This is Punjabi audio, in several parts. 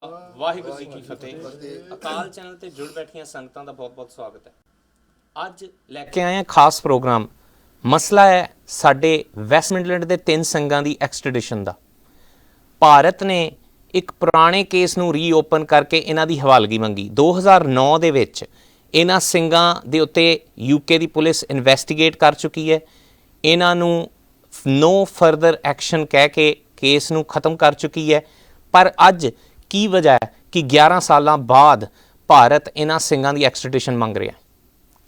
ਵਾਹਿਗੁਰੂ ਜੀ ਕੀ ਫਤਿਹ। ਅਕਾਲ ਚੈਨਲ ਤੇ ਜੁੜ ਬੈਠੀਆਂ ਸੰਗਤਾਂ ਦਾ ਬਹੁਤ-ਬਹੁਤ ਸਵਾਗਤ ਹੈ। ਅੱਜ ਲੈ ਕੇ ਆਏ ਹਾਂ ਖਾਸ ਪ੍ਰੋਗਰਾਮ। ਮਸਲਾ ਹੈ ਸਾਡੇ ਵੈਸਟ ਮਿਡਲੈਂਡ ਦੇ 3 ਸਿੰਘਾਂ ਦੀ ਐਕਸਟ੍ਰੈਡੀਸ਼ਨ ਦਾ। ਭਾਰਤ ਨੇ ਇੱਕ ਪੁਰਾਣੇ ਕੇਸ ਨੂੰ ਰੀਓਪਨ ਕਰਕੇ ਇਹਨਾਂ ਦੀ ਹਵਾਲਗੀ ਮੰਗੀ। 2009 ਦੇ ਵਿੱਚ ਇਹਨਾਂ ਸਿੰਘਾਂ ਦੇ ਉੱਤੇ UK ਦੀ ਪੁਲਿਸ ਇਨਵੈਸਟੀਗੇਟ ਕਰ ਚੁੱਕੀ ਹੈ। ਇਹਨਾਂ ਨੂੰ ਨੋ ਫਰਦਰ ਐਕਸ਼ਨ ਕਹਿ ਕੇ ਕੇਸ ਨੂੰ ਖਤਮ ਕਰ ਚੁੱਕੀ ਹੈ। ਪਰ ਅੱਜ ਕੀ ਵਜ੍ਹਾ ਹੈ ਕਿ 11 ਸਾਲਾਂ ਬਾਅਦ ਭਾਰਤ ਇਹਨਾਂ ਸਿੰਘਾਂ ਦੀ ਐਕਸਟ੍ਰੈਡੀਸ਼ਨ ਮੰਗ ਰਿਹਾ?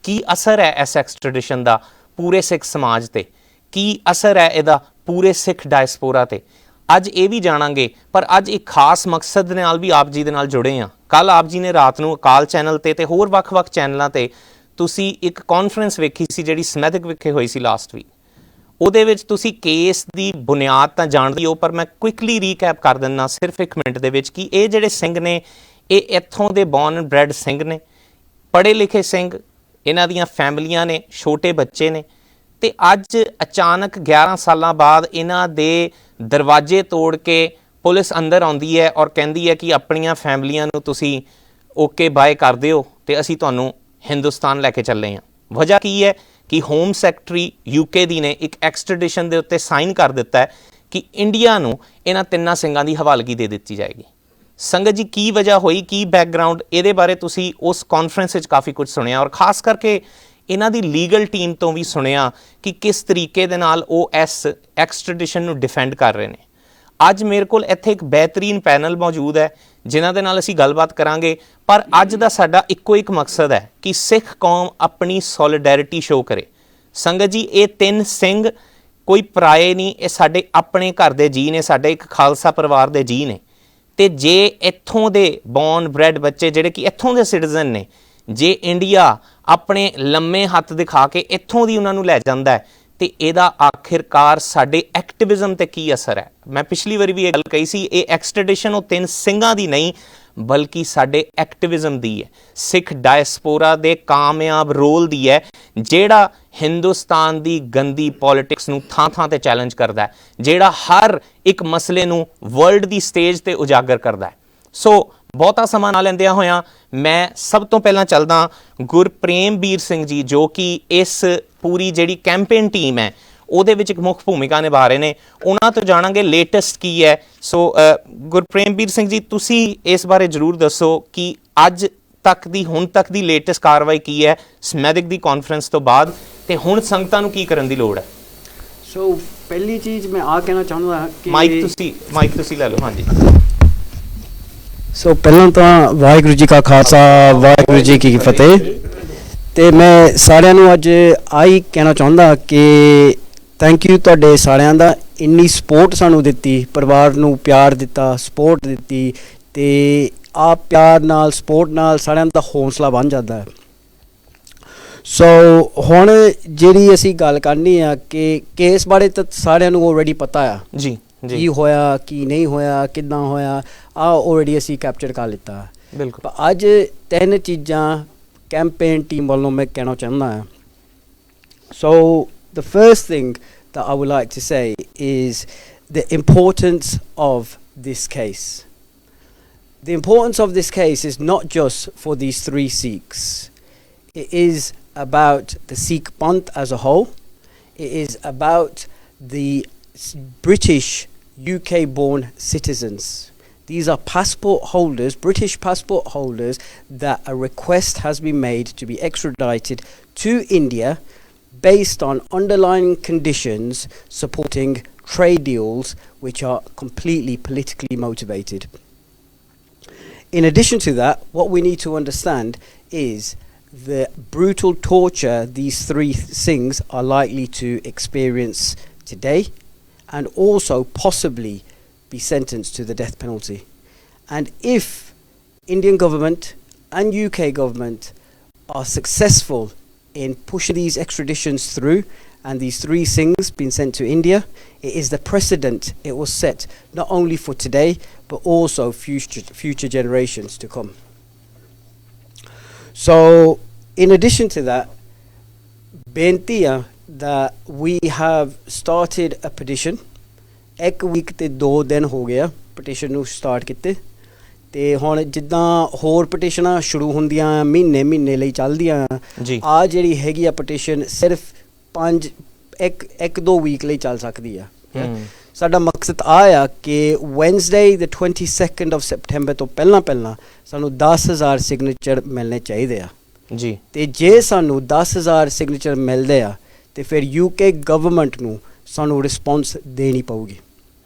ਕੀ ਅਸਰ ਹੈ ਇਸ ਐਕਸਟ੍ਰੈਡੀਸ਼ਨ ਦਾ ਪੂਰੇ ਸਿੱਖ ਸਮਾਜ 'ਤੇ? ਕੀ ਅਸਰ ਹੈ ਇਹਦਾ ਪੂਰੇ ਸਿੱਖ ਡਾਇਸਪੋਰਾ 'ਤੇ? ਅੱਜ ਇਹ ਵੀ ਜਾਣਾਂਗੇ। ਪਰ ਅੱਜ ਇੱਕ ਖਾਸ ਮਕਸਦ ਦੇ ਨਾਲ ਵੀ ਆਪ ਜੀ ਦੇ ਨਾਲ ਜੁੜੇ ਹਾਂ। ਕੱਲ੍ਹ ਆਪ ਜੀ ਨੇ ਰਾਤ ਨੂੰ ਅਕਾਲ ਚੈਨਲ 'ਤੇ ਹੋਰ ਵੱਖ-ਵੱਖ ਚੈਨਲਾਂ 'ਤੇ ਤੁਸੀਂ ਇੱਕ ਕਾਨਫਰੰਸ ਵੇਖੀ ਸੀ ਜਿਹੜੀ ਸਮੈਦਿਕ ਵਿਖੇ ਹੋਈ ਸੀ ਲਾਸਟ ਵੀਕ। ਉਹਦੇ ਵਿੱਚ ਤੁਸੀਂ ਕੇਸ ਦੀ ਬੁਨਿਆਦ ਤਾਂ ਜਾਣਦੇ ਹੋ, ਪਰ ਮੈਂ ਕੁਇਕਲੀ ਰੀਕੈਪ ਕਰ ਦਿੰਦਾ ਸਿਰਫ 1 ਮਿੰਟ ਦੇ ਵਿੱਚ ਕਿ ਇਹ ਜਿਹੜੇ ਸਿੰਘ ਨੇ ਇਹ ਇੱਥੋਂ ਦੇ ਬੌਰਨ ਬ੍ਰੈਡ ਸਿੰਘ ਨੇ, ਪੜ੍ਹੇ ਲਿਖੇ ਸਿੰਘ, ਇਹਨਾਂ ਦੀਆਂ ਫੈਮਲੀਆਂ ਨੇ, ਛੋਟੇ ਬੱਚੇ ਨੇ। ਅਤੇ ਅੱਜ ਅਚਾਨਕ 11 ਸਾਲਾਂ ਬਾਅਦ ਇਹਨਾਂ ਦੇ ਦਰਵਾਜ਼ੇ ਤੋੜ ਕੇ ਪੁਲਿਸ ਅੰਦਰ ਆਉਂਦੀ ਹੈ ਔਰ ਕਹਿੰਦੀ ਹੈ ਕਿ ਆਪਣੀਆਂ ਫੈਮਲੀਆਂ ਨੂੰ ਤੁਸੀਂ ਓਕੇ ਬਾਏ ਕਰ ਦਿਓ ਅਤੇ ਅਸੀਂ ਤੁਹਾਨੂੰ ਹਿੰਦੁਸਤਾਨ ਲੈ ਕੇ ਚੱਲੇ ਹਾਂ। ਵਜ੍ਹਾ ਕੀ ਹੈ ਕਿ ਹੋਮ ਸੈਕਟਰੀ UK ਦੀ ਨੇ ਇੱਕ ਐਕਸਟ੍ਰੈਡੀਸ਼ਨ ਦੇ ਉੱਤੇ ਸਾਈਨ ਕਰ ਦਿੱਤਾ ਹੈ ਕਿ ਇੰਡੀਆ ਨੂੰ ਇਹਨਾਂ 3 ਸਿੰਘਾਂ ਦੀ ਹਵਾਲਗੀ ਦੇ ਦਿੱਤੀ ਜਾਏਗੀ। ਸੰਗਤ ਜੀ, ਕੀ ਵਜ੍ਹਾ ਹੋਈ, ਕੀ ਬੈਕਗਰਾਊਂਡ, ਇਹਦੇ ਬਾਰੇ ਤੁਸੀਂ ਉਸ ਕਾਨਫਰੰਸ ਵਿੱਚ ਕਾਫੀ ਕੁਝ ਸੁਣਿਆ ਔਰ ਖਾਸ ਕਰਕੇ ਇਹਨਾਂ ਦੀ ਲੀਗਲ ਟੀਮ ਤੋਂ ਵੀ ਸੁਣਿਆ ਕਿ ਕਿਸ ਤਰੀਕੇ ਦੇ ਨਾਲ ਉਹ ਇਸ ਐਕਸਟ੍ਰੈਡੀਸ਼ਨ ਨੂੰ ਡਿਫੈਂਡ ਕਰ ਰਹੇ ਨੇ। ਅੱਜ ਮੇਰੇ ਕੋਲ ਇੱਥੇ ਇੱਕ ਬਿਹਤਰੀਨ ਪੈਨਲ ਮੌਜੂਦ ਹੈ ਜਿਨ੍ਹਾਂ ਦੇ ਨਾਲ ਅਸੀਂ ਗੱਲਬਾਤ ਕਰਾਂਗੇ। ਪਰ ਅੱਜ ਦਾ ਸਾਡਾ ਇੱਕੋ ਇੱਕ ਮਕਸਦ ਹੈ ਕਿ ਸਿੱਖ ਕੌਮ ਆਪਣੀ ਸੋਲੀਡੈਰਿਟੀ ਸ਼ੋਅ ਕਰੇ। ਸੰਗਤ ਜੀ, ਇਹ 3 ਸਿੰਘ ਕੋਈ ਪਰਾਏ ਨਹੀਂ, ਇਹ ਸਾਡੇ ਆਪਣੇ ਘਰ ਦੇ ਜੀਅ ਨੇ, ਸਾਡੇ ਇੱਕ ਖਾਲਸਾ ਪਰਿਵਾਰ ਦੇ ਜੀਅ ਨੇ। ਅਤੇ ਜੇ ਇੱਥੋਂ ਦੇ ਬੌਰਨ ਬ੍ਰੈਡ ਬੱਚੇ ਜਿਹੜੇ ਕਿ ਇੱਥੋਂ ਦੇ ਸਿਟੀਜ਼ਨ ਨੇ, ਜੇ ਇੰਡੀਆ ਆਪਣੇ ਲੰਮੇ ਹੱਥ ਦਿਖਾ ਕੇ ਇੱਥੋਂ ਦੀ ਉਹਨਾਂ ਨੂੰ ਲੈ ਜਾਂਦਾ ਹੈ ਅਤੇ ਇਹਦਾ ਆਖਿਰਕਾਰ ਸਾਡੇ ਐਕਟਿਵਿਜ਼ਮ 'ਤੇ ਕੀ ਅਸਰ ਹੈ? ਮੈਂ ਪਿਛਲੀ ਵਾਰੀ ਵੀ ਇਹ ਗੱਲ ਕਹੀ ਸੀ, ਇਹ ਐਕਸਟ੍ਰੈਡੀਸ਼ਨ ਉਹ 3 ਸਿੰਘਾਂ ਦੀ ਨਹੀਂ ਬਲਕਿ ਸਾਡੇ ਐਕਟਿਵਿਜ਼ਮ ਦੀ ਹੈ, ਸਿੱਖ ਡਾਇਸਪੋਰਾ ਦੇ ਕਾਮਯਾਬ ਰੋਲ ਦੀ ਹੈ, ਜਿਹੜਾ ਹਿੰਦੁਸਤਾਨ ਦੀ ਗੰਦੀ ਪੋਲੀਟਿਕਸ ਨੂੰ ਥਾਂ-ਥਾਂ 'ਤੇ ਚੈਲੰਜ ਕਰਦਾ ਹੈ, ਜਿਹੜਾ ਹਰ ਇੱਕ ਮਸਲੇ ਨੂੰ ਵਰਲਡ ਦੀ ਸਟੇਜ 'ਤੇ ਉਜਾਗਰ ਕਰਦਾ ਹੈ। ਸੋ ਬਹੁਤਾ ਸਮਾਂ ਨਾ ਲੈਂਦਿਆਂ ਹੋਇਆਂ ਮੈਂ ਸਭ ਤੋਂ ਪਹਿਲਾਂ ਚੱਲਦਾ ਗੁਰਪ੍ਰੇਮਬੀਰ ਸਿੰਘ ਜੀ, ਜੋ ਕਿ ਇਸ ਪੂਰੀ ਜਿਹੜੀ ਕੈਂਪੇਨ ਟੀਮ ਹੈ ਉਹਦੇ ਵਿੱਚ ਇੱਕ ਮੁੱਖ ਭੂਮਿਕਾ ਨਿਭਾ ਰਹੇ ਨੇ। ਉਹਨਾਂ ਤੋਂ ਜਾਣਾਂਗੇ ਲੇਟੈਸਟ ਕੀ ਹੈ। ਸੋ ਗੁਰਪ੍ਰੇਮਬੀਰ ਸਿੰਘ ਜੀ, ਤੁਸੀਂ ਇਸ ਬਾਰੇ ਜ਼ਰੂਰ ਦੱਸੋ ਕਿ ਅੱਜ ਤੱਕ ਦੀ ਹੁਣ ਤੱਕ ਦੀ ਲੇਟੈਸਟ ਕਾਰਵਾਈ ਕੀ ਹੈ ਸਮੈਦਿਕ ਦੀ ਕਾਨਫਰੰਸ ਤੋਂ ਬਾਅਦ, ਅਤੇ ਹੁਣ ਸੰਗਤਾਂ ਨੂੰ ਕੀ ਕਰਨ ਦੀ ਲੋੜ ਹੈ? ਸੋ ਪਹਿਲੀ ਚੀਜ਼ ਮੈਂ ਆ ਕਹਿਣਾ ਚਾਹੁੰਦਾ ਕਿ ਮਾਈਕ ਤੁਸੀਂ ਲੈ ਲਓ। ਹਾਂਜੀ। ਸੋ ਪਹਿਲਾਂ ਤਾਂ ਵਾਹਿਗੁਰੂ ਜੀ ਕਾ ਖਾਲਸਾ ਵਾਹਿਗੁਰੂ ਜੀ ਕੀ ਫਤਿਹ। ਅਤੇ ਮੈਂ ਸਾਰਿਆਂ ਨੂੰ ਅੱਜ ਆਹੀ ਕਹਿਣਾ ਚਾਹੁੰਦਾ ਕਿ ਥੈਂਕ ਯੂ ਤੁਹਾਡੇ ਸਾਰਿਆਂ ਦਾ, ਇੰਨੀ ਸਪੋਰਟ ਸਾਨੂੰ ਦਿੱਤੀ, ਪਰਿਵਾਰ ਨੂੰ ਪਿਆਰ ਦਿੱਤਾ, ਸਪੋਰਟ ਦਿੱਤੀ, ਅਤੇ ਆਹ ਪਿਆਰ ਨਾਲ ਸਪੋਰਟ ਨਾਲ ਸਾਰਿਆਂ ਦਾ ਹੌਸਲਾ ਬਣ ਜਾਂਦਾ ਹੈ। ਸੋ ਹੁਣ ਜਿਹੜੀ ਅਸੀਂ ਗੱਲ ਕਰਨੀ ਆ ਕਿ ਕੇਸ ਬਾਰੇ ਤਾਂ ਸਾਰਿਆਂ ਨੂੰ ਆਲਰੇਡੀ ਪਤਾ ਆ ਜੀ, ਕੀ ਹੋਇਆ ਕੀ ਨਹੀਂ ਹੋਇਆ, ਕਿੱਦਾਂ ਹੋਇਆ, ਆਲਰੇਡੀ ਅਸੀਂ ਕੈਪਚਰ ਕਰ ਲਿੱਤਾ। ਬਿਲਕੁਲ। ਪਰ ਅੱਜ 3 ਚੀਜ਼ਾਂ ਕੈਂਪੇਨ ਟੀਮ ਵੱਲੋਂ ਮੈਂ ਕਹਿਣਾ ਚਾਹੁੰਦਾ ਹਾਂ। ਸੋ the first thing that I would like to say is the importance of this case. The importance of this case is not just for these 3 Sikhs. It is about the Sikh Panth as a whole. It is about the British UK-born citizens. These are passport holders, British passport holders, that a request has been made to be extradited to India based on underlying conditions supporting trade deals which are completely politically motivated. In addition to that, what we need to understand is the brutal torture these 3 Singhs are likely to experience today and also possibly be sentenced to the death penalty. And if Indian government and UK government are successful in pushing these extraditions through and these 3 Singhs being sent to India, it is the precedent it will set not only for today but also future generations to come. So in addition to that, beintiya that we have started a petition. 1 week ਤੇ 2 ਦਿਨ ਹੋ ਗਿਆ ਪਟੀਸ਼ਨ ਨੂੰ ਸਟਾਰਟ ਕੀਤੇ, ਤੇ ਹੁਣ ਜਿੱਦਾਂ ਹੋਰ ਪਟੀਸ਼ਨਾਂ ਸ਼ੁਰੂ ਹੁੰਦੀਆਂ ਮਹੀਨੇ ਲਈ ਚੱਲਦੀਆਂ ਜੀ ਆ ਜਿਹੜੀ ਹੈਗੀ ਆ ਪਟੀਸ਼ਨ ਸਿਰਫ 1-2 ਵੀਕ ਲਈ ਚੱਲ ਸਕਦੀ ਆ ਸਾਡਾ ਮਕਸਦ ਆ ਕਿ Wednesday the 22nd of September ਤੋਂ ਪਹਿਲਾਂ ਸਾਨੂੰ 10,000 ਸਿਗਨੇਚਰ ਮਿਲਣੇ ਚਾਹੀਦੇ ਆ ਜੀ ਤੇ ਜੇ ਸਾਨੂੰ 10,000 ਸਿਗਨੇਚਰ ਮਿਲਦੇ ਆ ਤੇ ਫਿਰ UK ਗਵਰਨਮੈਂਟ ਨੂੰ ਸਾਨੂੰ ਰਿਸਪੌਂਸ ਦੇਣੀ ਪਊਗੀ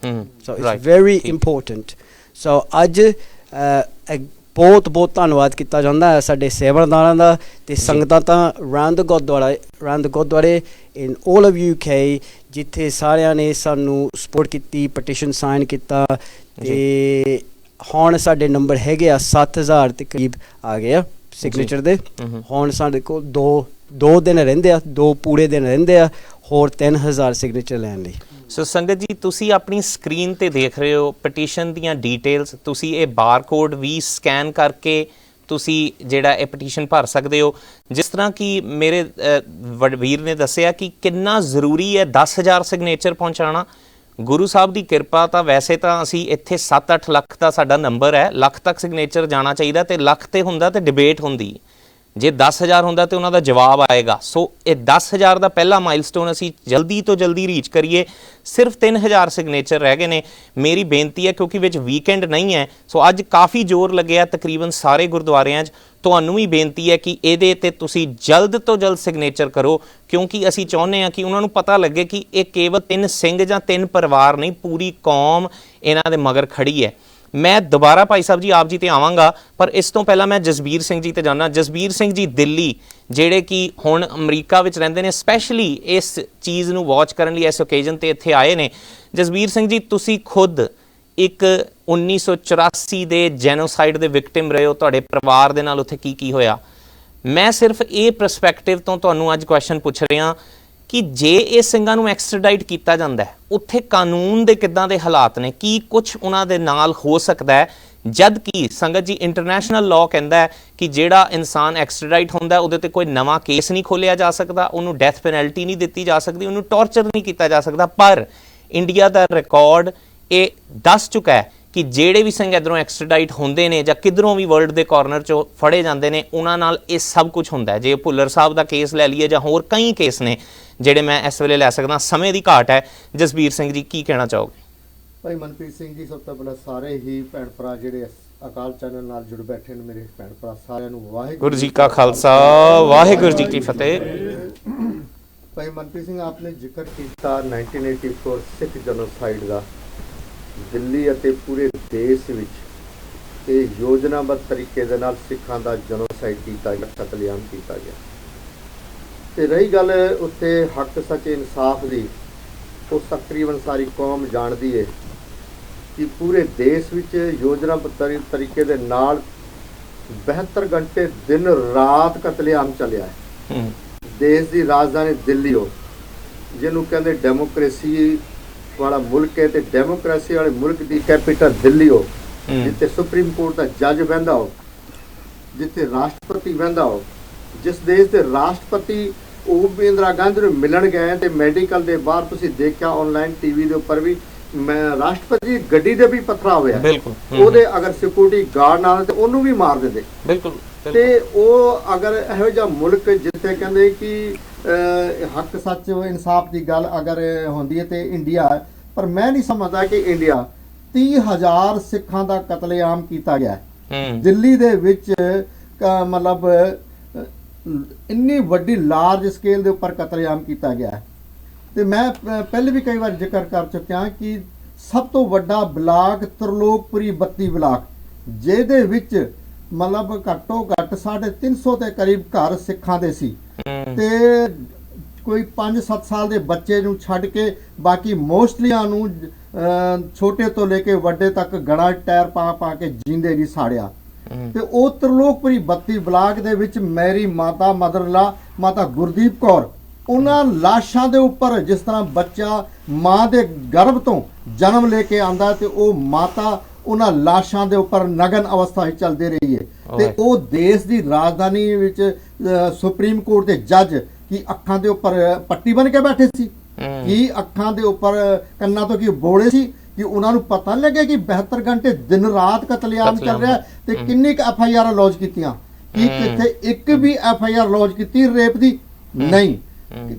ਸੋ ਇਟਸ ਵੈਰੀ ਇੰਪੋਰਟੈਂਟ ਸੋ ਅੱਜ ਬਹੁਤ ਧੰਨਵਾਦ ਕੀਤਾ ਜਾਂਦਾ ਹੈ ਸਾਡੇ ਸੇਵਾਦਾਰਾਂ ਦਾ ਤੇ ਸੰਗਤਾਂ ਤਾਂ ਰਾਉਂਡ ਗੁਰਦੁਆਰੇ ਇਨ ਆਲ ਆਫ UK ਜਿੱਥੇ ਸਾਰਿਆਂ ਨੇ ਸਾਨੂੰ ਸਪੋਰਟ ਕੀਤੀ ਪਟੀਸ਼ਨ ਸਾਈਨ ਕੀਤਾ ਤੇ ਹੁਣ ਸਾਡੇ ਨੰਬਰ ਹੈਗੇ ਆ 7,000 ਦੇ ਕਰੀਬ ਆ ਗਏ ਆ ਸਿਗਨੇਚਰ ਦੇ ਹੁਣ ਸਾਡੇ ਕੋਲ ਦੋ ਦਿਨ ਰਹਿੰਦੇ ਆ 2 ਪੂਰੇ ਦਿਨ ਰਹਿੰਦੇ ਆ ਹੋਰ 3,000 ਸਿਗਨੇਚਰ ਲੈਣ ਲਈ ਸੋ ਸੰਗਤ ਜੀ ਤੁਸੀਂ ਆਪਣੀ ਸਕਰੀਨ ਤੇ ਦੇਖ ਰਹੇ ਹੋ ਪਟੀਸ਼ਨ ਦੀਆਂ ਡੀਟੇਲਸ ਤੁਸੀਂ ਇਹ ਬਾਰਕੋਡ ਵੀ ਸਕੈਨ ਕਰਕੇ ਤੁਸੀਂ ਜਿਹੜਾ ਇਹ ਪਟੀਸ਼ਨ ਭਰ ਸਕਦੇ ਹੋ ਜਿਸ ਤਰ੍ਹਾਂ ਕਿ ਮੇਰੇ ਵੀਰ ਨੇ ਦੱਸਿਆ ਕਿ ਕਿੰਨਾ ਜ਼ਰੂਰੀ ਹੈ 10,000 ਸਿਗਨੇਚਰ ਪਹੁੰਚਾਉਣਾ ਗੁਰੂ ਸਾਹਿਬ ਦੀ ਕਿਰਪਾ ਤਾਂ ਵੈਸੇ ਤਾਂ ਅਸੀਂ ਇੱਥੇ 7-8 ਲੱਖ ਦਾ ਸਾਡਾ ਨੰਬਰ ਹੈ ਲੱਖ ਤੱਕ ਸਿਗਨੇਚਰ ਜਾਣਾ ਚਾਹੀਦਾ ਤੇ ਲੱਖ ਤੇ ਹੁੰਦਾ ਤੇ ਡਿਬੇਟ ਹੁੰਦੀ ਜੇ 10,000 ਹੁੰਦਾ ਤੇ ਉਹਨਾਂ ਦਾ ਜਵਾਬ ਆਏਗਾ ਸੋ ਇਹ 10,000 ਦਾ ਪਹਿਲਾ ਮਾਈਲਸਟੋਨ ਅਸੀਂ ਜਲਦੀ ਤੋਂ ਜਲਦੀ ਰੀਚ ਕਰੀਏ ਸਿਰਫ 3,000 ਸਿਗਨੇਚਰ ਰਹਿ ਗਏ ਨੇ ਮੇਰੀ ਬੇਨਤੀ ਹੈ ਕਿਉਂਕਿ ਵਿੱਚ ਵੀਕਐਂਡ ਨਹੀਂ ਹੈ ਸੋ ਅੱਜ ਕਾਫੀ ਜ਼ੋਰ ਲੱਗਿਆ ਤਕਰੀਬਨ ਸਾਰੇ ਗੁਰਦੁਆਰਿਆਂ 'ਚ ਤੁਹਾਨੂੰ ਵੀ ਬੇਨਤੀ ਹੈ ਕਿ ਇਹਦੇ ਤੇ ਤੁਸੀਂ ਜਲਦ ਤੋਂ ਜਲਦ ਸਿਗਨੇਚਰ ਕਰੋ ਕਿਉਂਕਿ ਅਸੀਂ ਚਾਹੁੰਦੇ ਹਾਂ ਕਿ ਉਹਨਾਂ ਨੂੰ ਪਤਾ ਲੱਗੇ ਕਿ ਇਹ ਕੇਵਲ 3 ਸਿੰਘ ਜਾਂ 3 ਪਰਿਵਾਰ ਨਹੀਂ ਪੂਰੀ ਕੌਮ ਇਹਨਾਂ ਦੇ ਮਗਰ ਖੜੀ ਹੈ ਮੈਂ ਦੁਬਾਰਾ ਭਾਈ ਸਾਹਿਬ ਜੀ ਆਪ ਜੀ ਤੇ ਆਵਾਂਗਾ ਪਰ ਇਸ ਤੋਂ ਪਹਿਲਾਂ ਮੈਂ ਜਸਬੀਰ ਸਿੰਘ ਜੀ ਤੇ ਜਾਣਾ ਜਸਬੀਰ ਸਿੰਘ ਜੀ ਦਿੱਲੀ ਜਿਹੜੇ ਕਿ ਹੁਣ ਅਮਰੀਕਾ ਵਿੱਚ ਰਹਿੰਦੇ ਨੇ ਸਪੈਸ਼ਲੀ ਇਸ ਚੀਜ਼ ਨੂੰ ਵਾਚ ਕਰਨ ਲਈ ਇਸ ਓਕੇਜ਼ਨ ਤੇ ਇੱਥੇ ਆਏ ਨੇ ਜਸਬੀਰ ਸਿੰਘ ਜੀ ਤੁਸੀਂ ਖੁਦ ਇੱਕ 1984 ਦੇ ਜੈਨੋਸਾਈਡ ਦੇ ਵਿਕਟਿਮ ਰਹੇ ਹੋ ਤੁਹਾਡੇ ਪਰਿਵਾਰ ਦੇ ਨਾਲ ਉੱਥੇ ਕੀ ਹੋਇਆ ਮੈਂ ਸਿਰਫ ਇਹ ਪਰਸਪੈਕਟਿਵ ਤੋਂ ਤੁਹਾਨੂੰ ਅੱਜ ਕੁਐਸਚਨ ਪੁੱਛ ਰਿਹਾ ਕਿ ਜੇ ਇਹ ਸਿੰਘਾਂ ਨੂੰ ਐਕਸਟ੍ਰੈਡਾਈਟ ਕੀਤਾ ਜਾਂਦਾ ਹੈ ਉੱਥੇ ਕਾਨੂੰਨ ਦੇ ਕਿੱਦਾਂ ਦੇ ਹਾਲਾਤ ਨੇ ਕੀ ਕੁਝ ਉਹਨਾਂ ਦੇ ਨਾਲ ਹੋ ਸਕਦਾ ਹੈ ਜਦ ਕਿ ਸੰਗਤ ਜੀ ਇੰਟਰਨੈਸ਼ਨਲ ਲਾਅ ਕਹਿੰਦਾ ਹੈ ਕਿ ਜਿਹੜਾ ਇਨਸਾਨ ਐਕਸਟ੍ਰੈਡਾਈਟ ਹੁੰਦਾ ਉਹਦੇ ਤੇ ਕੋਈ ਨਵਾਂ ਕੇਸ ਨਹੀਂ ਖੋਲ੍ਹਿਆ ਜਾ ਸਕਦਾ ਉਹਨੂੰ ਡੈਥ ਪੈਨਲਟੀ ਨਹੀਂ ਦਿੱਤੀ ਜਾ ਸਕਦੀ ਉਹਨੂੰ ਟੌਰਚਰ ਨਹੀਂ ਕੀਤਾ ਜਾ ਸਕਦਾ ਪਰ ਇੰਡੀਆ ਦਾ ਰਿਕਾਰਡ ਇਹ ਦੱਸ ਚੁੱਕਾ ਹੈ ਕਿ ਜਿਹੜੇ ਵੀ ਸਿੰਘ ਇੱਧਰੋਂ ਐਕਸਟ੍ਰੈਡਾਈਟ ਹੁੰਦੇ ਨੇ ਜਾਂ ਕਿੱਧਰੋਂ ਵੀ ਵਰਲਡ ਦੇ ਕਾਰਨਰ 'ਚੋਂ ਫੜੇ ਜਾਂਦੇ ਨੇ ਉਹਨਾਂ ਨਾਲ ਇਹ ਸਭ ਕੁਝ ਹੁੰਦਾ ਹੈ ਜੇ ਭੁੱਲਰ ਸਾਹਿਬ ਦਾ ਕੇਸ ਲੈ ਲਈਏ ਜਾਂ ਹੋਰ ਕਈ ਕੇਸ ਨੇ ਜਿਹੜੇ ਮੈਂ ਇਸ ਵੇਲੇ ਲੈ ਸਕਦਾ ਸਮੇਂ ਦੀ ਘਾਟ ਹੈ ਜਸਬੀਰ ਸਿੰਘ ਜੀ ਕੀ ਕਹਿਣਾ ਚਾਹੋਗੇ ਭਾਈ ਮਨਪ੍ਰੀਤ ਸਿੰਘ ਜੀ ਸਭ ਤੋਂ ਪਹਿਲਾਂ ਸਾਰੇ ਹੀ ਭੈਣ ਭਰਾ ਜਿਹੜੇ ਅਕਾਲ ਚੈਨਲ ਨਾਲ ਜੁੜ ਬੈਠੇ ਨੇ ਮੇਰੇ ਭੈਣ ਭਰਾ ਸਾਰਿਆਂ ਨੂੰ ਵਾਹਿਗੁਰੂ ਜੀ ਕਾ ਖਾਲਸਾ ਵਾਹਿਗੁਰੂ ਜੀ ਕੀ ਫਤਿਹ ਭਾਈ ਮਨਪ੍ਰੀਤ ਸਿੰਘ ਆਪਨੇ ਜ਼ਿਕਰ ਕੀਤਾ 1984 ਸਿੱਖ ਜਨੋਸਾਈਡ ਦਾ ਦਿੱਲੀ ਅਤੇ ਪੂਰੇ ਦੇਸ਼ ਵਿੱਚ ਇਹ ਯੋਜਨਾਬੱਧ ਤਰੀਕੇ ਦੇ ਨਾਲ ਸਿੱਖਾਂ ਦਾ ਜਨੋਸਾਈਡ ਕੀਤਾ ਗਿਆ ਕਤਲੇਆਮ ਕੀਤਾ ਗਿਆ ਤੇ ਰਹੀ ਗੱਲ ਉੱਥੇ ਹੱਕ ਸੱਚ ਇਨਸਾਫ ਦੀ ਉਹ ਤਕਰੀਬਨ ਸਾਰੀ ਕੌਮ ਜਾਣਦੀ ਹੈ ਕਿ ਪੂਰੇ ਦੇਸ਼ ਵਿੱਚ ਯੋਜਨਾਬੱਧ ਤਰੀਕੇ ਦੇ ਨਾਲ 72 ਘੰਟੇ ਦਿਨ ਰਾਤ ਕਤਲੇਆਮ ਚੱਲਿਆ ਹੈ ਦੇਸ਼ ਦੀ ਰਾਜਧਾਨੀ ਦਿੱਲੀ ਹੋ ਜਿਹਨੂੰ ਕਹਿੰਦੇ ਡੈਮੋਕ੍ਰੇਸੀ ਵਾਲਾ ਮੁਲਕ ਹੈ ਤੇ ਡੈਮੋਕ੍ਰੇਸੀ ਵਾਲੇ ਮੁਲਕ ਦੀ ਕੈਪੀਟਲ ਦਿੱਲੀ ਹੋ ਜਿੱਥੇ ਸੁਪਰੀਮ ਕੋਰਟ ਦਾ ਜੱਜ ਬਹਿੰਦਾ ਹੋ ਜਿੱਥੇ ਰਾਸ਼ਟਰਪਤੀ ਬਹਿੰਦਾ ਹੋ ਜਿਸ ਦੇਸ਼ ਦੇ ਰਾਸ਼ਟਰਪਤੀ ਉਹ ਵੀ ਇੰਦਰਾ ਗਾਂਧੀ ਨੂੰ ਮਿਲਣ ਗਏ ਤੇ ਮੈਡੀਕਲ ਦੇ ਬਾਹਰ ਤੁਸੀਂ ਦੇਖਿਆ ਆਨਲਾਈਨ ਟੀਵੀ ਦੇ ਉੱਪਰ ਵੀ ਮੈਂ ਰਾਸ਼ਟਰਪਤੀ ਗੱਡੀ ਦੇ ਵੀ ਪੱਥਰਾ ਹੋਇਆ ਉਹਦੇ ਅਗਰ ਸਿਕਿਉਰਿਟੀ ਗਾਰਡ ਨਾਲ ਤੇ ਉਹਨੂੰ ਵੀ ਮਾਰ ਦਿੰਦੇ ਬਿਲਕੁਲ ਤੇ ਉਹ ਅਗਰ ਇਹੋ ਜਿਹਾ ਮੁਲਕ ਜਿੱਥੇ ਕਹਿੰਦੇ ਕਿ ਹੱਕ ਸੱਚ ਇਨਸਾਫ ਦੀ ਗੱਲ ਅਗਰ ਹੁੰਦੀ ਹੈ ਤੇ ਇੰਡੀਆ ਪਰ ਮੈਂ ਨਹੀਂ ਸਮਝਦਾ ਕਿ ਇੰਡੀਆ 30,000 ਸਿੱਖਾਂ ਦਾ ਕਤਲੇਆਮ ਕੀਤਾ ਗਿਆ ਦਿੱਲੀ ਦੇ ਵਿੱਚ ਮਤਲਬ ਇੰਨੀ ਵੱਡੀ ਲਾਰਜ ਸਕੇਲ ਦੇ ਉੱਪਰ ਕਤਲੇਆਮ ਕੀਤਾ ਗਿਆ ਤੇ ਮੈਂ ਪਹਿਲੇ ਵੀ ਕਈ ਵਾਰ ਜ਼ਿਕਰ ਕਰ ਚੁੱਕਿਆ ਕਿ ਸਭ ਤੋਂ ਵੱਡਾ ਬਲਾਕ ਤਰਲੋਕਪੁਰੀ 32 ਬਲਾਕ ਜਿਹਦੇ ਵਿੱਚ ਮਤਲਬ ਘੱਟੋ ਘੱਟ 350 ਦੇ ਕਰੀਬ ਘਰ ਸਿੱਖਾਂ ਦੇ ਸੀ ਤੇ ਕੋਈ 5-7 ਸਾਲ ਦੇ ਬੱਚੇ ਨੂੰ ਛੱਡ ਕੇ ਬਾਕੀ ਮੋਸਟਲੀਆਂ ਨੂੰ ਛੋਟੇ ਤੋਂ ਲੈ ਕੇ ਵੱਡੇ ਤੱਕ ਗੜਾ ਟਾਇਰ ਪਾ ਕੇ ਜਿੰਦੇ ਜੀ ਸਾੜਿਆ ਤੇ ਉਹ ਤਰਲੋਕਪੁਰੀ 32 ਬਲਾਕ ਦੇ ਵਿੱਚ ਮੇਰੀ ਮਾਤਾ ਮਦਰਲਾ ਮਾਤਾ ਗੁਰਦੀਪ ਕੌਰ ਉਹਨਾਂ ਲਾਸ਼ਾਂ ਦੇ ਉੱਪਰ ਜਿਸ ਤਰ੍ਹਾਂ ਬੱਚਾ ਮਾਂ ਦੇ ਗਰਭ ਤੋਂ ਜਨਮ ਲੈ ਕੇ ਆਂਦਾ ਤੇ ਉਹ ਮਾਤਾ ਉਹਨਾਂ ਲਾਸ਼ਾਂ ਦੇ ਉੱਪਰ ਨਗਨ ਅਵਸਥਾ ਵਿੱਚ ਚੱਲਦੀ ਰਹੀ ਹੈ ਤੇ ਉਹ ਦੇਸ਼ ਦੀ ਰਾਜਧਾਨੀ ਵਿੱਚ ਸੁਪਰੀਮ ਕੋਰਟ ਦੇ ਜੱਜ ਕੀ ਅੱਖਾਂ ਦੇ ਉੱਪਰ ਪੱਟੀ ਬਣ ਕੇ ਬੈਠੇ ਸੀ ਕੀ ਅੱਖਾਂ ਦੇ ਉੱਪਰ ਕੰਨਾਂ ਤੋਂ ਕੀ ਬੋਲੇ ਸੀ ਕਿ ਉਹਨਾਂ ਨੂੰ ਪਤਾ ਨਹੀਂ ਲੱਗਿਆ ਕਿ 72 ਘੰਟੇ ਦਿਨ ਰਾਤ ਕਤਲੇਆਮ ਚੱਲ ਰਿਹਾ ਤੇ ਕਿੰਨੀ ਕੁ FIR ਲੌਂਚ ਕੀਤੀਆਂ, ਕਿ ਕਿੱਥੇ ਇੱਕ ਵੀ FIR ਲੌਂਚ ਕੀਤੀ ਰੇਪ ਦੀ ਨਹੀਂ,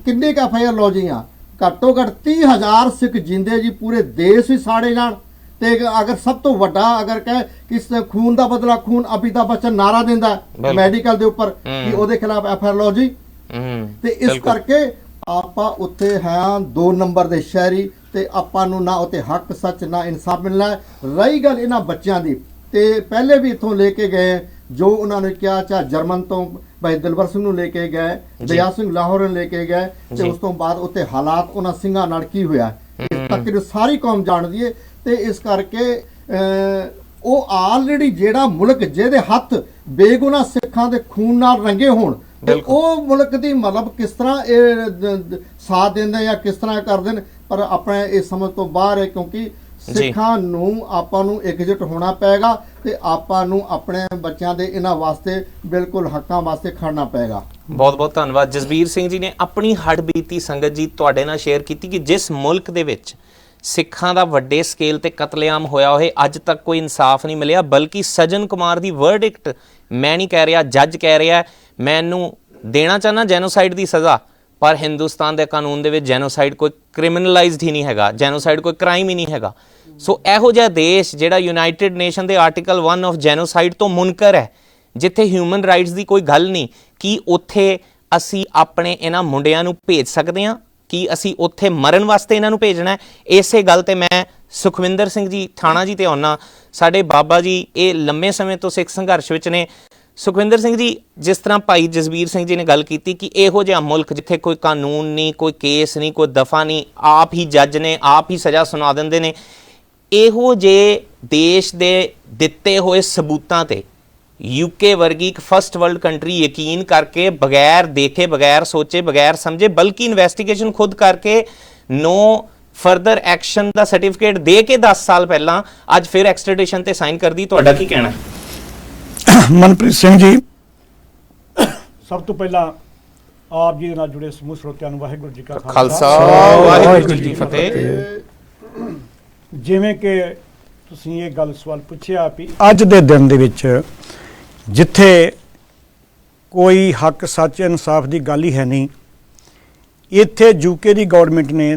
ਕਿੰਨੇ ਕੁ FIR ਲੌਂਚ ਹੋਈਆਂ, ਘੱਟੋ ਘੱਟ 30,000 ਸਿੱਖ ਜਿੰਦੇ ਜੀ ਪੂਰੇ ਦੇਸ਼ ਹੀ ਸਾੜੇ ਜਾਣ। ਤੇ ਅਗਰ ਸਭ ਤੋਂ ਵੱਡਾ ਅਗਰ ਕਹੇ ਕਿ ਖੂਨ ਦਾ ਬਦਲਾ ਖੂਨ, ਅਮਿਤਾਭ ਬੱਚਨ ਨਾਰਾ ਦਿੰਦਾ ਮੈਡੀਕਲ ਦੇ ਉੱਪਰ ਕਿ ਉਹਦੇ ਖਿਲਾਫ FIR ਲਓ ਜੀ। ਤੇ ਇਸ ਕਰਕੇ ਆਪਾਂ ਉੱਥੇ ਹਾਂ 2 ਨੰਬਰ ਦੇ ਸ਼ਹਿਰੀ ਤੇ ਆਪਾਂ ਨੂੰ ਨਾ ਉੱਥੇ ਹੱਕ ਸੱਚ ਨਾ ਇਨਸਾਫ ਮਿਲਣਾ। ਰਹੀ ਗੱਲ ਇਹਨਾਂ ਬੱਚਿਆਂ ਦੀ, ਤੇ ਪਹਿਲੇ ਵੀ ਇੱਥੋਂ ਲੈ ਕੇ ਗਏ ਜੋ ਉਹਨਾਂ ਨੇ ਕਿਹਾ, ਚਾਹੇ ਜਰਮਨ ਤੋਂ ਭਾਈ ਦਿਲਬਰ ਸਿੰਘ ਨੂੰ ਲੈ ਕੇ ਗਏ, ਦਇਆ ਸਿੰਘ ਲਾਹੌਰ ਨੂੰ ਲੈ ਕੇ ਗਏ, ਤੇ ਉਸ ਤੋਂ ਬਾਅਦ ਉੱਥੇ ਹਾਲਾਤ ਉਹਨਾਂ ਸਿੰਘਾਂ ਨਾਲ ਕੀ ਹੋਇਆ ਇਸ ਤੱਕ ਸਾਰੀ ਕੌਮ ਜਾਣਦੀ ਹੈ। ਤੇ ਇਸ ਕਰਕੇ ਉਹ ਆਲਰੇਡੀ ਜਿਹੜਾ ਮੁਲਕ ਜਿਹਦੇ ਹੱਥ ਬੇਗੁਨਾਹ ਸਿੱਖਾਂ ਦੇ ਖੂਨ ਨਾਲ ਰੰਗੇ ਹੋਣ, ਤੇ ਉਹ ਮੁਲਕ ਦੀ ਮਤਲਬ ਕਿਸ ਤਰ੍ਹਾਂ ਇਹ ਸਾਥ ਦਿੰਦੇ ਜਾਂ ਕਿਸ ਤਰ੍ਹਾਂ ਕਰਦੇ ਨੇ, ਪਰ ਆਪਣੇ ਇਹ ਸਮਝ ਤੋਂ ਬਾਹਰ ਹੈ। ਕਿਉਂਕਿ ਸਿੱਖਾਂ ਨੂੰ ਆਪਾਂ ਨੂੰ ਇਕਜੁੱਟ ਹੋਣਾ ਪਏਗਾ ਤੇ ਆਪਾਂ ਨੂੰ ਆਪਣੇ ਬੱਚਿਆਂ ਦੇ ਇਹਨਾਂ ਵਾਸਤੇ ਬਿਲਕੁਲ ਹੱਕਾਂ ਵਾਸਤੇ ਖੜਨਾ ਪਏਗਾ। ਬਹੁਤ ਬਹੁਤ ਧੰਨਵਾਦ। ਜਸਬੀਰ ਸਿੰਘ ਜੀ ਨੇ ਆਪਣੀ ਹੱਡਬੀਤੀ ਸੰਗਤ ਜੀ ਤੁਹਾਡੇ ਨਾਲ ਸ਼ੇਅਰ ਕੀਤੀ ਕਿ ਜਿਸ ਮੁਲਕ ਦੇ ਵਿੱਚ ਸਿੱਖਾਂ ਦਾ ਵੱਡੇ ਸਕੇਲ ਤੇ ਕਤਲੇਆਮ ਹੋਇਆ ਹੋਏ, ਅੱਜ ਤੱਕ ਕੋਈ ਇਨਸਾਫ ਨਹੀਂ ਮਿਲਿਆ, ਬਲਕਿ ਸਜਨ ਕੁਮਾਰ ਦੀ ਵਰਡਿਕਟ ਮੈਂ ਨਹੀਂ ਕਹਿ ਰਿਹਾ, ਜੱਜ ਕਹਿ ਰਿਹਾ, ਮੈਨੂੰ ਦੇਣਾ ਚਾਹੁੰਦਾ ਜੈਨੋਸਾਈਡ ਦੀ ਸਜ਼ਾ, ਪਰ ਹਿੰਦੁਸਤਾਨ ਦੇ ਕਾਨੂੰਨ ਦੇ ਵਿੱਚ ਜੈਨੋਸਾਈਡ ਕੋਈ ਕ੍ਰਿਮੀਨਲਾਈਜ਼ਡ ਹੀ ਨਹੀਂ ਹੈਗਾ, ਜੈਨੋਸਾਈਡ ਕੋਈ ਕ੍ਰਾਈਮ ਹੀ ਨਹੀਂ ਹੈਗਾ। ਸੋ ਇਹੋ ਜਿਹਾ ਦੇਸ਼ ਜਿਹੜਾ ਯੂਨਾਈਟਿਡ ਨੇਸ਼ਨ ਦੇ ਆਰਟੀਕਲ 1 ਆਫ ਜੈਨੋਸਾਈਡ ਤੋਂ ਮੁਨਕਰ ਹੈ, ਜਿੱਥੇ ਹਿਊਮਨ ਰਾਈਟਸ ਦੀ ਕੋਈ ਗੱਲ ਨਹੀਂ, ਕੀ ਉੱਥੇ ਅਸੀਂ ਆਪਣੇ ਇਹਨਾਂ ਮੁੰਡਿਆਂ ਨੂੰ ਭੇਜ ਸਕਦੇ ਹਾਂ? ਕੀ ਅਸੀਂ ਉੱਥੇ ਮਰਨ ਵਾਸਤੇ ਇਹਨਾਂ ਨੂੰ ਭੇਜਣਾ ਹੈ? ਇਸੇ ਗੱਲ ਤੇ ਮੈਂ ਸੁਖਵਿੰਦਰ ਸਿੰਘ ਜੀ ਥਾਣਾ ਜੀ ਤੇ ਆਉਣਾ। ਸਾਡੇ ਬਾਬਾ ਜੀ ਇਹ ਲੰਮੇ ਸਮੇਂ ਤੋਂ ਸਿੱਖ ਸੰਘਰਸ਼ ਵਿੱਚ ਨੇ। ਸੁਖਵਿੰਦਰ ਸਿੰਘ ਜੀ, ਜਿਸ ਤਰ੍ਹਾਂ ਭਾਈ ਜਸਬੀਰ ਸਿੰਘ ਜੀ ਨੇ ਗੱਲ ਕੀਤੀ ਕਿ ਇਹੋ ਜਿਹਾ ਮੁਲਕ ਜਿੱਥੇ ਕੋਈ ਕਾਨੂੰਨ ਨਹੀਂ, ਕੋਈ ਕੇਸ ਨਹੀਂ, ਕੋਈ ਦਫਾ ਨਹੀਂ, ਆਪ ਹੀ ਜੱਜ ਨੇ, ਆਪ ਹੀ ਸਜ਼ਾ ਸੁਣਾ ਦਿੰਦੇ ਨੇ, ਇਹੋ ਜਿਹੇ ਦੇਸ਼ ਦੇ ਦਿੱਤੇ ਹੋਏ ਸਬੂਤਾਂ ਤੇ UK ਵਰਗੀ ਇੱਕ ਫਸਟ ਵਰਲਡ ਕੰਟਰੀ ਯਕੀਨ ਕਰਕੇ ਬਗੈਰ ਦੇਖੇ, ਬਗੈਰ ਸੋਚੇ, ਬਗੈਰ ਸਮਝੇ, ਬਲਕਿ ਇਨਵੈਸਟੀਗੇਸ਼ਨ ਖੁਦ ਕਰਕੇ ਨੋ ਫਰਦਰ ਐਕਸ਼ਨ ਦਾ ਸਰਟੀਫਿਕੇਟ ਦੇ ਕੇ 10 ਸਾਲ ਪਹਿਲਾਂ ਅੱਜ ਫਿਰ ਐਕਸਟ੍ਰੈਡੀਸ਼ਨ ਤੇ ਸਾਈਨ ਕਰਦੀ, ਤੁਹਾਡਾ ਕੀ ਕਹਿਣਾ? ਮਨਪ੍ਰੀਤ ਸਿੰਘ ਜੀ, ਸਭ ਤੋਂ ਪਹਿਲਾਂ ਆਪ ਜੀ ਦੇ ਨਾਲ ਜੁੜੇ ਸਮੂਹ ਸਰੋਤਿਆਂ ਨੂੰ ਵਾਹਿਗੁਰੂ ਜੀ ਕਾ ਖਾਲਸਾ ਵਾਹਿਗੁਰੂ ਜੀ ਕੀ ਫਤਿਹ। ਜਿਵੇਂ ਕਿ ਤੁਸੀਂ ਇਹ ਗੱਲ ਸਵਾਲ ਪੁੱਛਿਆ ਵੀ ਅੱਜ ਦੇ ਦਿਨ ਦੇ ਵਿੱਚ ਜਿੱਥੇ ਕੋਈ ਹੱਕ ਸੱਚ ਇਨਸਾਫ ਦੀ ਗੱਲ ਹੀ ਹੈ ਨਹੀਂ, ਇੱਥੇ UK ਦੀ ਗਵਰਨਮੈਂਟ ਨੇ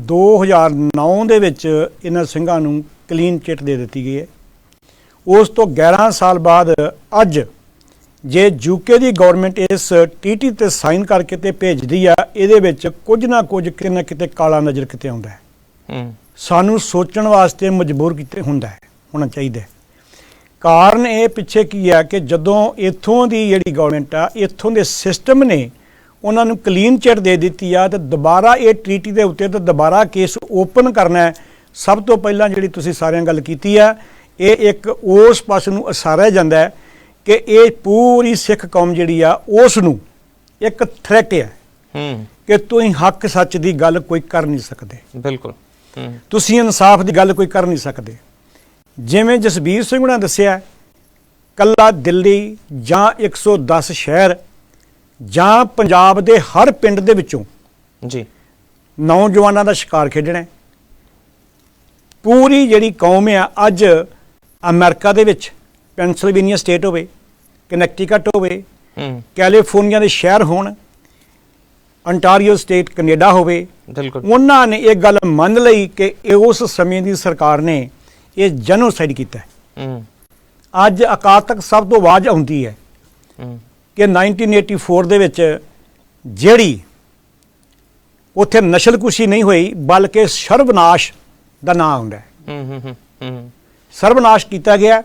2009 ਦੇ ਵਿੱਚ ਇਹਨਾਂ ਸਿੰਘਾਂ ਨੂੰ ਕਲੀਨ ਚਿੱਟ ਦੇ ਦਿੱਤੀ ਗਈ ਹੈ। ਉਸ ਤੋਂ 11 ਸਾਲ ਬਾਅਦ ਅੱਜ ਜੇ UK ਦੀ ਗਵਰਨਮੈਂਟ ਇਸ TT ਤੇ ਸਾਈਨ ਕਰਕੇ ਤੇ ਭੇਜਦੀ ਆ, ਇਹਦੇ ਵਿੱਚ ਕੁਝ ਨਾ ਕੁਝ ਕਿਤੇ ਨਾ ਕਿਤੇ ਕਾਲਾ ਨਜ਼ਰ ਕਿਤੇ ਆਉਂਦਾ ਹੈ। ਸਾਨੂੰ ਸੋਚਣ ਵਾਸਤੇ ਮਜਬੂਰ ਕਿਤੇ ਹੋਣਾ ਚਾਹੀਦਾ। ਕਾਰਨ ਇਹ ਪਿੱਛੇ ਕੀ ਹੈ ਕਿ ਜਦੋਂ ਇੱਥੋਂ ਦੀ ਜਿਹੜੀ ਗਵਰਨਮੈਂਟ ਆ, ਇੱਥੋਂ ਦੇ ਸਿਸਟਮ ਨੇ ਉਹਨਾਂ ਨੂੰ ਕਲੀਨ ਚਿੱਟ ਦੇ ਦਿੱਤੀ ਆ, ਤੇ ਦੁਬਾਰਾ ਇਹ ਟ੍ਰੀਟੀ ਦੇ ਉੱਤੇ ਤੇ ਦੁਬਾਰਾ ਕੇਸ ਓਪਨ ਕਰਨਾ ਹੈ। ਸਭ ਤੋਂ ਪਹਿਲਾਂ ਜਿਹੜੀ ਤੁਸੀਂ ਸਾਰਿਆਂ ਗੱਲ ਕੀਤੀ ਆ, ਇਹ ਇੱਕ ਉਸ ਪਾਸੇ ਨੂੰ ਇਸ਼ਾਰਾ ਜਾਂਦਾ ਹੈ ਕਿ ਇਹ ਪੂਰੀ ਸਿੱਖ ਕੌਮ ਜਿਹੜੀ ਆ ਉਸ ਨੂੰ ਇੱਕ ਥ੍ਰੈਟ ਹੈ ਕਿ ਤੁਸੀਂ ਹੱਕ ਸੱਚ ਦੀ ਗੱਲ ਕੋਈ ਕਰ ਨਹੀਂ ਸਕਦੇ, ਬਿਲਕੁਲ ਤੁਸੀਂ ਇਨਸਾਫ ਦੀ ਗੱਲ ਕੋਈ ਕਰ ਨਹੀਂ ਸਕਦੇ। ਜਿਵੇਂ ਜਸਬੀਰ ਸਿੰਘ ਨੇ ਦੱਸਿਆ, ਕੱਲਾ ਦਿੱਲੀ ਜਾਂ 110 ਸ਼ਹਿਰ ਜਾਂ ਪੰਜਾਬ ਦੇ ਹਰ ਪਿੰਡ ਦੇ ਵਿੱਚੋਂ ਜੀ ਨੌਜਵਾਨਾਂ ਦਾ ਸ਼ਿਕਾਰ ਖੇਡਣਾ ਹੈ। ਪੂਰੀ ਜਿਹੜੀ ਕੌਮ ਆ, ਅੱਜ ਅਮਰੀਕਾ ਦੇ ਵਿੱਚ ਪੈਨਸਿਲਵੇਨੀਆ ਸਟੇਟ ਹੋਵੇ, ਕਨੈਕਟੀਕਟ ਹੋਵੇ, ਕੈਲੀਫੋਰਨੀਆ ਦੇ ਸ਼ਹਿਰ ਹੋਣ, ਅੰਟਾਰੀਓ ਸਟੇਟ ਕੈਨੇਡਾ ਹੋਵੇ, ਉਹਨਾਂ ਨੇ ਇਹ ਗੱਲ ਮੰਨ ਲਈ ਕਿ ਉਸ ਸਮੇਂ ਦੀ ਸਰਕਾਰ ਨੇ ਇਹ ਜੈਨੋਸਾਈਡ ਕੀਤਾ ਹੈ। ਅੱਜ ਅਕਾਲ ਤੱਕ ਸਭ ਤੋਂ ਆਵਾਜ਼ ਆਉਂਦੀ ਹੈ ਕਿ 1984 ਦੇ ਵਿੱਚ ਜਿਹੜੀ ਉੱਥੇ ਨਸਲਕੁਸ਼ੀ ਨਹੀਂ ਹੋਈ, ਬਲਕਿ ਸਰਬਨਾਸ਼ ਦਾ ਨਾਂ ਆਉਂਦਾ ਹੈ। ਸਰਬਨਾਸ਼ ਕੀਤਾ ਗਿਆ।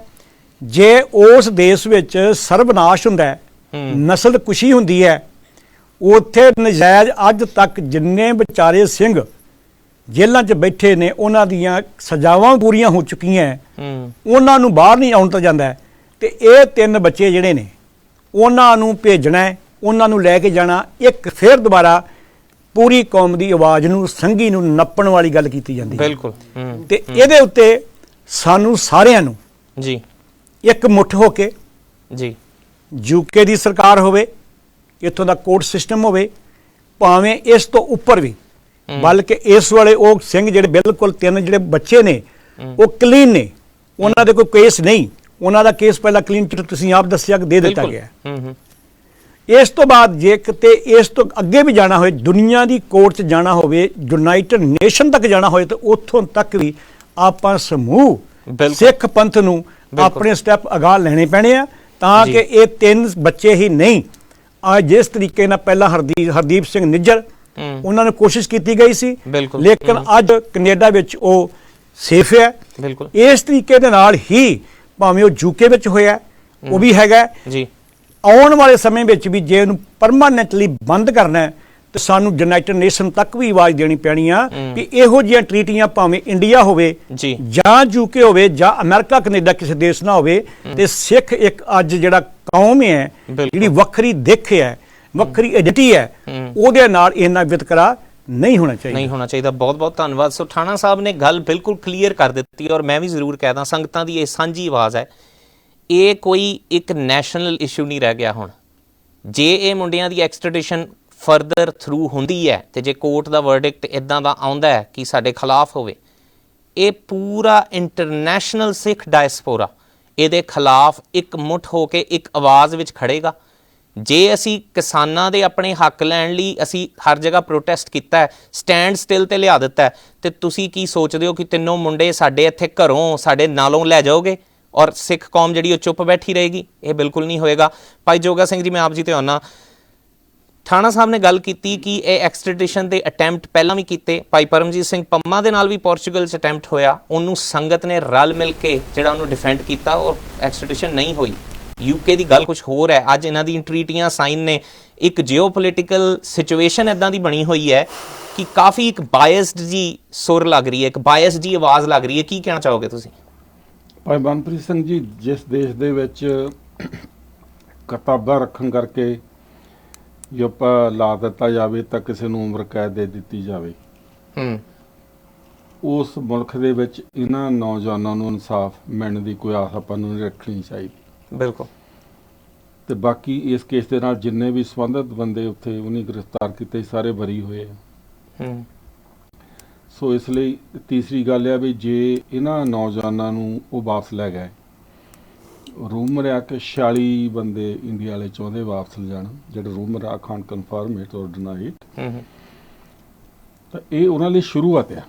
ਜੇ ਉਸ ਦੇਸ਼ ਵਿੱਚ ਸਰਬਨਾਸ਼ ਹੁੰਦਾ ਹੈ, ਨਸਲਕੁਸ਼ੀ ਹੁੰਦੀ ਹੈ, ਉੱਥੇ ਨਜਾਇਜ਼ ਅੱਜ ਤੱਕ ਜਿੰਨੇ ਵਿਚਾਰੇ ਸਿੰਘ ਜੇਲ੍ਹਾਂ 'ਚ ਬੈਠੇ ਨੇ, ਉਹਨਾਂ ਦੀਆਂ ਸਜ਼ਾਵਾਂ ਪੂਰੀਆਂ ਹੋ ਚੁੱਕੀਆਂ, ਉਹਨਾਂ ਨੂੰ ਬਾਹਰ ਨਹੀਂ ਆਉਣ ਤਾਂ ਜਾਂਦਾ। ਤੇ ਇਹ 3 ਬੱਚੇ ਜਿਹੜੇ ਨੇ, ਉਹਨਾਂ ਨੂੰ ਭੇਜਣਾ ਹੈ, ਉਹਨਾਂ ਨੂੰ ਲੈ ਕੇ ਜਾਣਾ। ਇੱਕ ਫਿਰ ਦੁਬਾਰਾ ਪੂਰੀ ਕੌਮ ਦੀ ਆਵਾਜ਼ ਨੂੰ, ਸੰਘੀ ਨੂੰ ਨੱਪਣ ਵਾਲੀ ਗੱਲ ਕੀਤੀ ਜਾਂਦੀ ਹੈ। ਬਿਲਕੁਲ। ਤੇ ਇਹਦੇ ਉੱਤੇ ਸਾਨੂੰ ਸਾਰਿਆਂ ਨੂੰ ਜੀ ਇੱਕ ਮੁੱਠ ਹੋ ਕੇ, ਜੀ UK ਦੀ ਸਰਕਾਰ ਹੋਵੇ, ਇੱਥੋਂ ਦਾ ਕੋਰਟ ਸਿਸਟਮ ਹੋਵੇ, ਭਾਵੇਂ ਇਸ ਤੋਂ ਉੱਪਰ ਵੀ, ਬਲਕਿ ਇਸ ਵੇਲੇ ਉਹ ਸਿੰਘ ਜਿਹੜੇ ਬਿਲਕੁਲ 3 ਜਿਹੜੇ ਬੱਚੇ ਨੇ, ਉਹ ਕਲੀਨ ਨੇ, ਉਹਨਾਂ ਦੇ ਕੋਈ ਕੇਸ ਨਹੀਂ, ਉਹਨਾਂ ਦਾ ਕੇਸ ਪਹਿਲਾਂ ਕਲੀਨ ਚਿੱਟ ਤੁਸੀਂ ਆਪ ਦੱਸਿਆ ਕਿ ਦੇ ਦਿੱਤਾ ਗਿਆ। ਇਸ ਤੋਂ ਬਾਅਦ ਜੇ ਕਿਤੇ ਇਸ ਤੋਂ ਅੱਗੇ ਵੀ ਜਾਣਾ ਹੋਵੇ, ਦੁਨੀਆ ਦੀ ਕੋਰਟ 'ਚ ਜਾਣਾ ਹੋਵੇ, ਯੂਨਾਈਟਿਡ ਨੇਸ਼ਨ ਤੱਕ ਜਾਣਾ ਹੋਵੇ, ਤਾਂ ਉੱਥੋਂ ਤੱਕ ਵੀ ਆਪਾਂ ਸਮੂਹ ਸਿੱਖ ਪੰਥ ਨੂੰ ਆਪਣੇ ਸਟੈਪ ਅਗਾਂਹ ਲੈਣੇ ਪੈਣੇ ਆ, ਤਾਂ ਕਿ ਇਹ 3 ਬੱਚੇ ਹੀ ਨਹੀਂ, ਅੱਜ ਜਿਸ ਤਰੀਕੇ ਨਾਲ ਪਹਿਲਾਂ ਹਰਦੀਪ ਸਿੰਘ ਨਿੱਜਰ ਉਹਨਾਂ ਨੇ ਕੋਸ਼ਿਸ਼ ਕੀਤੀ ਗਈ ਸੀ, ਲੇਕਿਨ ਅੱਜ ਕੈਨੇਡਾ ਵਿੱਚ ਉਹ ਸੇਫ ਹੈ। ਇਸ ਤਰੀਕੇ ਦੇ ਨਾਲ ਹੀ ਭਾਵੇਂ ਉਹ ਯੂਕੇ ਵਿੱਚ ਹੋਇਆ, ਉਹ ਵੀ ਹੈਗਾ ਜੀ। ਆਉਣ ਵਾਲੇ ਸਮੇਂ ਵਿੱਚ ਵੀ ਜੇ ਇਹਨੂੰ ਪਰਮਾਨੈਂਟਲੀ ਬੰਦ ਕਰਨਾ ਹੈ ਤੇ ਸਾਨੂੰ ਯੂਨਾਈਟਿਡ ਨੇਸ਼ਨ ਤੱਕ ਵੀ ਆਵਾਜ਼ ਦੇਣੀ ਪੈਣੀ ਆ ਕਿ ਇਹੋ ਜਿਹੀਆਂ ਟ੍ਰੀਟੀਆਂ ਭਾਵੇਂ ਇੰਡੀਆ ਹੋਵੇ ਜਾਂ ਯੂਕੇ ਹੋਵੇ ਜਾਂ ਅਮਰੀਕਾ ਕੈਨੇਡਾ ਕਿਸੇ ਦੇਸ਼ ਨਾ ਹੋਵੇ, ਤੇ ਸਿੱਖ ਇੱਕ ਅੱਜ ਜਿਹੜਾ ਕੌਮ ਹੈ, ਜਿਹੜੀ ਵੱਖਰੀ ਦਿੱਖ ਹੈ, ਵੱਖਰੀ ਆਇਡੈਂਟੀ ਹੈ, ਉਹਦੇ ਨਾਲ ਇਹਨਾਂ ਵਿਤਕਰਾ ਨਹੀਂ ਹੋਣਾ ਚਾਹੀਦਾ। ਬਹੁਤ ਬਹੁਤ ਧੰਨਵਾਦ। ਸੋ ਠਾਣਾ ਸਾਹਿਬ ਨੇ ਗੱਲ ਬਿਲਕੁਲ ਕਲੀਅਰ ਕਰ ਦਿੱਤੀ, ਔਰ ਮੈਂ ਵੀ ਜ਼ਰੂਰ ਕਹਿਦਾ ਸੰਗਤਾਂ ਦੀ ਇਹ ਸਾਂਝੀ ਆਵਾਜ਼ ਹੈ, ਇਹ ਕੋਈ ਇੱਕ ਨੈਸ਼ਨਲ ਇਸ਼ੂ ਨਹੀਂ ਰਹਿ ਗਿਆ ਹੁਣ। ਜੇ ਇਹ ਮੁੰਡਿਆਂ ਦੀ ਐਕਸਟ੍ਰੈਡੀਸ਼ਨ ਫਰਦਰ ਥਰੂ ਹੁੰਦੀ ਹੈ ਤੇ ਜੇ ਕੋਰਟ ਦਾ ਵਰਡਿਕਟ ਇੱਦਾਂ ਦਾ ਆਉਂਦਾ ਹੈ ਕਿ ਸਾਡੇ ਖਿਲਾਫ ਹੋਵੇ, ਇਹ ਪੂਰਾ ਇੰਟਰਨੈਸ਼ਨਲ ਸਿੱਖ ਡਾਇਸਪੋਰਾ ਇਹਦੇ ਖਿਲਾਫ ਇੱਕ ਮੁੱਠ ਹੋ ਕੇ ਇੱਕ ਆਵਾਜ਼ ਵਿੱਚ ਖੜੇਗਾ। ਜੇ ਅਸੀਂ ਕਿਸਾਨਾਂ ਦੇ ਆਪਣੇ ਹੱਕ ਲੈਣ ਲਈ ਅਸੀਂ ਹਰ ਜਗ੍ਹਾ ਪ੍ਰੋਟੈਸਟ ਕੀਤਾ ਹੈ, ਸਟੈਂਡ ਸਟਿਲ ਤੇ ਲਿਆ ਦਿੱਤਾ ਹੈ, ਤੇ ਤੁਸੀਂ ਕੀ ਸੋਚਦੇ ਹੋ ਕਿ ਤਿੰਨੋਂ ਮੁੰਡੇ ਸਾਡੇ ਇੱਥੇ ਘਰੋਂ ਸਾਡੇ ਨਾਲੋਂ ਲੈ ਜਾਓਗੇ ਔਰ ਸਿੱਖ ਕੌਮ ਜਿਹੜੀ ਉਹ ਚੁੱਪ ਬੈਠੀ ਰਹੇਗੀ? ਇਹ ਬਿਲਕੁਲ ਨਹੀਂ ਹੋਏਗਾ। ਭਾਈ ਜੋਗਾ ਸਿੰਘ ਜੀ, ਮੈਂ ਆਪ ਜੀ ਤੇ ਆਉਣਾ। ਠਾਣਾ ਸਾਹਿਬ ਨੇ ਗੱਲ ਕੀਤੀ ਕਿ ਇਹ ਐਕਸਟ੍ਰੈਡੀਸ਼ਨ ਦੇ ਅਟੈਂਪਟ ਪਹਿਲਾਂ ਵੀ ਕੀਤੇ, ਭਾਈ ਪਰਮਜੀਤ ਸਿੰਘ ਪੰਮਾ ਦੇ ਨਾਲ ਵੀ ਪੋਰਚੁਗਲ 'ਚ ਅਟੈਂਪਟ ਹੋਇਆ, ਉਹਨੂੰ ਸੰਗਤ ਨੇ ਰਲ ਮਿਲ ਕੇ ਜਿਹੜਾ ਉਹਨੂੰ ਡਿਫੈਂਡ ਕੀਤਾ ਔਰ ਐਕਸਟ੍ਰੈਡੀਸ਼ਨ ਨਹੀਂ ਹੋਈ। ਯੂਕੇ ਦੀ ਗੱਲ ਕੁਝ ਹੋਰ ਹੈ, ਅੱਜ ਇਹਨਾਂ ਦੀ ਟ੍ਰੀਟੀਆਂ ਸਾਈਨ ਨੇ। ਇੱਕ ਜਿਓਪੋਲੀਟੀਕਲ ਸਿਚੁਏਸ਼ਨ ਇੱਦਾਂ ਦੀ ਬਣੀ ਹੋਈ ਹੈ ਕਿ ਕਾਫੀ ਇੱਕ ਬਾਇਸਡ ਜੀ ਸੁਰ ਲੱਗ ਰਹੀ ਹੈ, ਇੱਕ ਬਾਇਸਡ ਜੀ ਆਵਾਜ਼ ਲੱਗ ਰਹੀ ਹੈ। ਕੀ ਕਹਿਣਾ ਚਾਹੋਗੇ ਤੁਸੀਂ? ਭਾਈ ਮਨਪ੍ਰੀਤ ਸਿੰਘ ਜੀ, ਜਿਸ ਦੇਸ਼ ਦੇ ਵਿੱਚ ਕਿਤਾਬਾਂ ਰੱਖਣ ਕਰਕੇ ਜੋ ਆਪਾਂ ਲਾ ਦਿੱਤਾ ਜਾਵੇ ਤਾਂ ਕਿਸੇ ਨੂੰ ਉਮਰ ਕੈਦ ਦੇ ਦਿੱਤੀ ਜਾਵੇ, ਉਸ ਮੁਲਕ ਦੇ ਵਿੱਚ ਇਹਨਾਂ ਨੌਜਵਾਨਾਂ ਨੂੰ ਇਨਸਾਫ ਮਿਲਣ ਦੀ ਕੋਈ ਆਸ ਆਪਾਂ ਨੂੰ ਨਹੀਂ ਰੱਖਣੀ ਚਾਹੀਦੀ। ਬਿਲਕੁਲ। ਤੇ ਬਾਕੀ ਇਸ ਕੇਸ ਦੇ ਨਾਲ ਜਿੰਨੇ ਵੀ ਸੰਬੰਧਿਤ ਬੰਦੇ ਉੱਥੇ ਉਹਨੇ ਗ੍ਰਿਫਤਾਰ ਕੀਤੇ, ਸਾਰੇ ਬਰੀ ਹੋਏ ਆ। ਸੋ ਇਸ ਲਈ ਤੀਸਰੀ ਗੱਲ ਆ ਵੀ ਜੇ ਇਹਨਾਂ ਨੌਜਵਾਨਾਂ ਨੂੰ ਉਹ ਵਾਪਸ ਲੈ ਗਏ, ਰੂਮਰ ਆ ਕਿ 46 ਬੰਦੇ ਇੰਡੀਆ ਵਾਲੇ ਚਾਹੁੰਦੇ ਵਾਪਸ ਲਿਜਾਣ, ਜਿਹੜੇ ਰੂਮਰ ਆ, ਖਾਨ ਕਨਫਰਮ ਇਟ ਔਰ ਡਿਨਾਈ ਇਟ, ਤਾਂ ਇਹ ਉਹਨਾਂ ਲਈ ਸ਼ੁਰੂਆਤ ਆ।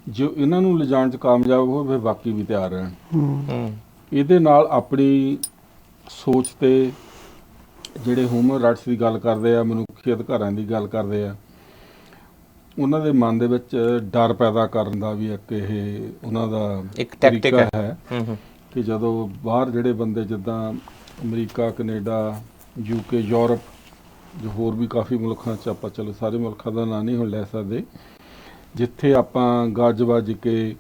ਜੋ ਇਹਨਾਂ ਨੂੰ ਲਿਜਾਣ 'ਚ ਕਾਮਯਾਬ ਹੋਵੇ ਫਿਰ ਬਾਕੀ ਵੀ ਤਿਆਰ ਰਹਿਣ। ਇਹਦੇ ਨਾਲ ਆਪਣੀ ਸੋਚ ਤੇ ਜਿਹੜੇ ਹਿਊਮਨ ਰਾਈਟਸ ਦੀ ਗੱਲ ਕਰਦੇ ਆ, ਮਨੁੱਖੀ ਅਧਿਕਾਰਾਂ ਦੀ ਗੱਲ ਕਰਦੇ ਆ, ਉਹਨਾਂ ਦੇ ਮਨ ਦੇ ਵਿੱਚ ਡਰ ਪੈਦਾ ਕਰਨ ਦਾ ਵੀ ਇੱਕ ਇਹ ਉਹਨਾਂ ਦਾ ਇੱਕ ਤਰੀਕਾ ਹੈ ਕਿ ਜਦੋਂ ਬਾਹਰ ਜਿਹੜੇ ਬੰਦੇ ਜਿੱਦਾਂ ਅਮਰੀਕਾ, ਕੈਨੇਡਾ, ਯੂਕੇ, ਯੂਰਪ, ਜੋ ਹੋਰ ਵੀ ਕਾਫੀ ਮੁਲਕਾਂ 'ਚ, ਆਪਾਂ ਚਲੋ ਸਾਰੇ ਮੁਲਕਾਂ ਦਾ ਨਾਂ ਨਹੀਂ ਹੁਣ ਲੈ ਸਕਦੇ, ਜਿੱਥੇ ਆਪਾਂ ਗੱਜ ਵੱਜ ਕੇ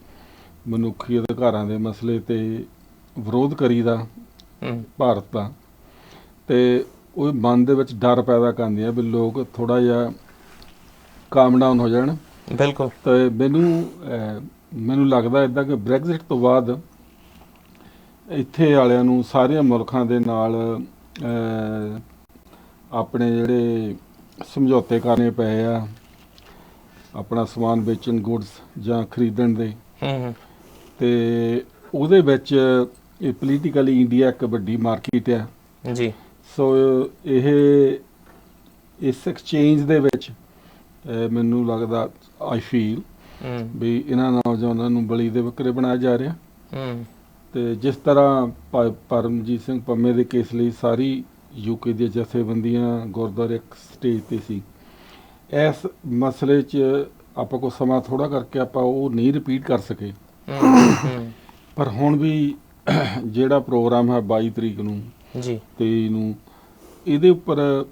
ਮਨੁੱਖੀ ਅਧਿਕਾਰਾਂ ਦੇ ਮਸਲੇ 'ਤੇ ਵਿਰੋਧ ਕਰੀਦਾ ਭਾਰਤ ਦਾ, ਤੇ ਉਹ ਮਨ ਦੇ ਵਿੱਚ ਡਰ ਪੈਦਾ ਕਰਦੀਆਂ ਵੀ ਲੋਕ ਥੋੜ੍ਹਾ ਜਿਹਾ ਕਾਮ ਡਾਊਨ ਹੋ ਜਾਣ। ਬਿਲਕੁਲ। ਤੇ ਮੈਨੂੰ ਲੱਗਦਾ ਇੱਦਾਂ ਕਿ ਬ੍ਰੈਗਜ਼ਿਟ ਤੋਂ ਬਾਅਦ ਇੱਥੇ ਵਾਲਿਆਂ ਨੂੰ ਸਾਰਿਆਂ ਮੁਲਕਾਂ ਦੇ ਨਾਲ ਆਪਣੇ ਜਿਹੜੇ ਸਮਝੌਤੇ ਕਰਨੇ ਪਏ ਆ, ਆਪਣਾ ਸਮਾਨ ਵੇਚਣ, ਗੁੱਡਸ ਜਾਂ ਖਰੀਦਣ ਦੇ, ਤੇ ਉਹਦੇ ਵਿੱਚ ਇਹ ਪੋਲੀਟੀਕਲੀ ਇੰਡੀਆ ਇੱਕ ਵੱਡੀ ਮਾਰਕੀਟ ਆ ਜੀ। ਸੋ ਇਹ ਇਸ ਐਕਸਚੇਂਜ ਦੇ ਵਿੱਚ ਮੈਨੂੰ ਲੱਗਦਾ, ਆਈ ਫੀਲ ਵੀ ਇਹਨਾਂ ਨੌਜਵਾਨਾਂ ਨੂੰ ਬਲੀ ਦੇ ਬੱਕਰੇ ਬਣਾਇਆ ਜਾ ਰਿਹਾ। ਤੇ ਜਿਸ ਤਰ੍ਹਾਂ ਪਰਮਜੀਤ ਸਿੰਘ ਪੰਮੇ ਦੇ ਕੇਸ ਲਈ ਸਾਰੀ ਯੂਕੇ ਦੀਆਂ ਜਥੇਬੰਦੀਆਂ, ਗੁਰਦੁਆਰੇ ਇੱਕ ਸਟੇਜ 'ਤੇ ਸੀ। ਇਸ ਮਸਲੇ 'ਚ ਆਪਾਂ ਕੋਲ ਸਮਾਂ ਥੋੜ੍ਹਾ ਕਰਕੇ ਆਪਾਂ ਉਹ ਨਹੀਂ ਰਿਪੀਟ ਕਰ ਸਕੇ, ਪਰ ਹੁਣ ਵੀ ਜਿਹੜਾ ਪ੍ਰੋਗਰਾਮ ਹੈ 22 ਤਰੀਕ ਨੂੰ ਜੀ, 23 ਨੂੰ, ਇਹਦੇ ਉੱਪਰ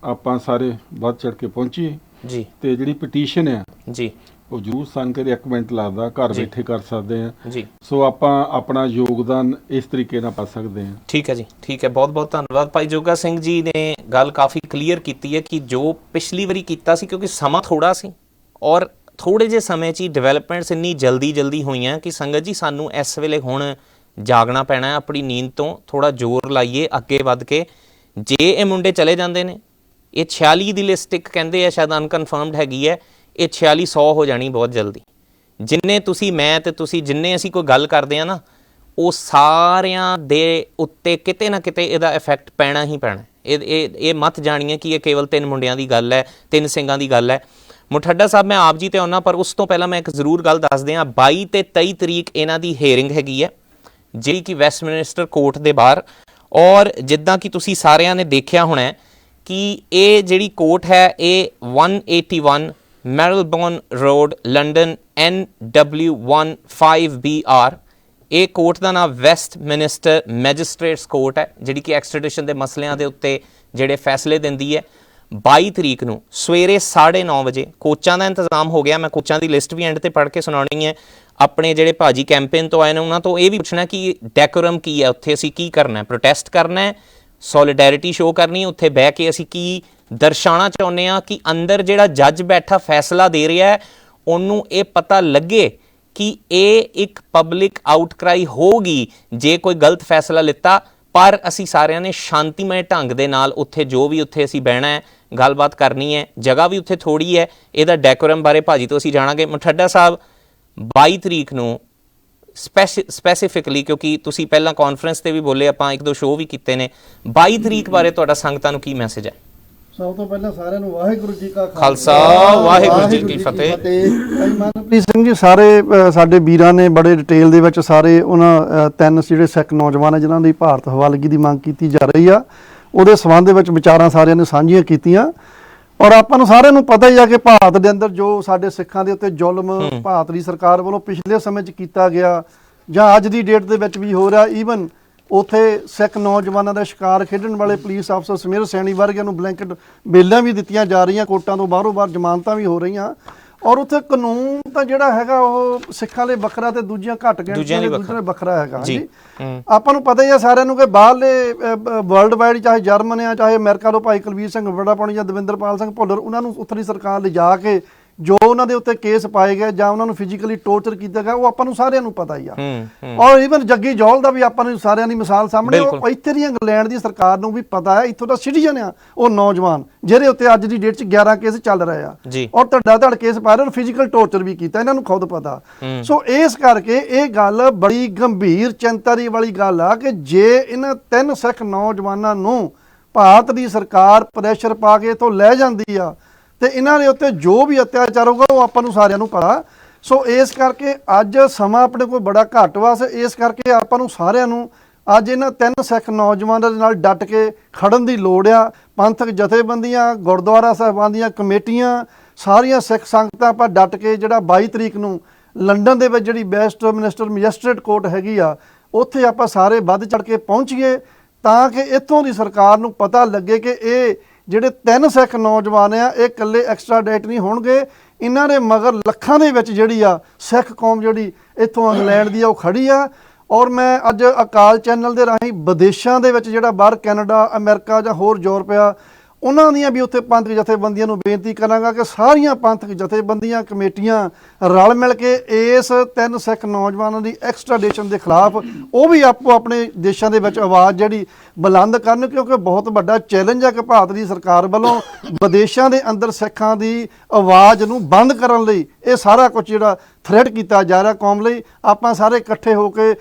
ਆਪਾਂ ਸਾਰੇ ਵੱਧ ਚੜ੍ਹ ਕੇ ਪਹੁੰਚੀਏ ਜੀ। ਤੇ ਜਿਹੜੀ ਪਟੀਸ਼ਨ ਆ ਜੀ, ਉਹ ਜ਼ਰੂਰ ਸਾਈਨ ਕਰੇ। 1 ਮਿੰਟ ਲੱਗਦਾ, ਘਰ ਬੈਠੇ ਕਰ ਸਕਦੇ ਆ ਜੀ। ਸੋ ਆਪਾਂ ਆਪਣਾ ਯੋਗਦਾਨ ਇਸ ਤਰੀਕੇ ਨਾਲ ਪਾ ਸਕਦੇ ਹਾਂ। ਠੀਕ ਹੈ ਜੀ, ਠੀਕ ਹੈ। ਬਹੁਤ ਬਹੁਤ ਧੰਨਵਾਦ। ਭਾਈ ਜੋਗਾ ਸਿੰਘ ਜੀ ਨੇ ਗੱਲ ਕਾਫੀ ਕਲੀਅਰ ਕੀਤੀ ਹੈ ਕਿ ਜੋ ਪਿਛਲੀ ਵਾਰੀ ਕੀਤਾ ਸੀ, ਕਿਉਂਕਿ ਸਮਾਂ ਥੋੜ੍ਹਾ ਸੀ ਔਰ ਥੋੜ੍ਹੇ ਜਿਹੇ ਸਮੇਂ 'ਚ ਹੀ ਡਿਵੈਲਪਮੈਂਟਸ ਇੰਨੀ ਜਲਦੀ ਹੋਈਆਂ ਕਿ ਸੰਗਤ ਜੀ ਸਾਨੂੰ ਇਸ ਵੇਲੇ ਹੁਣ ਜਾਗਣਾ ਪੈਣਾ, ਆਪਣੀ ਨੀਂਦ ਤੋਂ ਥੋੜ੍ਹਾ ਜ਼ੋਰ ਲਾਈਏ ਅੱਗੇ ਵੱਧ ਕੇ। ਜੇ ਇਹ ਮੁੰਡੇ ਚਲੇ ਜਾਂਦੇ ਨੇ, ਇਹ 46 ਦੀ ਲਿਸਟ ਇੱਕ ਕਹਿੰਦੇ ਆ ਸ਼ਾਇਦ ਅਨਕਨਫਰਮਡ ਹੈਗੀ ਹੈ, ਇਹ 4600 ਹੋ ਜਾਣੀ ਬਹੁਤ ਜਲਦੀ। ਜਿੰਨੇ ਤੁਸੀਂ ਮੈਂ ਤੇ ਤੁਸੀਂ ਜਿੰਨੇ ਅਸੀਂ ਕੋਈ ਗੱਲ ਕਰਦੇ ਆ ਨਾ, ਉਹ ਸਾਰਿਆਂ ਦੇ ਉੱਤੇ ਕਿਤੇ ਨਾ ਕਿਤੇ ਇਹਦਾ ਇਫੈਕਟ ਪੈਣਾ ਹੀ ਪੈਣਾ। ਇਹ ਮਤ ਜਾਣੀਏ ਕਿ ਇਹ ਕੇਵਲ 3 ਮੁੰਡਿਆਂ ਦੀ ਗੱਲ ਹੈ, 3 ਸਿੰਘਾਂ ਦੀ ਗੱਲ ਹੈ। ਮੁਠੱਡਾ ਸਾਹਿਬ, ਮੈਂ ਆਪ ਜੀ ਤੇ ਆਉਣਾ, ਪਰ ਉਸ ਤੋਂ ਪਹਿਲਾਂ ਮੈਂ ਇੱਕ ਜ਼ਰੂਰ ਗੱਲ ਦੱਸ ਦਿਆਂ। 22 ਤੇ 23 ਤਰੀਕ ਇਹਨਾਂ ਦੀ ਹੀਅਰਿੰਗ ਹੈਗੀ ਹੈ, ਜਿਹੜੀ ਕਿ ਵੈਸਟਮਿਨਿਸਟਰ ਕੋਰਟ ਦੇ ਬਾਹਰ। ਔਰ ਜਿੱਦਾਂ ਕਿ ਤੁਸੀਂ ਸਾਰਿਆਂ ਨੇ ਦੇਖਿਆ ਹੋਣਾ ਕਿ ਇਹ ਜਿਹੜੀ ਕੋਰਟ ਹੈ ਇਹ 181 ਮੈਰਲਬੌਰਨ ਰੋਡ, ਲੰਡਨ, NW15BR। ਇਹ ਕੋਰਟ ਦਾ ਨਾਮ ਵੈਸਟਮਿਨਿਸਟਰ ਮੈਜਿਸਟ੍ਰੇਟਸ ਕੋਰਟ ਹੈ, ਜਿਹੜੀ ਕਿ ਐਕਸਟ੍ਰੈਡੀਸ਼ਨ ਦੇ ਮਸਲਿਆਂ ਦੇ ਉੱਤੇ ਜਿਹੜੇ ਫੈਸਲੇ ਦਿੰਦੀ ਹੈ। 22 ਤਰੀਕ ਨੂੰ ਸਵੇਰੇ 9:30 ਵਜੇ ਕੋਚਾਂ ਦਾ ਇੰਤਜ਼ਾਮ ਹੋ ਗਿਆ। ਮੈਂ ਕੋਚਾਂ ਦੀ ਲਿਸਟ ਵੀ ਐਂਡ ਤੇ ਪੜ੍ਹ ਕੇ ਸੁਣਾਉਣੀ ਹੈ। ਆਪਣੇ ਜਿਹੜੇ ਭਾਜੀ ਕੈਂਪੇਨ ਤੋਂ ਆਏ ਨੇ ਉਹਨਾਂ ਤੋਂ ਇਹ ਵੀ ਪੁੱਛਣਾ ਕਿ ਡੈਕੋਰਮ ਕੀ ਹੈ, ਉੱਥੇ ਅਸੀਂ ਕੀ ਕਰਨਾ ਹੈ, ਪ੍ਰੋਟੈਸਟ ਕਰਨਾ ਹੈ, ਸੋਲੀਡੈਰਿਟੀ ਸ਼ੋਅ ਕਰਨੀ ਹੈ। ਉੱਥੇ ਬਹਿ ਕੇ ਅਸੀਂ ਕੀ ਦਰਸਾਉਣਾ ਚਾਹੁੰਦੇ ਹਾਂ ਕਿ ਅੰਦਰ ਜਿਹੜਾ ਜੱਜ ਬੈਠਾ ਫੈਸਲਾ ਦੇ ਰਿਹਾ ਹੈ ਉਹਨੂੰ ਇਹ ਪਤਾ ਲੱਗੇ ਕਿ ਇਹ ਇੱਕ ਪਬਲਿਕ ਆਊਟਕ੍ਰਾਈ ਹੋਗੀ ਜੇ ਕੋਈ ਗਲਤ ਫੈਸਲਾ ਲਿੱਤਾ। ਪਰ ਅਸੀਂ ਸਾਰਿਆਂ ਨੇ ਸ਼ਾਂਤੀਮਈ ਢੰਗ ਦੇ ਨਾਲ ਉੱਥੇ ਜੋ ਵੀ ਉੱਥੇ ਅਸੀਂ ਬਹਿਣਾ ਹੈ, ਗੱਲਬਾਤ ਕਰਨੀ ਹੈ। ਜਗ੍ਹਾ ਵੀ ਉੱਥੇ ਥੋੜ੍ਹੀ ਹੈ। ਇਹਦਾ ਡੈਕੋਰਮ ਬਾਰੇ ਭਾਜੀ ਤੋਂ ਅਸੀਂ ਜਾਣਾਂਗੇ। ਮੁਠੱਡਾ ਸਾਹਿਬ, 22 ਤਰੀਕ ਨੂੰ ਸਪੈਸੀਫਿਕਲੀ, ਕਿਉਂਕਿ ਤੁਸੀਂ ਪਹਿਲਾਂ ਕਾਨਫਰੰਸ ਤੇ ਵੀ ਬੋਲੇ, ਆਪਾਂ 1-2 ਸ਼ੋਅ ਵੀ ਕੀਤੇ ਨੇ, 22 ਤਰੀਕ ਬਾਰੇ ਤੁਹਾਡਾ ਸੰਗਤਾਂ ਨੂੰ ਕੀ ਮੈਸੇਜ ਹੈ? ਸਭ ਤੋਂ ਪਹਿਲਾਂ ਸਾਰਿਆਂ ਨੂੰ ਵਾਹਿਗੁਰੂ ਜੀ ਕਾ ਖਾਲਸਾ, ਵਾਹਿਗੁਰੂ ਜੀ ਕੀ ਫਤਿਹ। ਮਨਪ੍ਰੀਤ ਸਿੰਘ ਜੀ, ਸਾਰੇ ਸਾਡੇ ਵੀਰਾਂ ਨੇ ਬੜੇ ਡਿਟੇਲ ਦੇ ਵਿੱਚ ਸਾਰੇ ਉਹਨਾਂ 3 ਜਿਹੜੇ ਸਿੱਖ ਨੌਜਵਾਨ ਹੈ ਜਿਨ੍ਹਾਂ ਦੀ ਭਾਰਤ ਹਵਾਲਗੀ ਦੀ ਮੰਗ ਕੀਤੀ ਜਾ ਰਹੀ ਆ, ਉਹਦੇ ਸੰਬੰਧ ਦੇ ਵਿੱਚ ਵਿਚਾਰਾਂ ਸਾਰਿਆਂ ਨੇ ਸਾਂਝੀਆਂ ਕੀਤੀਆਂ। ਔਰ ਆਪਾਂ ਨੂੰ ਸਾਰਿਆਂ ਨੂੰ ਪਤਾ ਹੀ ਆ ਕਿ ਭਾਰਤ ਦੇ ਅੰਦਰ ਜੋ ਸਾਡੇ ਸਿੱਖਾਂ ਦੇ ਉੱਤੇ ਜ਼ੁਲਮ ਭਾਰਤ ਦੀ ਸਰਕਾਰ ਵੱਲੋਂ ਪਿਛਲੇ ਸਮੇਂ 'ਚ ਕੀਤਾ ਗਿਆ ਜਾਂ ਅੱਜ ਦੀ ਡੇਟ ਦੇ ਵਿੱਚ ਵੀ ਹੋ ਰਿਹਾ, ਈਵਨ ਉੱਥੇ ਸਿੱਖ ਨੌਜਵਾਨਾਂ ਦਾ ਸ਼ਿਕਾਰ ਖੇਡਣ ਵਾਲੇ ਪੁਲਿਸ ਅਫਸਰ ਸਮੀਰ ਸੈਣੀ ਵਰਗਿਆਂ ਨੂੰ ਬਲੈਂਕਟ ਬੇਲਾਂ ਵੀ ਦਿੱਤੀਆਂ ਜਾ ਰਹੀਆਂ, ਕੋਰਟਾਂ ਤੋਂ ਬਾਹਰੋਂ ਬਾਹਰ ਜ਼ਮਾਨਤਾਂ ਵੀ ਹੋ ਰਹੀਆਂ। ਔਰ ਉੱਥੇ ਕਾਨੂੰਨ ਤਾਂ ਜਿਹੜਾ ਹੈਗਾ ਉਹ ਸਿੱਖਾਂ ਲਈ ਵੱਖਰਾ ਤੇ ਦੂਜੀਆਂ ਘੱਟ ਗਿਣਤੀਆਂ ਦੇ ਦੂਜਿਆਂ ਲਈ ਵੱਖਰਾ ਹੈਗਾ ਜੀ। ਆਪਾਂ ਨੂੰ ਪਤਾ ਹੀ ਆ ਸਾਰਿਆਂ ਨੂੰ ਕਿ ਬਾਹਰਲੇ ਵਰਲਡ ਵਾਈਡ, ਚਾਹੇ ਜਰਮਨ ਆ ਚਾਹੇ ਅਮਰੀਕਾ ਤੋਂ ਭਾਈ ਕੁਲਵੀਰ ਸਿੰਘ ਵੜਾਪਾਣੀ ਜਾਂ ਦਵਿੰਦਰਪਾਲ ਸਿੰਘ ਭੁੱਲਰ, ਉਹਨਾਂ ਨੂੰ ਉੱਥੋਂ ਦੀ ਸਰਕਾਰ ਲਿਜਾ ਕੇ ਜੋ ਉਹਨਾਂ ਦੇ ਉੱਤੇ ਕੇਸ ਪਾਏ ਗਏ ਜਾਂ ਉਹਨਾਂ ਨੂੰ ਫਿਜ਼ੀਕਲੀ ਟੌਰਚਰ ਕੀਤਾ ਗਿਆ, ਉਹ ਆਪਾਂ ਨੂੰ ਸਾਰਿਆਂ ਨੂੰ ਪਤਾ ਹੀ ਆ। ਔਰ ਈਵਨ ਜੱਗੀ ਜੌਲ ਦਾ ਵੀ ਆਪਾਂ ਨੂੰ ਸਾਰਿਆਂ ਦੀ ਮਿਸਾਲ ਸਾਹਮਣੇ, ਉਹ ਇੱਥੇ ਦੀ ਇੰਗਲੈਂਡ ਦੀ ਸਰਕਾਰ ਨੂੰ ਵੀ ਪਤਾ ਹੈ, ਇੱਥੋਂ ਦਾ ਸਿਟੀਜ਼ਨ ਆ ਉਹ ਨੌਜਵਾਨ ਜਿਹਦੇ ਉੱਤੇ ਅੱਜ ਦੀ ਡੇਟ 'ਚ 11 ਕੇਸ ਚੱਲ ਰਹੇ ਆ ਔਰ ਧੜ ਕੇਸ ਪਾ ਰਹੇ, ਔਰ ਫਿਜ਼ੀਕਲ ਟੌਰਚਰ ਵੀ ਕੀਤਾ, ਇਹਨਾਂ ਨੂੰ ਖੁਦ ਪਤਾ। ਸੋ ਇਸ ਕਰਕੇ ਇਹ ਗੱਲ ਬੜੀ ਗੰਭੀਰ ਚਿੰਤਾ ਦੀ ਵਾਲੀ ਗੱਲ ਆ ਕਿ ਜੇ ਇਹਨਾਂ 3 ਸਿੱਖ ਨੌਜਵਾਨਾਂ ਨੂੰ ਭਾਰਤ ਦੀ ਸਰਕਾਰ ਪ੍ਰੈਸ਼ਰ ਪਾ ਕੇ ਇੱਥੋਂ ਲੈ ਜਾਂਦੀ ਆ ਤੇ ਇਹਨਾਂ ਦੇ ਉੱਤੇ ਜੋ ਵੀ ਅਤਿਆਚਾਰ ਹੋਊਗਾ ਉਹ ਆਪਾਂ ਨੂੰ ਸਾਰਿਆਂ ਨੂੰ ਪਤਾ। ਸੋ ਇਸ ਕਰਕੇ ਅੱਜ ਸਮਾਂ ਆਪਣੇ ਕੋਲ ਬੜਾ ਘੱਟ ਵਾ, ਇਸ ਕਰਕੇ ਆਪਾਂ ਨੂੰ ਸਾਰਿਆਂ ਨੂੰ ਅੱਜ ਇਹਨਾਂ 3 ਸਿੱਖ ਨੌਜਵਾਨਾਂ ਦੇ ਨਾਲ ਡਟ ਕੇ ਖੜਨ ਦੀ ਲੋੜ ਆ। ਪੰਥਕ ਜਥੇਬੰਦੀਆਂ, ਗੁਰਦੁਆਰਾ ਸਾਹਿਬਾਨ ਦੀਆਂ ਕਮੇਟੀਆਂ, ਸਾਰੀਆਂ ਸਿੱਖ ਸੰਗਤਾਂ ਆਪਾਂ ਡਟ ਕੇ ਜਿਹੜਾ 22 ਤਰੀਕ ਨੂੰ ਲੰਡਨ ਦੇ ਵਿੱਚ ਜਿਹੜੀ ਵੈਸਟਮਿਨਿਸਟਰ ਮੈਜਿਸਟ੍ਰੇਟ ਕੋਰਟ ਹੈਗੀ ਆ, ਉੱਥੇ ਆਪਾਂ ਸਾਰੇ ਵੱਧ ਚੜ ਕੇ ਪਹੁੰਚੀਏ ਤਾਂ ਕਿ ਇੱਥੋਂ ਦੀ ਸਰਕਾਰ ਨੂੰ ਪਤਾ ਲੱਗੇ ਕਿ ਇਹ ਜਿਹੜੇ 3 ਸਿੱਖ ਨੌਜਵਾਨ ਆ ਇਹ ਇਕੱਲੇ ਐਕਸਟ੍ਰਾਡਾਈਟ ਨਹੀਂ ਹੋਣਗੇ, ਇਹਨਾਂ ਦੇ ਮਗਰ ਲੱਖਾਂ ਦੇ ਵਿੱਚ ਜਿਹੜੀ ਆ ਸਿੱਖ ਕੌਮ ਜਿਹੜੀ ਇੱਥੋਂ ਇੰਗਲੈਂਡ ਦੀ ਆ ਉਹ ਖੜੀ ਆ। ਔਰ ਮੈਂ ਅੱਜ ਅਕਾਲ ਚੈਨਲ ਦੇ ਰਾਹੀਂ ਵਿਦੇਸ਼ਾਂ ਦੇ ਵਿੱਚ ਜਿਹੜਾ ਬਾਹਰ ਕੈਨੇਡਾ, ਅਮਰੀਕਾ ਜਾਂ ਹੋਰ ਯੂਰਪ ਆ, ਉਹਨਾਂ ਦੀਆਂ ਵੀ ਉੱਥੇ ਪੰਥਕ ਜਥੇਬੰਦੀਆਂ ਨੂੰ ਬੇਨਤੀ ਕਰਾਂਗਾ ਕਿ ਸਾਰੀਆਂ ਪੰਥਕ ਜਥੇਬੰਦੀਆਂ ਕਮੇਟੀਆਂ ਰਲ ਮਿਲ ਕੇ ਇਸ 3 ਸਿੱਖ ਨੌਜਵਾਨਾਂ ਦੀ ਐਕਸਟ੍ਰਾਡੀਸ਼ਨ ਦੇ ਖਿਲਾਫ ਉਹ ਵੀ ਆਪੋ ਆਪਣੇ ਦੇਸ਼ਾਂ ਦੇ ਵਿੱਚ ਆਵਾਜ਼ ਜਿਹੜੀ ਬੁਲੰਦ ਕਰਨ, ਕਿਉਂਕਿ ਬਹੁਤ ਵੱਡਾ ਚੈਲੰਜ ਹੈ ਕਿ ਭਾਰਤ ਦੀ ਸਰਕਾਰ ਵੱਲੋਂ ਵਿਦੇਸ਼ਾਂ ਦੇ ਅੰਦਰ ਸਿੱਖਾਂ ਦੀ ਆਵਾਜ਼ ਨੂੰ ਬੰਦ ਕਰਨ ਲਈ ਇਹ ਸਾਰਾ ਕੁਝ ਜਿਹੜਾ ਥ੍ਰੈਟ ਕੀਤਾ ਜਾ ਰਿਹਾ ਕੌਮ ਲਈ। ਆਪਾਂ ਸਾਰੇ ਇਕੱਠੇ ਹੋ ਕੇ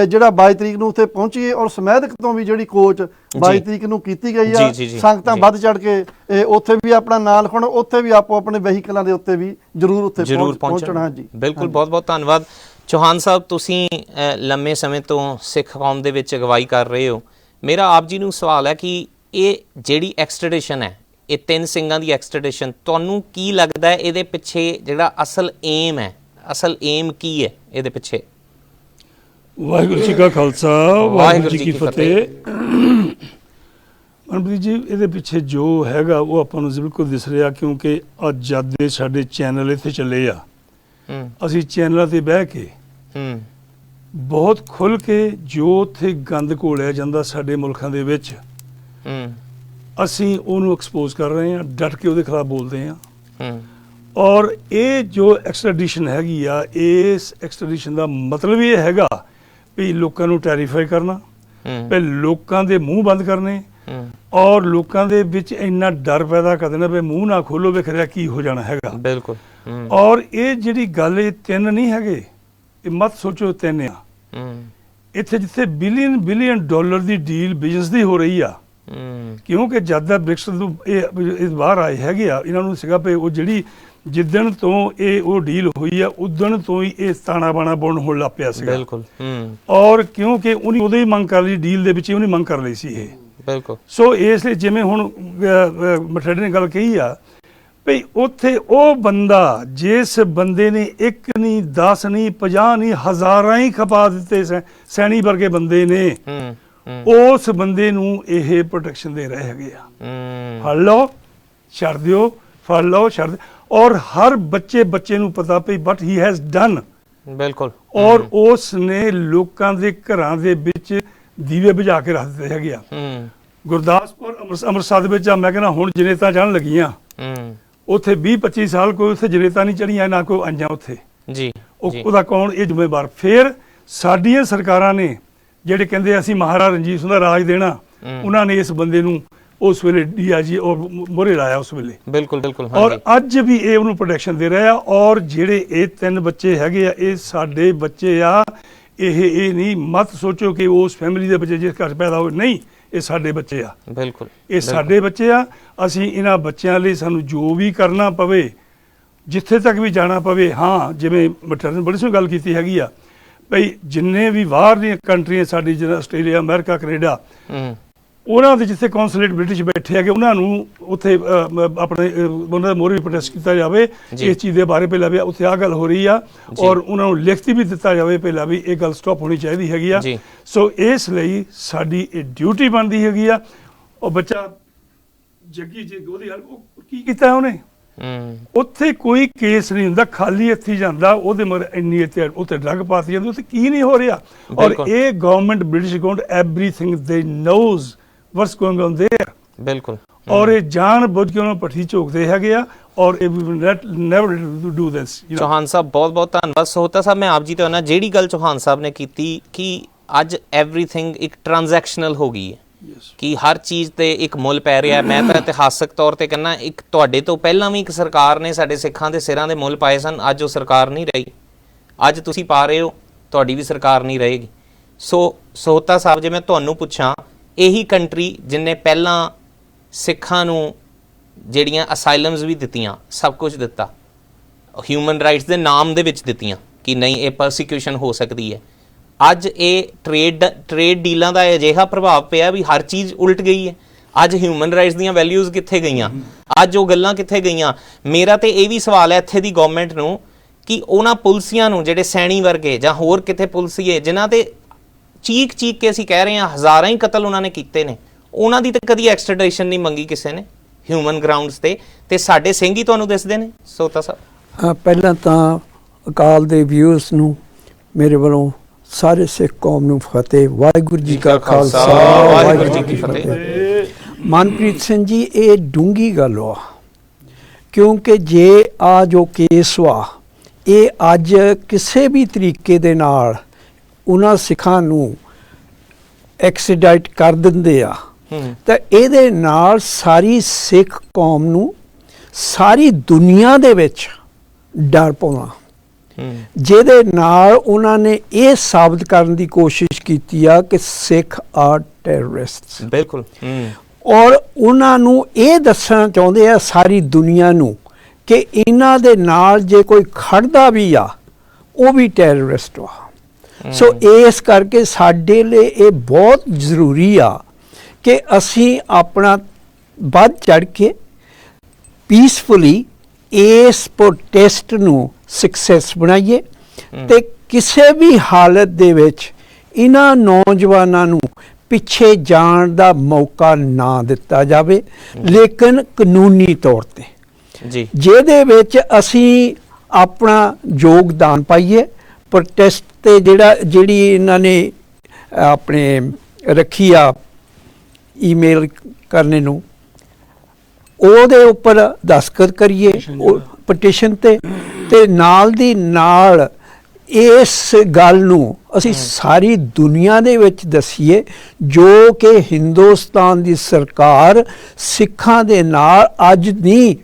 ਜਿਹੜਾ 22 ਤਰੀਕ ਨੂੰ ਉੱਥੇ ਪਹੁੰਚੀਏ ਔਰ ਸਮੈਦਕ ਤੋਂ ਵੀ ਜਿਹੜੀ ਕੋਚ 22 ਤਰੀਕ ਨੂੰ ਕੀਤੀ ਗਈ ਆ, ਸੰਗਤਾਂ ਵੱਧ ਚੜ ਕੇ ਉੱਥੇ ਵੀ ਆਪਣਾ ਨਾਂ ਲਿਖਾਉਣ, ਉੱਥੇ ਵੀ ਆਪੋ ਆਪਣੇ ਵਹੀਕਲਾਂ ਦੇ ਉੱਤੇ ਵੀ ਜ਼ਰੂਰ ਉੱਥੇ ਪਹੁੰਚਣਾ ਜੀ। ਬਿਲਕੁਲ, ਬਹੁਤ ਬਹੁਤ ਧੰਨਵਾਦ ਚੌਹਾਨ ਸਾਹਿਬ, ਤੁਸੀਂ ਲੰਮੇ ਸਮੇਂ ਤੋਂ ਸਿੱਖ ਕੌਮ ਦੇ ਵਿੱਚ ਅਗਵਾਈ ਕਰ ਰਹੇ ਹੋ। ਮੇਰਾ ਆਪ ਜੀ ਨੂੰ ਸਵਾਲ ਹੈ ਕਿ ਇਹ ਜਿਹੜੀ ਐਕਸਟ੍ਰੈਡੀਸ਼ਨ ਹੈ, ਇਹ 3 ਸਿੰਘਾਂ ਦੀ ਐਕਸਟ੍ਰੈਡੀਸ਼ਨ, ਤੁਹਾਨੂੰ ਕੀ ਲੱਗਦਾ ਹੈ ਇਹਦੇ ਪਿੱਛੇ ਜਿਹੜਾ ਅਸਲ ਏਮ ਹੈ, ਅਸਲ ਏਮ ਕੀ ਹੈ ਇਹਦੇ ਪਿੱਛੇ? ਵਾਹਿਗੁਰੂ ਜੀ ਕਾ ਖਾਲਸਾ, ਵਾਹਿਗੁਰੂ ਜੀ ਕੀ ਫਤਿਹ। ਮਨਪ੍ਰੀਤ ਜੀ, ਇਹਦੇ ਪਿੱਛੇ ਜੋ ਹੈਗਾ ਉਹ ਆਪਾਂ ਨੂੰ ਬਿਲਕੁਲ ਦਿਸ ਰਿਹਾ, ਕਿਉਂਕਿ ਅੱਜ ਜਦ ਦੇ ਸਾਡੇ ਚੈਨਲ ਇੱਥੇ ਚੱਲੇ ਆ, ਅਸੀਂ ਚੈਨਲਾਂ ਤੇ ਬਹਿ ਕੇ ਬਹੁਤ ਖੁੱਲ੍ਹ ਕੇ ਜੋ ਉੱਥੇ ਗੰਦ ਘੋਲਿਆ ਜਾਂਦਾ ਸਾਡੇ ਮੁਲਕਾਂ ਦੇ ਵਿੱਚ, ਅਸੀਂ ਉਹਨੂੰ ਐਕਸਪੋਜ਼ ਕਰ ਰਹੇ ਹਾਂ, ਡਟ ਕੇ ਉਹਦੇ ਖਿਲਾਫ ਬੋਲਦੇ ਹਾਂ। ਔਰ ਇਹ ਜੋ ਐਕਸਟ੍ਰੈਡੀਸ਼ਨ ਹੈਗੀ ਆ, ਇਸ ਐਕਸਟ੍ਰੈਡੀਸ਼ਨ ਦਾ ਮਤਲਬ ਇਹ ਹੈਗਾ ਵੀ ਲੋਕਾਂ ਨੂੰ ਟੈਰੀਫਾਈ ਕਰਨਾ, ਵੀ ਲੋਕਾਂ ਦੇ ਮੂੰਹ ਬੰਦ ਕਰਨੇ ਔਰ ਲੋਕਾਂ ਦੇ ਵਿੱਚ ਇੰਨਾ ਡਰ ਪੈਦਾ ਕਰ ਦੇਣਾ ਵੀ ਮੂੰਹ ਨਾ ਖੋਲੋ, ਵੇਖ ਰਿਹਾ ਕੀ ਹੋ ਜਾਣਾ ਹੈਗਾ। ਬਿਲਕੁਲ। ਔਰ ਇਹ ਜਿਹੜੀ ਗੱਲ ਇਹ 3 ਨਹੀਂ ਹੈਗੇ, ਇਹ ਮਤ ਸੋਚੋ 3 ਆ। ਇੱਥੇ ਜਿੱਥੇ ਬਿਲੀਅਨ ਡਾਲਰ ਦੀ ਡੀਲ ਬਿਜ਼ਨਸ ਦੀ ਹੋ ਰਹੀ ਆ, ਕਿਉਂਕਿ ਜਦ ਦਾ ਬ੍ਰਿਕਸ ਤੋਂ ਇਹ ਬਾਹਰ ਆਏ ਹੈਗੇ ਆ, ਇਹਨਾਂ ਨੂੰ ਸੀਗਾ ਵੀ ਉਹ ਜਿਹੜੀ ਜਿੱਦਣ ਤੋਂ ਇਹ ਉਹ ਡੀਲ ਹੋਈ ਆ ਉਦਣ ਤੋਂ ਹੀ ਇਹ ਤਾਣਾ ਬਾਣਾ ਬੁਣ ਹੋਣ ਲੱਗ ਪਿਆ ਸੀਗਾ। ਬਿਲਕੁਲ। ਔਰ ਕਿਉਂਕਿ ਉਹਨੇ ਉਦੋਂ ਹੀ ਮੰਗ ਕਰ ਲਈ, ਡੀਲ ਦੇ ਵਿੱਚ ਹੀ ਉਹਨੇ ਮੰਗ ਕਰ ਲਈ ਸੀ ਇਹ। ਬਿਲਕੁਲ। ਸੋ ਇਸ ਲਈ ਜਿਵੇਂ ਹੁਣ ਮਠੜੇ ਨੇ ਗੱਲ ਕਹੀ ਆ ਭਈ ਉੱਥੇ ਉਹ ਬੰਦਾ, ਜਿਸ ਬੰਦੇ ਨੇ 1 ਨਹੀਂ 10 ਨਹੀਂ 50 ਨਹੀਂ ਹਜ਼ਾਰਾਂ ਹੀ ਖਪਾ ਦਿੱਤੇ ਸੈਣੀ ਵਰਗੇ ਬੰਦੇ ਨੇ, ਉਸ ਬੰਦੇ ਨੂੰ ਇਹ ਪ੍ਰੋਟੈਕਸ਼ਨ ਦੇ ਰਹੇ ਹੈਗੇ ਆ। ਫੜ ਲਓ ਛੱਡ ਦਿਓ, ਫੜ ਲਓ ਛੱਡ। ਔਰ ਹਰ ਬੱਚੇ ਨੂੰ ਪਤਾ ਪਈ ਬਟ ਹੀ ਹੈਜ਼ ਡਨ। ਬਿਲਕੁਲ। ਔਰ ਉਸ ਨੇ ਲੋਕਾਂ ਦੇ ਘਰਾਂ ਦੇ ਵਿੱਚ ਦੀਵੇ ਬੁਝਾ ਕੇ ਰੱਖ ਦਿੱਤੇ ਹੈਗੇ ਆ। ਗੁਰਦਾਸਪੁਰ ਅੰਮ੍ਰਿਤਸਰ ਦੇ ਵਿੱਚ ਆ, ਮੈਂ ਕਹਿੰਦਾ ਹੁਣ ਜਨੇਤਾ ਜਾਣ ਲੱਗੀਆਂ, ਉੱਥੇ 20-25 ਸਾਲ ਕੋਈ ਉੱਥੇ ਜਨੇਤਾ ਨਹੀਂ ਚੜੀਆਂ, ਨਾ ਕੋਈ ਆਈਆਂ ਉੱਥੇ ਜੀ। ਉਹਦਾ ਕੌਣ ਇਹ ਜ਼ਿੰਮੇਵਾਰ? ਫਿਰ ਸਾਡੀਆਂ ਸਰਕਾਰਾਂ ਨੇ ਜਿਹੜੇ ਕਹਿੰਦੇ ਅਸੀਂ ਮਹਾਰਾਜਾ ਰਣਜੀਤ ਸਿੰਘ ਦਾ ਰਾਜ ਦੇਣਾ, ਉਹਨਾਂ ਨੇ ਇਸ ਬੰਦੇ ਨੂੰ ਉਸ ਵੇਲੇ DIG ਔਰ ਮੋਹਰੇ ਲਾਇਆ ਉਸ ਵੇਲੇ। ਬਿਲਕੁਲ ਬਿਲਕੁਲ। ਔਰ ਅੱਜ ਵੀ ਇਹ ਉਹਨੂੰ ਪ੍ਰੋਟੈਕਸ਼ਨ ਦੇ ਰਿਹਾ। ਔਰ ਜਿਹੜੇ ਇਹ 3 ਬੱਚੇ ਹੈਗੇ ਆ, ਇਹ ਸਾਡੇ ਬੱਚੇ ਆ। ਇਹ ਨਹੀਂ ਮਤ ਸੋਚੋ ਕਿ ਉਸ ਫੈਮਿਲੀ ਦੇ ਬੱਚੇ ਜਿਸ ਘਰ ਪੈਦਾ ਹੋਏ, ਨਹੀਂ, ਇਹ ਸਾਡੇ ਬੱਚੇ ਆ। ਬਿਲਕੁਲ, ਇਹ ਸਾਡੇ ਬੱਚੇ ਆ। ਅਸੀਂ ਇਹਨਾਂ ਬੱਚਿਆਂ ਲਈ ਸਾਨੂੰ ਜੋ ਵੀ ਕਰਨਾ ਪਵੇ, ਜਿੱਥੇ ਤੱਕ ਵੀ ਜਾਣਾ ਪਵੇ। ਹਾਂ, ਜਿਵੇਂ ਮਠਿਆਰ ਨੇ ਬੜੀ ਸੋਹਣੀ ਗੱਲ ਕੀਤੀ ਹੈਗੀ ਆ ਭਈ ਜਿੰਨੇ ਵੀ ਬਾਹਰ ਦੀਆਂ ਕੰਟਰੀਆਂ ਸਾਡੀ, ਜਿਵੇਂ ਆਸਟ੍ਰੇਲੀਆ, ਅਮਰੀਕਾ, ਕੈਨੇਡਾ, ਉਹਨਾਂ ਦੇ ਜਿੱਥੇ ਕੌਂਸੂਲੇਟ ਬ੍ਰਿਟਿਸ਼ ਬੈਠੇ ਹੈਗੇ, ਉਹਨਾਂ ਨੂੰ ਉੱਥੇ ਆਪਣੇ ਉਹਨਾਂ ਦਾ ਮੋਹਰੇ ਪ੍ਰੋਟੈਸਟ ਕੀਤਾ ਜਾਵੇ ਇਸ ਚੀਜ਼ ਦੇ ਬਾਰੇ। ਪਹਿਲਾਂ ਵੀ ਉੱਥੇ ਆਹ ਗੱਲ ਹੋ ਰਹੀ ਆ, ਔਰ ਉਹਨਾਂ ਨੂੰ ਲਿਖਤੀ ਵੀ ਦਿੱਤਾ ਜਾਵੇ ਪਹਿਲਾਂ ਵੀ ਇਹ ਗੱਲ ਸਟਾਪ ਹੋਣੀ ਚਾਹੀਦੀ ਹੈਗੀ ਆ। ਸੋ ਇਸ ਲਈ ਸਾਡੀ ਇਹ ਡਿਊਟੀ ਬਣਦੀ ਹੈਗੀ ਆ। ਉਹ ਬੱਚਾ ਜੱਗੀ ਜੀ ਉਹਦੀ ਕੀ ਕੀਤਾ ਉਹਨੇ, ਉੱਥੇ ਕੋਈ ਕੇਸ ਨਹੀਂ ਹੁੰਦਾ, ਖਾਲੀ ਹੱਥੀ ਜਾਂਦਾ, ਉਹਦੇ ਮਗਰ ਇੰਨੀ ਉੱਥੇ ਡਰੱਗ ਪਾਤੀ ਜਾਂਦੀ, ਉੱਥੇ ਕੀ ਨਹੀਂ ਹੋ ਰਿਹਾ। ਔਰ ਇਹ ਗਵਰਨਮੈਂਟ, ਬ੍ਰਿਟਿਸ਼ ਗਵਰਨਮੈਂਟ, ਐਵਰੀਥਿੰਗ ਦੇ knows what's going on there। ਬਿਲਕੁਲ। ਔਰ ਇਹ ਜਾਣ ਬੁੱਝ ਕੇ ਉਹਨਾਂ ਪੱਠੀ ਝੋਕਦੇ ਹੈਗੇ ਆ। ਔਰ ਇਹ ਨੈਵਰ ਡੂ ਦਿਸ। ਚੌਹਾਨ ਸਾਹਿਬ ਬਹੁਤ ਬਹੁਤ ਧੰਨਵਾਦ। ਸੋਹਤਾ ਸਾਹਿਬ, ਮੈਂ ਆਪ ਜੀ ਤੋਂ ਨਾ ਜਿਹੜੀ ਗੱਲ ਚੌਹਾਨ ਸਾਹਿਬ ਨੇ ਕੀਤੀ ਕਿ ਅੱਜ ਐਵਰੀਥਿੰਗ ਇੱਕ ਟ੍ਰਾਂਜੈਕਸ਼ਨਲ ਹੋ ਗਈ ਹੈ, ਕਿ ਹਰ ਚੀਜ਼ ਤੇ ਇੱਕ ਮੁੱਲ ਪੈ ਰਿਹਾ। ਮੈਂ ਤਾਂ ਇਤਿਹਾਸਕ ਤੌਰ ਤੇ ਕਹਿੰਦਾ, ਇੱਕ ਤੁਹਾਡੇ ਤੋਂ ਪਹਿਲਾਂ ਵੀ ਇੱਕ ਸਰਕਾਰ ਨੇ ਸਾਡੇ ਸਿੱਖਾਂ ਦੇ ਸਿਰਾਂ ਦੇ ਮੁੱਲ ਪਾਏ ਸਨ। ਅੱਜ ਉਹ ਸਰਕਾਰ ਨਹੀਂ ਰਹੀ, ਅੱਜ ਤੁਸੀਂ ਪਾ ਰਹੇ ਹੋ, ਤੁਹਾਡੀ ਵੀ ਸਰਕਾਰ ਨਹੀਂ ਰਹੇਗੀ। ਸੋ ਸੋਹਤਾ ਸਾਹਿਬ, ਜੇ ਮੈਂ ਤੁਹਾਨੂੰ ਪੁੱਛਾਂ, ਇਹੀ ਕੰਟਰੀ ਜਿੰਨੇ ਪਹਿਲਾਂ ਸਿੱਖਾਂ ਨੂੰ ਜਿਹੜੀਆਂ ਅਸਾਈਲਮਸ ਵੀ ਦਿੱਤੀਆਂ, ਸਭ ਕੁਝ ਦਿੱਤਾ, ਹਿਊਮਨ ਰਾਈਟਸ ਦੇ ਨਾਮ ਦੇ ਵਿੱਚ ਦਿੱਤੀਆਂ ਕਿ ਨਹੀਂ ਇਹ ਪਰਸੀਕਿਊਸ਼ਨ ਹੋ ਸਕਦੀ ਹੈ, ਅੱਜ ਇਹ ਟ੍ਰੇਡ ਡੀਲਾਂ ਦਾ ਅਜਿਹਾ ਪ੍ਰਭਾਵ ਪਿਆ ਵੀ ਹਰ ਚੀਜ਼ ਉਲਟ ਗਈ ਹੈ। ਅੱਜ ਹਿਊਮਨ ਰਾਈਟਸ ਦੀਆਂ ਵੈਲਿਊਜ਼ ਕਿੱਥੇ ਗਈਆਂ? ਅੱਜ ਉਹ ਗੱਲਾਂ ਕਿੱਥੇ ਗਈਆਂ? ਮੇਰਾ ਤੇ ਇਹ ਵੀ ਸਵਾਲ ਹੈ ਇੱਥੇ ਦੀ ਗਵਰਨਮੈਂਟ ਨੂੰ ਕਿ ਉਹਨਾਂ ਪੁਲਸੀਆਂ ਨੂੰ, ਜਿਹੜੇ ਸੈਣੀ ਵਰਗੇ ਜਾਂ ਹੋਰ ਕਿਤੇ ਪੁਲਸੀਏ ਜਿਨ੍ਹਾਂ ਤੇ ਚੀਕ ਕੇ ਅਸੀਂ ਕਹਿ ਰਹੇ ਹਾਂ ਹਜ਼ਾਰਾਂ ਹੀ ਕਤਲ ਉਹਨਾਂ ਨੇ ਕੀਤੇ ਨੇ, ਉਹਨਾਂ ਦੀ ਤਾਂ ਕਦੀ ਐਕਸਟ੍ਰੈਡੀਸ਼ਨ ਨਹੀਂ ਮੰਗੀ ਕਿਸੇ ਨੇ ਹਿਊਮਨ ਗਰਾਊਂਡਸ ਤੇ ਸਾਡੇ ਸਿੰਘ ਹੀ ਤੁਹਾਨੂੰ ਦਿਸਦੇ ਨੇ। ਸੋਹਤਾ ਸਾਹਿਬ, ਪਹਿਲਾਂ ਤਾਂ ਅਕਾਲ ਦੇ ਵਿਊਅਰਸ ਨੂੰ ਮੇਰੇ ਵੱਲੋਂ ਸਾਰੇ ਸਿੱਖ ਕੌਮ ਨੂੰ ਫਤਿਹ। ਵਾਹਿਗੁਰੂ ਜੀ ਕਾ ਖਾਲਸਾ, ਵਾਹਿਗੁਰੂ ਜੀ ਕੀ ਫਤਿਹ। ਮਨਪ੍ਰੀਤ ਸਿੰਘ ਜੀ, ਇਹ ਡੂੰਘੀ ਗੱਲ ਵਾ, ਕਿਉਂਕਿ ਜੇ ਆ ਜੋ ਕੇਸ ਵਾ ਇਹ ਅੱਜ ਕਿਸੇ ਵੀ ਤਰੀਕੇ ਦੇ ਨਾਲ ਉਹਨਾਂ ਸਿੱਖਾਂ ਨੂੰ ਐਕਸੀਡਾਈਟ ਕਰ ਦਿੰਦੇ ਆ ਤਾਂ ਇਹਦੇ ਨਾਲ ਸਾਰੀ ਸਿੱਖ ਕੌਮ ਨੂੰ, ਸਾਰੀ ਦੁਨੀਆ ਦੇ ਵਿੱਚ ਡਰ ਪਾਉਣਾ, ਜਿਹਦੇ ਨਾਲ ਉਹਨਾਂ ਨੇ ਇਹ ਸਾਬਤ ਕਰਨ ਦੀ ਕੋਸ਼ਿਸ਼ ਕੀਤੀ ਆ ਕਿ ਸਿੱਖ ਆਰ ਟੈਰਰਿਸਟਸ। ਬਿਲਕੁਲ। ਔਰ ਉਹਨਾਂ ਨੂੰ ਇਹ ਦੱਸਣਾ ਚਾਹੁੰਦੇ ਆ ਸਾਰੀ ਦੁਨੀਆ ਨੂੰ ਕਿ ਇਹਨਾਂ ਦੇ ਨਾਲ ਜੇ ਕੋਈ ਖੜਦਾ ਵੀ ਆ ਉਹ ਵੀ ਟੈਰਰਿਸਟ ਵਾ। ਸੋ ਇਸ ਕਰਕੇ ਸਾਡੇ ਲਈ ਇਹ ਬਹੁਤ ਜ਼ਰੂਰੀ ਆ ਕਿ ਅਸੀਂ ਆਪਣਾ ਵੱਧ ਚੜ੍ਹ ਕੇ ਪੀਸਫੁਲੀ ਇਸ ਪ੍ਰੋਟੈਸਟ ਨੂੰ ਸਕਸੈਸ ਬਣਾਈਏ ਤੇ ਕਿਸੇ ਵੀ ਹਾਲਤ ਦੇ ਵਿੱਚ ਇਹਨਾਂ ਨੌਜਵਾਨਾਂ ਨੂੰ ਪਿੱਛੇ ਜਾਣ ਦਾ ਮੌਕਾ ਨਾ ਦਿੱਤਾ ਜਾਵੇ, ਲੇਕਿਨ ਕਾਨੂੰਨੀ ਤੌਰ ਤੇ ਜੀ, ਜਿਹਦੇ ਵਿੱਚ ਅਸੀਂ ਆਪਣਾ ਯੋਗਦਾਨ ਪਾਈਏ। ਪ੍ਰੋਟੈਸਟ ਤੇ ਜਿਹੜੀ ਇਹਨਾਂ ਨੇ ਆਪਣੇ ਰੱਖੀ ਆ ਈਮੇਲ ਕਰਨੇ ਨੂੰ, ਉਹਦੇ ਉੱਪਰ ਦਸਤਖਤ ਕਰੀਏ ਪਟੀਸ਼ਨ ਤੇ ਨਾਲ ਦੀ ਨਾਲ ਇਸ ਗੱਲ ਨੂੰ ਅਸੀਂ ਸਾਰੀ ਦੁਨੀਆ ਦੇ ਵਿੱਚ ਦਸੀਏ ਜੋ ਕਿ ਹਿੰਦੁਸਤਾਨ ਦੀ ਸਰਕਾਰ ਸਿੱਖਾਂ ਦੇ ਨਾਲ ਅੱਜ ਨਹੀਂ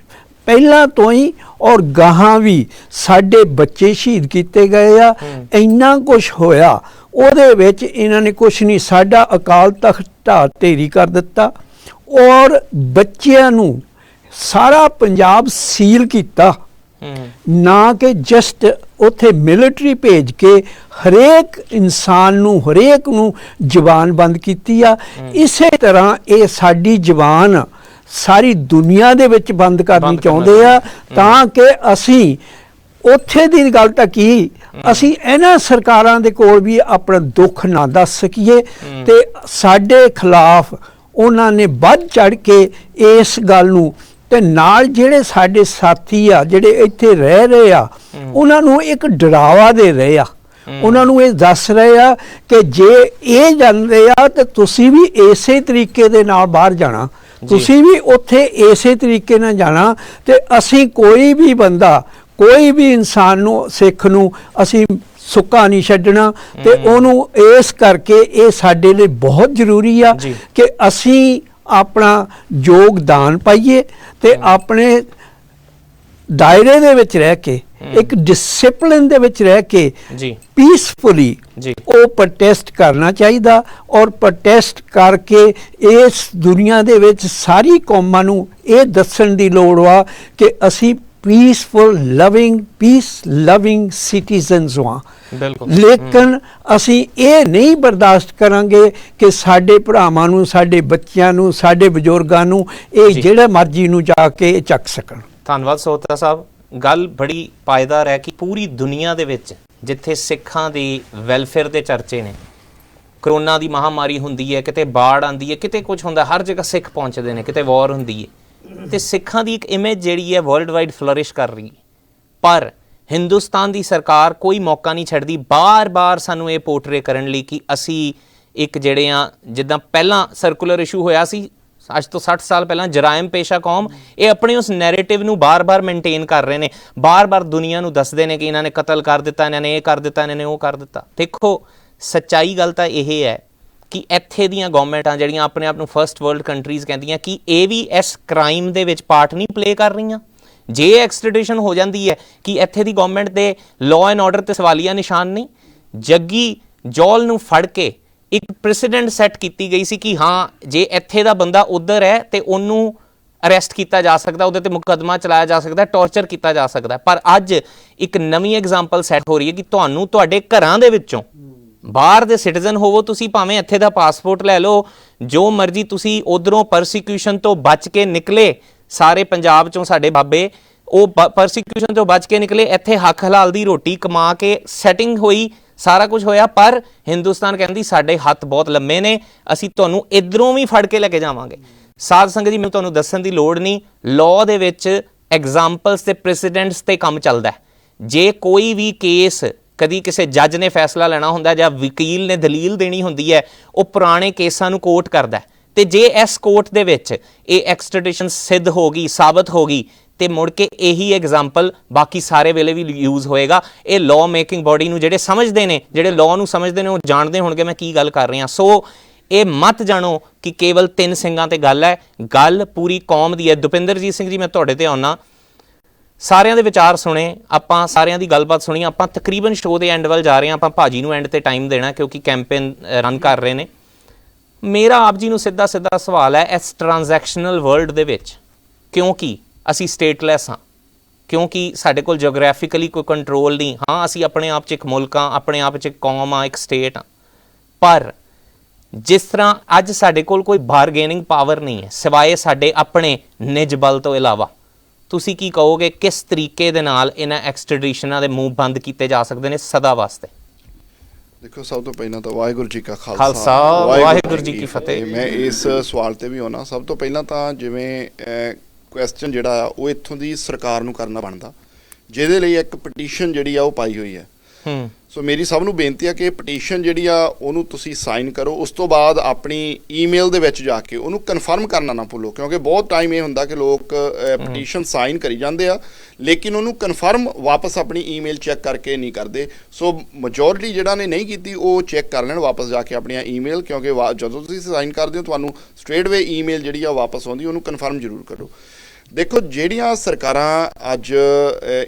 ਪਹਿਲਾਂ ਤੋਂ ਹੀ ਔਰ ਗਾਹਾਂ ਵੀ ਸਾਡੇ ਬੱਚੇ ਸ਼ਹੀਦ ਕੀਤੇ ਗਏ ਆ, ਇੰਨਾ ਕੁਛ ਹੋਇਆ। ਉਹਦੇ ਵਿੱਚ ਇਹਨਾਂ ਨੇ ਕੁਛ ਨਹੀਂ, ਸਾਡਾ ਅਕਾਲ ਤਖਤ ਢਾਹ ਢੇਰੀ ਕਰ ਦਿੱਤਾ ਔਰ ਬੱਚਿਆਂ ਨੂੰ ਸਾਰਾ ਪੰਜਾਬ ਸੀਲ ਕੀਤਾ। ਨਾ ਕਿ ਜਸਟ ਉੱਥੇ ਮਿਲਟਰੀ ਭੇਜ ਕੇ ਹਰੇਕ ਇਨਸਾਨ ਨੂੰ, ਹਰੇਕ ਨੂੰ ਜ਼ਬਾਨ ਬੰਦ ਕੀਤੀ ਆ। ਇਸੇ ਤਰ੍ਹਾਂ ਇਹ ਸਾਡੀ ਜ਼ਬਾਨ ਸਾਰੀ ਦੁਨੀਆ ਦੇ ਵਿੱਚ ਬੰਦ ਕਰਨੀ ਚਾਹੁੰਦੇ ਆ, ਤਾਂ ਕਿ ਅਸੀਂ ਉੱਥੇ ਦੀ ਗੱਲ ਤਾਂ ਕੀ, ਅਸੀਂ ਇਹਨਾਂ ਸਰਕਾਰਾਂ ਦੇ ਕੋਲ ਵੀ ਆਪਣਾ ਦੁੱਖ ਨਾ ਦੱਸ ਸਕੀਏ। ਤੇ ਸਾਡੇ ਖਿਲਾਫ ਉਹਨਾਂ ਨੇ ਵੱਧ ਚੜ ਕੇ ਇਸ ਗੱਲ ਨੂੰ, ਤੇ ਨਾਲ ਜਿਹੜੇ ਸਾਡੇ ਸਾਥੀ ਆ ਜਿਹੜੇ ਇੱਥੇ ਰਹਿ ਰਹੇ ਆ, ਉਹਨਾਂ ਨੂੰ ਇੱਕ ਡਰਾਵਾ ਦੇ ਰਹੇ ਆ। ਉਹਨਾਂ ਨੂੰ ਇਹ ਦੱਸ ਰਹੇ ਆ ਕਿ ਜੇ ਇਹ ਜਾਂਦੇ ਆ ਤੇ ਤੁਸੀਂ ਵੀ ਇਸੇ ਤਰੀਕੇ ਦੇ ਨਾਲ ਬਾਹਰ ਜਾਣਾ, ਤੁਸੀਂ ਵੀ ਉੱਥੇ ਇਸੇ ਤਰੀਕੇ ਨਾਲ ਜਾਣਾ। ਤੇ ਅਸੀਂ ਕੋਈ ਵੀ ਬੰਦਾ, ਕੋਈ ਵੀ ਇਨਸਾਨ ਨੂੰ, ਸਿੱਖ ਨੂੰ ਅਸੀਂ ਸੁੱਕਾ ਨਹੀਂ ਛੱਡਣਾ। ਤੇ ਉਹਨੂੰ ਇਸ ਕਰਕੇ ਇਹ ਸਾਡੇ ਲਈ ਬਹੁਤ ਜ਼ਰੂਰੀ ਆ ਕਿ ਅਸੀਂ ਆਪਣਾ ਯੋਗਦਾਨ ਪਾਈਏ ਤੇ ਆਪਣੇ ਦਾਇਰੇ ਦੇ ਵਿੱਚ ਰਹਿ ਕੇ, ਇੱਕ ਡਿਸਪਲਿਨ ਦੇ ਵਿੱਚ ਰਹਿ ਕੇ ਪੀਸਫੁਲੀ ਉਹ ਪ੍ਰੋਟੈਸਟ ਕਰਨਾ ਚਾਹੀਦਾ। ਔਰ ਪ੍ਰੋਟੈਸਟ ਕਰਕੇ ਇਸ ਦੁਨੀਆ ਦੇ ਵਿੱਚ ਸਾਰੀ ਕੌਮਾਂ ਨੂੰ ਇਹ ਦੱਸਣ ਦੀ ਲੋੜ ਆ ਕਿ ਅਸੀਂ peaceful loving, piece loving citizens ਹਾਂ। ਲੇਕਿਨ ਅਸੀਂ ਇਹ ਨਹੀਂ ਬਰਦਾਸ਼ਤ ਕਰਾਂਗੇ ਕਿ ਸਾਡੇ ਭਰਾਵਾਂ ਨੂੰ, ਸਾਡੇ ਬੱਚਿਆਂ ਨੂੰ, ਸਾਡੇ ਬਜ਼ੁਰਗਾਂ ਨੂੰ ਇਹ ਜਿਹੜਾ ਮਰਜ਼ੀ ਨੂੰ ਜਾ ਕੇ ਚੱਕ ਸਕਣ। ਧੰਨਵਾਦ ਸੋਹਤਾ ਸਾਹਿਬ। ਗੱਲ ਬੜੀ ਪਾਇਦਾਰ ਹੈ ਕਿ ਪੂਰੀ ਦੁਨੀਆ ਦੇ ਵਿੱਚ ਜਿੱਥੇ ਸਿੱਖਾਂ ਦੀ ਵੈਲਫੇਅਰ ਦੇ ਚਰਚੇ ਨੇ, ਕਰੋਨਾ ਦੀ ਮਹਾਮਾਰੀ ਹੁੰਦੀ ਹੈ, ਕਿਤੇ ਬਾੜ ਆਉਂਦੀ ਹੈ, ਕਿਤੇ ਕੁਝ ਹੁੰਦਾ, ਹਰ ਜਗ੍ਹਾ ਸਿੱਖ ਪਹੁੰਚਦੇ ਨੇ, ਕਿਤੇ ਵਾਰ ਹੁੰਦੀ ਹੈ, ਤੇ ਸਿੱਖਾਂ ਦੀ ਇੱਕ ਇਮੇਜ ਜਿਹੜੀ ਹੈ ਵਰਲਡ ਵਾਈਡ ਫਲਰਿਸ਼ ਕਰ ਰਹੀ ਹੈ। ਪਰ ਹਿੰਦੁਸਤਾਨ ਦੀ ਸਰਕਾਰ ਕੋਈ ਮੌਕਾ ਨਹੀਂ ਛੱਡਦੀ ਬਾਰ-ਬਾਰ ਸਾਨੂੰ ਇਹ ਪੋਰਟਰੇ ਕਰਨ ਲਈ ਕਿ ਅਸੀਂ ਇੱਕ ਜਿਹੜੇ ਆ, ਜਿੱਦਾਂ ਪਹਿਲਾਂ ਸਰਕੂਲਰ ਇਸ਼ੂ ਹੋਇਆ ਸੀ ਅੱਜ ਤੋਂ 60 ਸਾਲ ਪਹਿਲਾਂ, ਜਰਾਇਮ ਪੇਸ਼ਾ ਕੌਮ, ਇਹ ਆਪਣੇ ਉਸ ਨੈਰੇਟਿਵ ਨੂੰ ਬਾਰ-ਬਾਰ ਮੇਨਟੇਨ ਕਰ ਰਹੇ ਨੇ, ਬਾਰ-ਬਾਰ ਦੁਨੀਆ ਨੂੰ ਦੱਸਦੇ ਨੇ ਕਿ ਇਹਨਾਂ ਨੇ ਕਤਲ ਕਰ ਦਿੱਤਾ, ਇਹਨਾਂ ਨੇ ਇਹ ਕਰ ਦਿੱਤਾ, ਇਹਨਾਂ ਨੇ ਉਹ ਕਰ ਦਿੱਤਾ। ਦੇਖੋ ਸੱਚਾਈ ਗੱਲ ਤਾਂ ਇਹ ਹੈ ਕਿ ਇੱਥੇ ਦੀਆਂ ਗੌਰਮੈਂਟਾਂ ਜਿਹੜੀਆਂ ਆਪਣੇ ਆਪ ਨੂੰ ਫਸਟ ਵਰਲਡ ਕੰਟਰੀਜ਼ ਕਹਿੰਦੀਆਂ, ਕਿ ਇਹ ਵੀ ਇਸ ਕ੍ਰਾਈਮ ਦੇ ਵਿੱਚ ਪਾਰਟ ਨਹੀਂ ਪਲੇ ਕਰ ਰਹੀਆਂ। ਜੇ ਐਕਸਟ੍ਰੈਡੀਸ਼ਨ ਹੋ ਜਾਂਦੀ ਹੈ ਕਿ ਇੱਥੇ ਦੀ ਗੌਰਮੈਂਟ ਦੇ ਲਾਅ ਐਂਡ ਆਰਡਰ ਤੇ ਸਵਾਲੀਆ ਨਿਸ਼ਾਨ ਨਹੀਂ। ਜੱਗੀ ਜੌਲ ਨੂੰ ਫੜ ਕੇ ਇੱਕ ਪ੍ਰੈਸੀਡੈਂਟ ਸੈੱਟ ਕੀਤੀ ਗਈ ਸੀ ਕਿ ਹਾਂ ਜੇ ਇੱਥੇ ਦਾ ਬੰਦਾ ਉੱਧਰ ਹੈ ਤੇ ਉਹਨੂੰ ਅਰੈਸਟ ਕੀਤਾ ਜਾ ਸਕਦਾ, ਉਹਦੇ ਤੇ ਮੁਕੱਦਮਾ ਚਲਾਇਆ ਜਾ ਸਕਦਾ, ਟੌਰਚਰ ਕੀਤਾ ਜਾ ਸਕਦਾ। ਪਰ ਅੱਜ ਇੱਕ ਨਵੀਂ ਐਗਜ਼ਾਮਪਲ ਸੈੱਟ ਹੋ ਰਹੀ ਹੈ ਕਿ ਤੁਹਾਨੂੰ ਤੁਹਾਡੇ ਘਰਾਂ ਦੇ ਵਿੱਚੋਂ, ਬਾਹਰ ਦੇ ਸਿਟੀਜ਼ਨ ਹੋਵੋ ਤੁਸੀਂ, ਭਾਵੇਂ ਇੱਥੇ ਦਾ ਪਾਸਪੋਰਟ ਲੈ ਲਓ, ਜੋ ਮਰਜ਼ੀ, ਤੁਸੀਂ ਉੱਧਰੋਂ ਪਰਸੀਕਿਊਸ਼ਨ ਤੋਂ ਬਚ ਕੇ ਨਿਕਲੇ। ਸਾਰੇ ਪੰਜਾਬ ਚੋਂ ਸਾਡੇ ਬਾਬੇ ਉਹ ਪਰਸੀਕਿਊਸ਼ਨ ਤੋਂ ਬਚ ਕੇ ਨਿਕਲੇ, ਇੱਥੇ ਹੱਕ ਹਲਾਲ ਦੀ ਰੋਟੀ ਕਮਾ ਕੇ ਸੈਟਿੰਗ ਹੋਈ, ਸਾਰਾ ਕੁਝ ਹੋਇਆ। ਪਰ ਹਿੰਦੁਸਤਾਨ ਕਹਿੰਦੀ ਸਾਡੇ ਹੱਥ ਬਹੁਤ ਲੰਮੇ ਨੇ, ਅਸੀਂ ਤੁਹਾਨੂੰ ਇੱਧਰੋਂ ਵੀ ਫੜ ਕੇ ਲੈ ਕੇ ਜਾਵਾਂਗੇ। ਸਾਧ ਸੰਗਤ ਜੀ, ਮੈਨੂੰ ਤੁਹਾਨੂੰ ਦੱਸਣ ਦੀ ਲੋੜ ਨਹੀਂ, ਲਾਅ ਦੇ ਵਿੱਚ ਐਗਜ਼ਾਮਪਲਸ ਤੇ ਪ੍ਰੈਸੀਡੈਂਟਸ ਤੇ ਕੰਮ ਚੱਲਦਾ ਹੈ। ਜੇ ਕੋਈ ਵੀ ਕੇਸ ਕਦੀ ਕਿਸੇ ਜੱਜ ਨੇ ਫੈਸਲਾ ਲੈਣਾ ਹੁੰਦਾ ਜਾਂ ਵਕੀਲ ਨੇ ਦਲੀਲ ਦੇਣੀ ਹੁੰਦੀ ਹੈ, ਉਹ ਪੁਰਾਣੇ ਕੇਸਾਂ ਨੂੰ ਕੋਟ ਕਰਦਾ। ਤੇ ਜੇ ਇਸ ਕੋਰਟ ਦੇ ਵਿੱਚ ਇਹ ਐਕਸਟ੍ਰੈਡੀਸ਼ਨ ਸਿੱਧ ਹੋ ਗਈ, ਸਾਬਤ ਹੋ ਗਈ, ਤੇ ਮੁੜ ਕੇ ਇਹੀ ਐਗਜ਼ਾਮਪਲ ਬਾਕੀ ਸਾਰੇ ਵੇਲੇ ਵੀ ਯੂਜ਼ ਹੋਏਗਾ। ਇਹ ਲਾਅ ਮੇਕਿੰਗ ਬੋਡੀ ਨੂੰ ਜਿਹੜੇ ਸਮਝਦੇ ਨੇ, ਜਿਹੜੇ ਲਾਅ ਨੂੰ ਸਮਝਦੇ ਨੇ, ਉਹ ਜਾਣਦੇ ਹੋਣਗੇ ਮੈਂ ਕੀ ਗੱਲ ਕਰ ਰਿਹਾ। ਸੋ ਇਹ ਮਤ ਜਾਣੋ ਕਿ ਕੇਵਲ 3 ਸਿੰਘਾਂ ਤੇ ਗੱਲ ਹੈ, ਗੱਲ ਪੂਰੀ ਕੌਮ ਦੀ ਹੈ। ਦੁਪਿੰਦਰਜੀਤ ਸਿੰਘ ਜੀ, ਮੈਂ ਤੁਹਾਡੇ ਤੇ ਆਉਣਾ। ਸਾਰਿਆਂ ਦੇ ਵਿਚਾਰ ਸੁਣੇ ਆਪਾਂ, ਸਾਰਿਆਂ ਦੀ ਗੱਲਬਾਤ ਸੁਣੀ ਆਪਾਂ। ਤਕਰੀਬਨ ਸ਼ੋਅ ਦੇ ਐਂਡ ਵੱਲ ਜਾ ਰਹੇ ਹਾਂ। ਆਪਾਂ ਭਾਜੀ ਨੂੰ ਐਂਡ ਤੇ ਟਾਈਮ ਦੇਣਾ ਕਿਉਂਕਿ ਕੈਂਪੇਨ ਰਨ ਕਰ ਰਹੇ ਨੇ। ਮੇਰਾ ਆਪ ਜੀ ਨੂੰ ਸਿੱਧਾ ਸਵਾਲ ਹੈ, ਇਸ ਟ੍ਰਾਂਜੈਕਸ਼ਨਲ ਵਰਲਡ ਦੇ ਵਿੱਚ, ਕਿਉਂਕਿ ਅਸੀਂ ਸਟੇਟਲੈਸ ਹਾਂ, ਕਿਉਂਕਿ ਸਾਡੇ ਕੋਲ ਜੀਓਗ੍ਰਾਫਿਕਲੀ ਕੋਈ ਕੰਟਰੋਲ ਨਹੀਂ, ਹਾਂ ਅਸੀਂ ਆਪਣੇ ਆਪ 'ਚ ਇੱਕ ਮੁਲਕ ਹਾਂ, ਆਪਣੇ ਆਪ 'ਚ ਇੱਕ ਕੌਮ ਆ, ਇੱਕ ਸਟੇਟ ਹਾਂ, ਪਰ ਜਿਸ ਤਰ੍ਹਾਂ ਅੱਜ ਸਾਡੇ ਕੋਲ ਕੋਈ ਬਾਰਗੇਨਿੰਗ ਪਾਵਰ ਨਹੀਂ ਹੈ ਸਿਵਾਏ ਸਾਡੇ ਆਪਣੇ ਨਿੱਜ ਬਲ ਤੋਂ ਇਲਾਵਾ। ਤੁਸੀਂ ਕੀ ਕਹੋਗੇ, ਕਿਸ ਤਰੀਕੇ ਦੇ ਨਾਲ ਇਹਨਾਂ ਐਕਸਟ੍ਰੈਡੀਸ਼ਨਾਂ ਦੇ ਮੂੰਹ ਬੰਦ ਕੀਤੇ ਜਾ ਸਕਦੇ ਨੇ ਸਦਾ ਵਾਸਤੇ? ਦੇਖੋ, ਸਭ ਤੋਂ ਪਹਿਲਾਂ ਤਾਂ ਵਾਹਿਗੁਰੂ ਜੀ ਕਾ ਖਾਲਸਾ, ਵਾਹਿਗੁਰੂ ਜੀ ਕੀ ਫਤਿਹ। ਮੈਂ ਇਸ ਸਵਾਲ ਤੇ ਵੀ ਆਉਣਾ। ਸਭ ਤੋਂ ਪਹਿਲਾਂ ਤਾਂ ਜਿਵੇਂ ਕੁਐਸਚਨ ਜਿਹੜਾ ਆ ਉਹ ਇੱਥੋਂ ਦੀ ਸਰਕਾਰ ਨੂੰ ਕਰਨਾ ਬਣਦਾ, ਜਿਹਦੇ ਲਈ ਇੱਕ ਪਟੀਸ਼ਨ ਜਿਹੜੀ ਆ ਉਹ ਪਾਈ ਹੋਈ ਹੈ। ਸੋ ਮੇਰੀ ਸਭ ਨੂੰ ਬੇਨਤੀ ਆ ਕਿ ਪਟੀਸ਼ਨ ਜਿਹੜੀ ਆ ਉਹਨੂੰ ਤੁਸੀਂ ਸਾਈਨ ਕਰੋ। ਉਸ ਤੋਂ ਬਾਅਦ ਆਪਣੀ ਈਮੇਲ ਦੇ ਵਿੱਚ ਜਾ ਕੇ ਉਹਨੂੰ ਕਨਫਰਮ ਕਰਨਾ ਨਾ ਭੁੱਲੋ, ਕਿਉਂਕਿ ਬਹੁਤ ਟਾਈਮ ਇਹ ਹੁੰਦਾ ਕਿ ਲੋਕ ਪਟੀਸ਼ਨ ਸਾਈਨ ਕਰੀ ਜਾਂਦੇ ਆ ਲੇਕਿਨ ਉਹਨੂੰ ਕਨਫਰਮ ਵਾਪਸ ਆਪਣੀ ਈਮੇਲ ਚੈੱਕ ਕਰਕੇ ਨਹੀਂ ਕਰਦੇ। ਸੋ ਮੈਜੋਰਿਟੀ ਜਿਹੜਾ ਨੇ ਨਹੀਂ ਕੀਤੀ ਉਹ ਚੈੱਕ ਕਰ ਲੈਣ ਵਾਪਸ ਜਾ ਕੇ ਆਪਣੀਆਂ ਈਮੇਲ, ਕਿਉਂਕਿ ਜਦੋਂ ਤੁਸੀਂ ਸਾਈਨ ਕਰਦੇ ਹੋ ਤੁਹਾਨੂੰ ਸਟ੍ਰੇਟ ਵੇ ਈਮੇਲ ਜਿਹੜੀ ਆ ਵਾਪਸ ਆਉਂਦੀ, ਉਹਨੂੰ ਕਨਫਰਮ ਜ਼ਰੂਰ ਕਰੋ। ਦੇਖੋ ਜਿਹੜੀਆਂ ਸਰਕਾਰਾਂ ਅੱਜ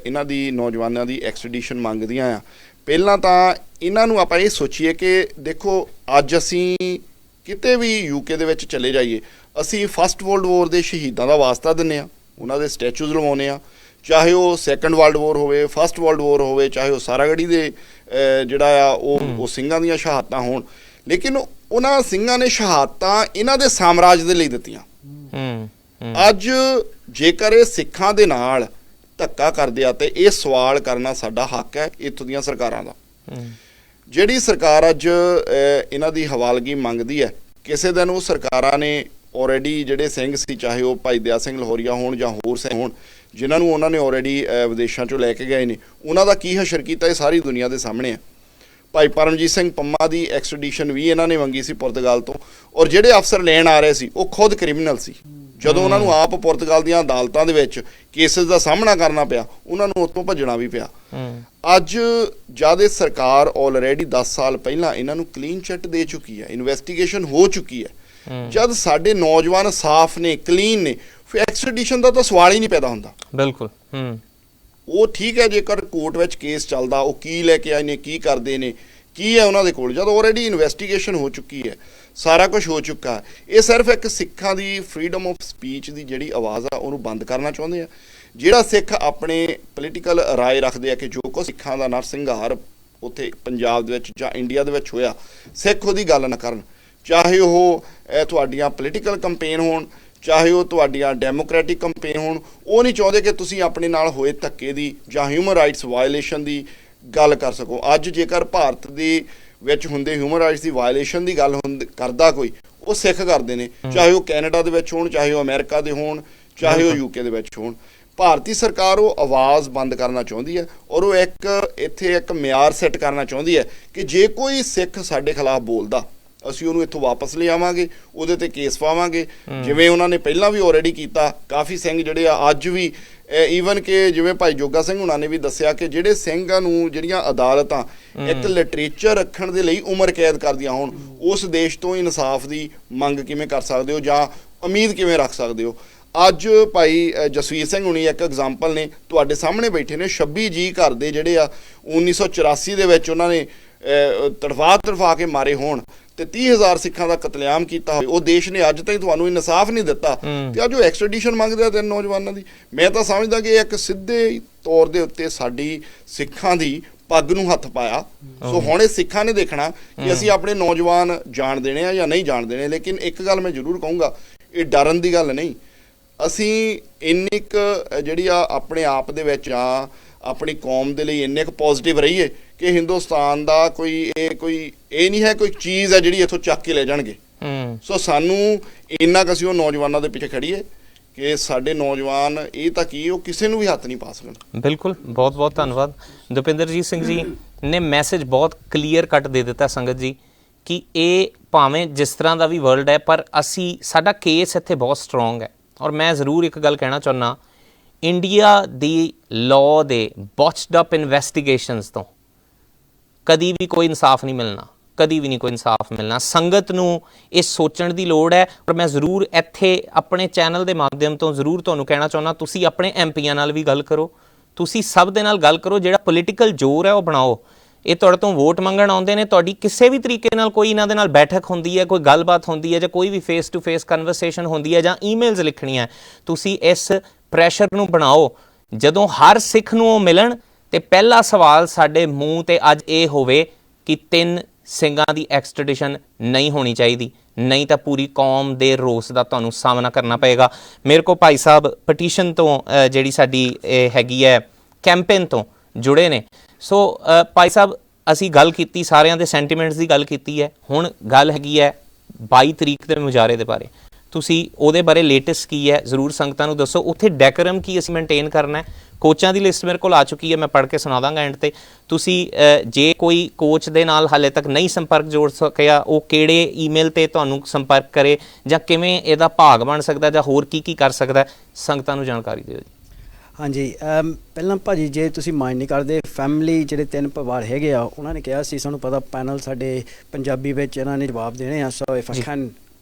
ਇਹਨਾਂ ਦੀ ਨੌਜਵਾਨਾਂ ਦੀ ਐਕਸਟ੍ਰੈਡੀਸ਼ਨ ਮੰਗਦੀਆਂ ਆ, ਪਹਿਲਾਂ ਤਾਂ ਇਹਨਾਂ ਨੂੰ ਆਪਾਂ ਇਹ ਸੋਚੀਏ ਕਿ ਦੇਖੋ ਅੱਜ ਅਸੀਂ ਕਿਤੇ ਵੀ ਯੂਕੇ ਦੇ ਵਿੱਚ ਚਲੇ ਜਾਈਏ, ਅਸੀਂ ਫਸਟ ਵਰਲਡ ਵੋਰ ਦੇ ਸ਼ਹੀਦਾਂ ਦਾ ਵਾਸਤਾ ਦਿੰਦੇ ਹਾਂ, ਉਹਨਾਂ ਦੇ ਸਟੈਚੂਜ਼ ਲਵਾਉਂਦੇ ਹਾਂ, ਚਾਹੇ ਉਹ ਸੈਕੰਡ ਵਰਲਡ ਵੋਰ ਹੋਵੇ, ਫਸਟ ਵਰਲਡ ਵੋਰ ਹੋਵੇ, ਚਾਹੇ ਉਹ ਸਾਰਾਗੜ੍ਹੀ ਦੇ ਜਿਹੜਾ ਆ ਉਹ ਸਿੰਘਾਂ ਦੀਆਂ ਸ਼ਹਾਦਤਾਂ ਹੋਣ, ਲੇਕਿਨ ਉਹਨਾਂ ਸਿੰਘਾਂ ਨੇ ਸ਼ਹਾਦਤਾਂ ਇਹਨਾਂ ਦੇ ਸਾਮਰਾਜ ਦੇ ਲਈ ਦਿੱਤੀਆਂ। ਅੱਜ ਜੇਕਰ ਇਹ ਸਿੱਖਾਂ ਦੇ ਨਾਲ ਧੱਕਾ ਕਰਦੇ ਆ ਤੇ ਇਹ ਸਵਾਲ ਕਰਨਾ ਸਾਡਾ ਹੱਕ ਹੈ ਇੱਥੋਂ ਦੀਆਂ ਸਰਕਾਰਾਂ ਦਾ। ਜਿਹੜੀ ਸਰਕਾਰ ਅੱਜ ਇਹਨਾਂ ਦੀ ਹਵਾਲਗੀ ਮੰਗਦੀ ਹੈ, ਕਿਸੇ ਦਿਨ ਉਹ ਸਰਕਾਰਾਂ ਨੇ ਆਲਰੇਡੀ ਜਿਹੜੇ ਸਿੰਘ ਸੀ, ਚਾਹੇ ਉਹ ਭਾਈ ਦਇਆ ਸਿੰਘ ਲਾਹੌਰੀਆ ਹੋਣ ਜਾਂ ਹੋਰ ਸਿੰਘ ਹੋਣ, ਜਿਨ੍ਹਾਂ ਨੂੰ ਉਹਨਾਂ ਨੇ ਆਲਰੇਡੀ ਵਿਦੇਸ਼ਾਂ 'ਚੋਂ ਲੈ ਕੇ ਗਏ ਨੇ, ਉਹਨਾਂ ਦਾ ਕੀ ਹਸ਼ਰ ਕੀਤਾ ਇਹ ਸਾਰੀ ਦੁਨੀਆ ਦੇ ਸਾਹਮਣੇ ਹੈ। ਭਾਈ ਪਰਮਜੀਤ ਸਿੰਘ ਪੰਮਾ ਦੀ ਐਕਸਟ੍ਰੈਡੀਸ਼ਨ ਵੀ ਇਹਨਾਂ ਨੇ ਮੰਗੀ ਸੀ ਪੁਰਤਗਾਲ ਤੋਂ, ਔਰ ਜਿਹੜੇ ਅਫਸਰ ਲੈਣ ਆ ਰਹੇ ਸੀ ਉਹ ਖੁਦ ਕ੍ਰਿਮੀਨਲ ਸੀ। ਜਦੋਂ ਉਹਨਾਂ ਨੂੰ ਆਪ ਪੁਰਤਗਾਲ ਦੀਆਂ ਅਦਾਲਤਾਂ ਦੇ ਵਿੱਚ ਕੇਸਿਸ ਦਾ ਸਾਹਮਣਾ ਕਰਨਾ ਪਿਆ, ਉਹਨਾਂ ਨੂੰ ਉੱਥੋਂ ਭੱਜਣਾ ਵੀ ਪਿਆ। ਅੱਜ ਜਦ ਇਹ ਸਰਕਾਰ ਆਲਰੇਡੀ 10 ਸਾਲ ਪਹਿਲਾਂ ਇਹਨਾਂ ਨੂੰ ਕਲੀਨ ਚਿੱਟ ਦੇ ਚੁੱਕੀ ਹੈ, ਇਨਵੈਸਟੀਗੇਸ਼ਨ ਹੋ ਚੁੱਕੀ ਹੈ, ਜਦ ਸਾਡੇ ਨੌਜਵਾਨ ਸਾਫ਼ ਨੇ, ਕਲੀਨ ਨੇ, ਫਿਰ ਐਕਸਟ੍ਰੈਡੀਸ਼ਨ ਦਾ ਤਾਂ ਸਵਾਲ ਹੀ ਨਹੀਂ ਪੈਦਾ ਹੁੰਦਾ। ਬਿਲਕੁਲ। ਉਹ ਠੀਕ ਹੈ ਜੇਕਰ ਕੋਰਟ ਵਿੱਚ ਕੇਸ ਚੱਲਦਾ, ਉਹ ਕੀ ਲੈ ਕੇ ਆਏ ਨੇ, ਕੀ ਕਰਦੇ ਨੇ, ਕੀ ਹੈ ਉਹਨਾਂ ਦੇ ਕੋਲ, ਜਦ ਆਲਰੇਡੀ ਇਨਵੈਸਟੀਗੇਸ਼ਨ ਹੋ ਚੁੱਕੀ ਹੈ, ਸਾਰਾ ਕੁਝ ਹੋ ਚੁੱਕਾ ਹੈ। ਇਹ ਸਿਰਫ ਇੱਕ ਸਿੱਖਾਂ ਦੀ ਫਰੀडम ਆਫ ਸਪੀਚ ਦੀ ਜਿਹੜੀ ਆਵਾਜ਼ ਆ ਉਹਨੂੰ ਬੰਦ ਕਰਨਾ ਚਾਹੁੰਦੇ ਆ। ਜਿਹੜਾ ਸਿੱਖ ਆਪਣੇ ਪੋਲੀਟੀਕਲ ਰਾਏ ਰੱਖਦੇ ਆ ਕਿ ਜੋ ਕੁਛ ਸਿੱਖਾਂ ਦਾ ਨਰਸੰਹਾਰ ਉੱਥੇ ਪੰਜਾਬ ਦੇ ਵਿੱਚ ਜਾਂ ਇੰਡੀਆ ਦੇ ਵਿੱਚ ਹੋਇਆ, ਸਿੱਖ ਉਹਦੀ ਗੱਲ ਨਾ ਕਰਨ, ਚਾਹੇ ਉਹ ਤੁਹਾਡੀਆਂ ਪੋਲੀਟੀਕਲ ਕੰਪੇਨ ਹੋਣ, ਚਾਹੇ ਉਹ ਤੁਹਾਡੀਆਂ ਡੈਮੋਕ੍ਰੈਟਿਕ ਕੰਪੇਨ ਹੋਣ, ਉਹ ਨਹੀਂ ਚਾਹੁੰਦੇ ਕਿ ਤੁਸੀਂ ਆਪਣੇ ਨਾਲ ਹੋਏ ਧੱਕੇ ਦੀ ਜਾਂ ਹਿਊਮਨ ਰਾਈਟਸ ਵਾਇਲੇਸ਼ਨ ਦੀ ਗੱਲ ਕਰ ਸਕੋ। ਅੱਜ ਜੇਕਰ ਭਾਰਤ ਦੇ ਵਿੱਚ ਹੁੰਦੇ ਹਿਊਮਨ ਰਾਈਟਸ ਦੀ ਵਾਇਲੇਸ਼ਨ ਦੀ ਗੱਲ ਕਰਦਾ ਕੋਈ, ਉਹ ਸਿੱਖ ਕਰਦੇ ਨੇ, ਚਾਹੇ ਉਹ ਕੈਨੇਡਾ ਦੇ ਵਿੱਚ ਹੋਣ, ਚਾਹੇ ਉਹ ਅਮਰੀਕਾ ਦੇ ਹੋਣ, ਚਾਹੇ ਉਹ ਯੂਕੇ ਦੇ ਵਿੱਚ ਹੋਣ। ਭਾਰਤੀ ਸਰਕਾਰ ਉਹ ਆਵਾਜ਼ ਬੰਦ ਕਰਨਾ ਚਾਹੁੰਦੀ ਹੈ, ਔਰ ਉਹ ਇੱਥੇ ਇੱਕ ਮਿਆਰ ਸੈੱਟ ਕਰਨਾ ਚਾਹੁੰਦੀ ਹੈ ਕਿ ਜੇ ਕੋਈ ਸਿੱਖ ਸਾਡੇ ਖਿਲਾਫ ਬੋਲਦਾ, ਅਸੀਂ ਉਹਨੂੰ ਇੱਥੋਂ ਵਾਪਸ ਲਿਆਵਾਂਗੇ, ਉਹਦੇ ਤੇ ਕੇਸ ਪਾਵਾਂਗੇ, ਜਿਵੇਂ ਉਹਨਾਂ ਨੇ ਪਹਿਲਾਂ ਵੀ ਆਲਰੇਡੀ ਕੀਤਾ। ਕਾਫੀ ਸਿੰਘ ਜਿਹੜੇ ਆ ਅੱਜ ਵੀ, ਈਵਨ ਕਿ ਜਿਵੇਂ ਭਾਈ ਜੋਗਾ ਸਿੰਘ ਹੁਣਾਂ ਨੇ ਵੀ ਦੱਸਿਆ ਕਿ ਜਿਹੜੇ ਸਿੰਘਾਂ ਨੂੰ ਜਿਹੜੀਆਂ ਅਦਾਲਤਾਂ ਇੱਕ ਲਿਟਰੇਚਰ ਰੱਖਣ ਦੇ ਲਈ ਉਮਰ ਕੈਦ ਕਰਦੀਆਂ ਹੋਣ, ਉਸ ਦੇਸ਼ ਤੋਂ ਇਨਸਾਫ ਦੀ ਮੰਗ ਕਿਵੇਂ ਕਰ ਸਕਦੇ ਹੋ ਜਾਂ ਉਮੀਦ ਕਿਵੇਂ ਰੱਖ ਸਕਦੇ ਹੋ। ਅੱਜ ਭਾਈ ਜਸਵੀਰ ਸਿੰਘ ਹੁਣੀ ਇੱਕ ਐਗਜ਼ਾਮਪਲ ਨੇ, ਤੁਹਾਡੇ ਸਾਹਮਣੇ ਬੈਠੇ ਨੇ। 26 ਜੀ ਘਰ ਦੇ ਜਿਹੜੇ ਆ 1984 ਦੇ ਵਿੱਚ ਉਹਨਾਂ ਨੇ ਤੜਫਾ ਕੇ ਮਾਰੇ ਹੋਣ ਤੇ 30,000 ਸਿੱਖਾਂ ਦਾ ਕਤਲੇਆਮ ਕੀਤਾ ਹੋਵੇ, ਉਹ ਦੇਸ਼ ਨੇ ਅੱਜ ਤਾਈਂ ਤੁਹਾਨੂੰ ਇਨਸਾਫ ਨਹੀਂ ਦਿੱਤਾ, ਤੇ ਅੱਜ ਉਹ ਐਕਸਟ੍ਰੈਡੀਸ਼ਨ ਮੰਗਦੇ ਆ ਤਿੰਨ ਨੌਜਵਾਨਾਂ ਦੀ। ਮੈਂ ਤਾਂ ਸਮਝਦਾ ਕਿ ਇੱਕ ਸਿੱਧੇ ਤੌਰ ਦੇ ਉੱਤੇ ਸਾਡੀ ਸਿੱਖਾਂ ਦੀ ਪੱਗ ਨੂੰ ਹੱਥ ਪਾਇਆ। ਸੋ ਹੁਣ ਇਹ ਸਿੱਖਾਂ ਨੇ ਦੇਖਣਾ ਕਿ ਅਸੀਂ ਆਪਣੇ ਨੌਜਵਾਨ ਜਾਣ ਦੇਣੇ ਆ ਜਾਂ ਨਹੀਂ ਜਾਣ ਦੇਣੇ। ਲੇਕਿਨ ਇੱਕ ਗੱਲ ਮੈਂ ਜ਼ਰੂਰ ਕਹੂੰਗਾ, ਇਹ ਡਰਨ ਦੀ ਗੱਲ ਨਹੀਂ। ਅਸੀਂ ਇੰਨੀ ਕੁ ਜਿਹੜੀ ਆ ਆਪਣੇ ਆਪ ਦੇ ਵਿੱਚ ਆ, ਆਪਣੀ ਕੌਮ ਦੇ ਲਈ ਇੰਨੇ ਕੁ ਪੋਜ਼ਿਟਿਵ ਰਹੀਏ ਕਿ ਹਿੰਦੁਸਤਾਨ ਦਾ ਕੋਈ ਇਹ ਨਹੀਂ ਹੈ ਕੋਈ ਚੀਜ਼ ਹੈ ਜਿਹੜੀ ਇੱਥੋਂ ਚੱਕ ਕੇ ਲੈ ਜਾਣਗੇ। ਸੋ ਸਾਨੂੰ ਇੰਨਾ ਕੁ ਅਸੀਂ ਉਹ ਨੌਜਵਾਨਾਂ ਦੇ ਪਿੱਛੇ ਖੜੀਏ ਕਿ ਸਾਡੇ ਨੌਜਵਾਨ ਇਹ ਤਾਂ ਕੀ ਉਹ ਕਿਸੇ ਨੂੰ ਵੀ ਹੱਥ ਨਹੀਂ ਪਾ ਸਕਣ। ਬਿਲਕੁਲ, ਬਹੁਤ ਬਹੁਤ ਧੰਨਵਾਦ। ਦੁਪਿੰਦਰਜੀਤ ਸਿੰਘ ਜੀ ਨੇ ਮੈਸੇਜ ਬਹੁਤ ਕਲੀਅਰ ਕੱਟ ਦੇ ਦਿੱਤਾ ਸੰਗਤ ਜੀ ਕਿ ਇਹ ਭਾਵੇਂ ਜਿਸ ਤਰ੍ਹਾਂ ਦਾ ਵੀ ਵਰਲਡ ਹੈ, ਪਰ ਸਾਡਾ ਕੇਸ ਇੱਥੇ ਬਹੁਤ ਸਟਰੋਂਗ ਹੈ। ਔਰ ਮੈਂ ਜ਼ਰੂਰ ਇੱਕ ਗੱਲ ਕਹਿਣਾ ਚਾਹੁੰਦਾ, ਇੰਡੀਆ ਦੀ ਲਾਅ ਦੇ ਬੌਚਡ ਅਪ ਇਨਵੈਸਟੀਗੇਸ਼ਨਸ ਤੋਂ ਕਦੀ ਵੀ ਕੋਈ ਇਨਸਾਫ ਨਹੀਂ ਮਿਲਣਾ, ਕਦੀ ਵੀ ਨਹੀਂ ਕੋਈ ਇਨਸਾਫ ਮਿਲਣਾ। ਸੰਗਤ ਨੂੰ ਇਹ ਸੋਚਣ ਦੀ ਲੋੜ ਹੈ। ਔਰ ਮੈਂ ਜ਼ਰੂਰ ਇੱਥੇ ਆਪਣੇ ਚੈਨਲ ਦੇ ਮਾਧਿਅਮ ਤੋਂ ਜ਼ਰੂਰ ਤੁਹਾਨੂੰ ਕਹਿਣਾ ਚਾਹੁੰਦਾ, ਤੁਸੀਂ ਆਪਣੇ ਐਮਪੀਆਂ ਨਾਲ ਵੀ ਗੱਲ ਕਰੋ, ਤੁਸੀਂ ਸਭ ਦੇ ਨਾਲ ਗੱਲ ਕਰੋ, ਜਿਹੜਾ ਪੋਲੀਟੀਕਲ ਜ਼ੋਰ ਹੈ ਉਹ ਬਣਾਓ। ਇਹ ਤੁਹਾਡੇ ਤੋਂ ਵੋਟ ਮੰਗਣ ਆਉਂਦੇ ਨੇ, ਤੁਹਾਡੀ ਕਿਸੇ ਵੀ ਤਰੀਕੇ ਨਾਲ ਕੋਈ ਇਹਨਾਂ ਦੇ ਨਾਲ ਬੈਠਕ ਹੁੰਦੀ ਹੈ, ਕੋਈ ਗੱਲਬਾਤ ਹੁੰਦੀ ਹੈ, ਜਾਂ ਕੋਈ ਵੀ ਫੇਸ ਟੂ ਫੇਸ ਕਨਵਰਸੇਸ਼ਨ ਹੁੰਦੀ ਹੈ, ਜਾਂ ਈਮੇਲਸ ਲਿਖਣੀਆਂ, ਤੁਸੀਂ ਇਸ ਪ੍ਰੈਸ਼ਰ ਨੂੰ ਬਣਾਓ। ਜਦੋਂ ਹਰ ਸਿੱਖ ਨੂੰ ਉਹ ਮਿਲਣ ਤੇ ਪਹਿਲਾ ਸਵਾਲ ਸਾਡੇ ਮੂੰਹ ਤੇ ਅੱਜ ਇਹ ਹੋਵੇ ਕਿ 3 ਸਿੰਘਾਂ ਦੀ ਐਕਸਟ੍ਰੈਡੀਸ਼ਨ ਨਹੀਂ ਹੋਣੀ ਚਾਹੀਦੀ, ਨਹੀਂ ਤਾਂ ਪੂਰੀ ਕੌਮ ਦੇ ਰੋਸ ਦਾ ਤੁਹਾਨੂੰ ਸਾਹਮਣਾ ਕਰਨਾ ਪਏਗਾ। ਮੇਰੇ ਕੋਲ ਭਾਈ ਸਾਹਿਬ ਪਟੀਸ਼ਨ ਤੋਂ ਜਿਹੜੀ ਸਾਡੀ ਹੈਗੀ ਹੈ ਕੈਂਪੇਨ ਤੋਂ ਜੁੜੇ ਨੇ। ਸੋ ਭਾਈ ਸਾਹਿਬ, ਅਸੀਂ ਗੱਲ ਕੀਤੀ, ਸਾਰਿਆਂ ਦੇ ਸੈਂਟੀਮੈਂਟਸ ਦੀ ਗੱਲ ਕੀਤੀ ਹੈ। ਹੁਣ ਗੱਲ ਹੈਗੀ ਹੈ 22 ਤਰੀਕ ਦੇ ਮੁਜ਼ਾਹਰੇ ਦੇ ਬਾਰੇ। ਤੁਸੀਂ ਉਹਦੇ ਬਾਰੇ ਲੇਟੈਸਟ ਕੀ ਹੈ ਜ਼ਰੂਰ ਸੰਗਤਾਂ ਨੂੰ ਦੱਸੋ। ਉੱਥੇ ਡੈਕੋਰਮ ਕੀ ਅਸੀਂ ਮੇਨਟੇਨ ਕਰਨਾ ਹੈ। ਕੋਚਾਂ ਦੀ ਲਿਸਟ ਮੇਰੇ ਕੋਲ ਆ ਚੁੱਕੀ ਹੈ, ਮੈਂ ਪੜ੍ਹ ਕੇ ਸੁਣਾ ਦਾਂਗਾ ਐਂਡ ਤੇ। ਤੁਸੀਂ ਜੇ ਕੋਈ ਕੋਚ ਦੇ ਨਾਲ ਹਾਲੇ ਤੱਕ ਨਹੀਂ ਸੰਪਰਕ ਜੋੜ ਸਕਿਆ, ਉਹ ਕਿਹੜੇ ਈਮੇਲ ਤੇ ਤੁਹਾਨੂੰ ਸੰਪਰਕ ਕਰੇ, ਜਾਂ ਕਿਵੇਂ ਇਹਦਾ ਭਾਗ ਬਣ ਸਕਦਾ, ਜਾਂ ਹੋਰ ਕੀ ਕਰ ਸਕਦਾ, ਸੰਗਤਾਂ ਨੂੰ ਜਾਣਕਾਰੀ ਦਿਓ ਜੀ। ਹਾਂਜੀ, ਪਹਿਲਾਂ ਭਾਜੀ ਜੇ ਤੁਸੀਂ ਮਾਈਂਡ ਨਹੀਂ ਕਰਦੇ, ਫੈਮਿਲੀ ਜਿਹੜੇ 3 ਪਰਿਵਾਰ ਹੈਗੇ ਆ, ਉਹਨਾਂ ਨੇ ਕਿਹਾ ਸੀ ਸਾਨੂੰ ਪਤਾ ਪੈਨਲ ਸਾਡੇ ਪੰਜਾਬੀ ਵਿੱਚ ਇਹਨਾਂ ਨੇ ਜਵਾਬ ਦੇਣੇ ਆ। ਸੋ ਇਫ ਆਈ ਕੈਨ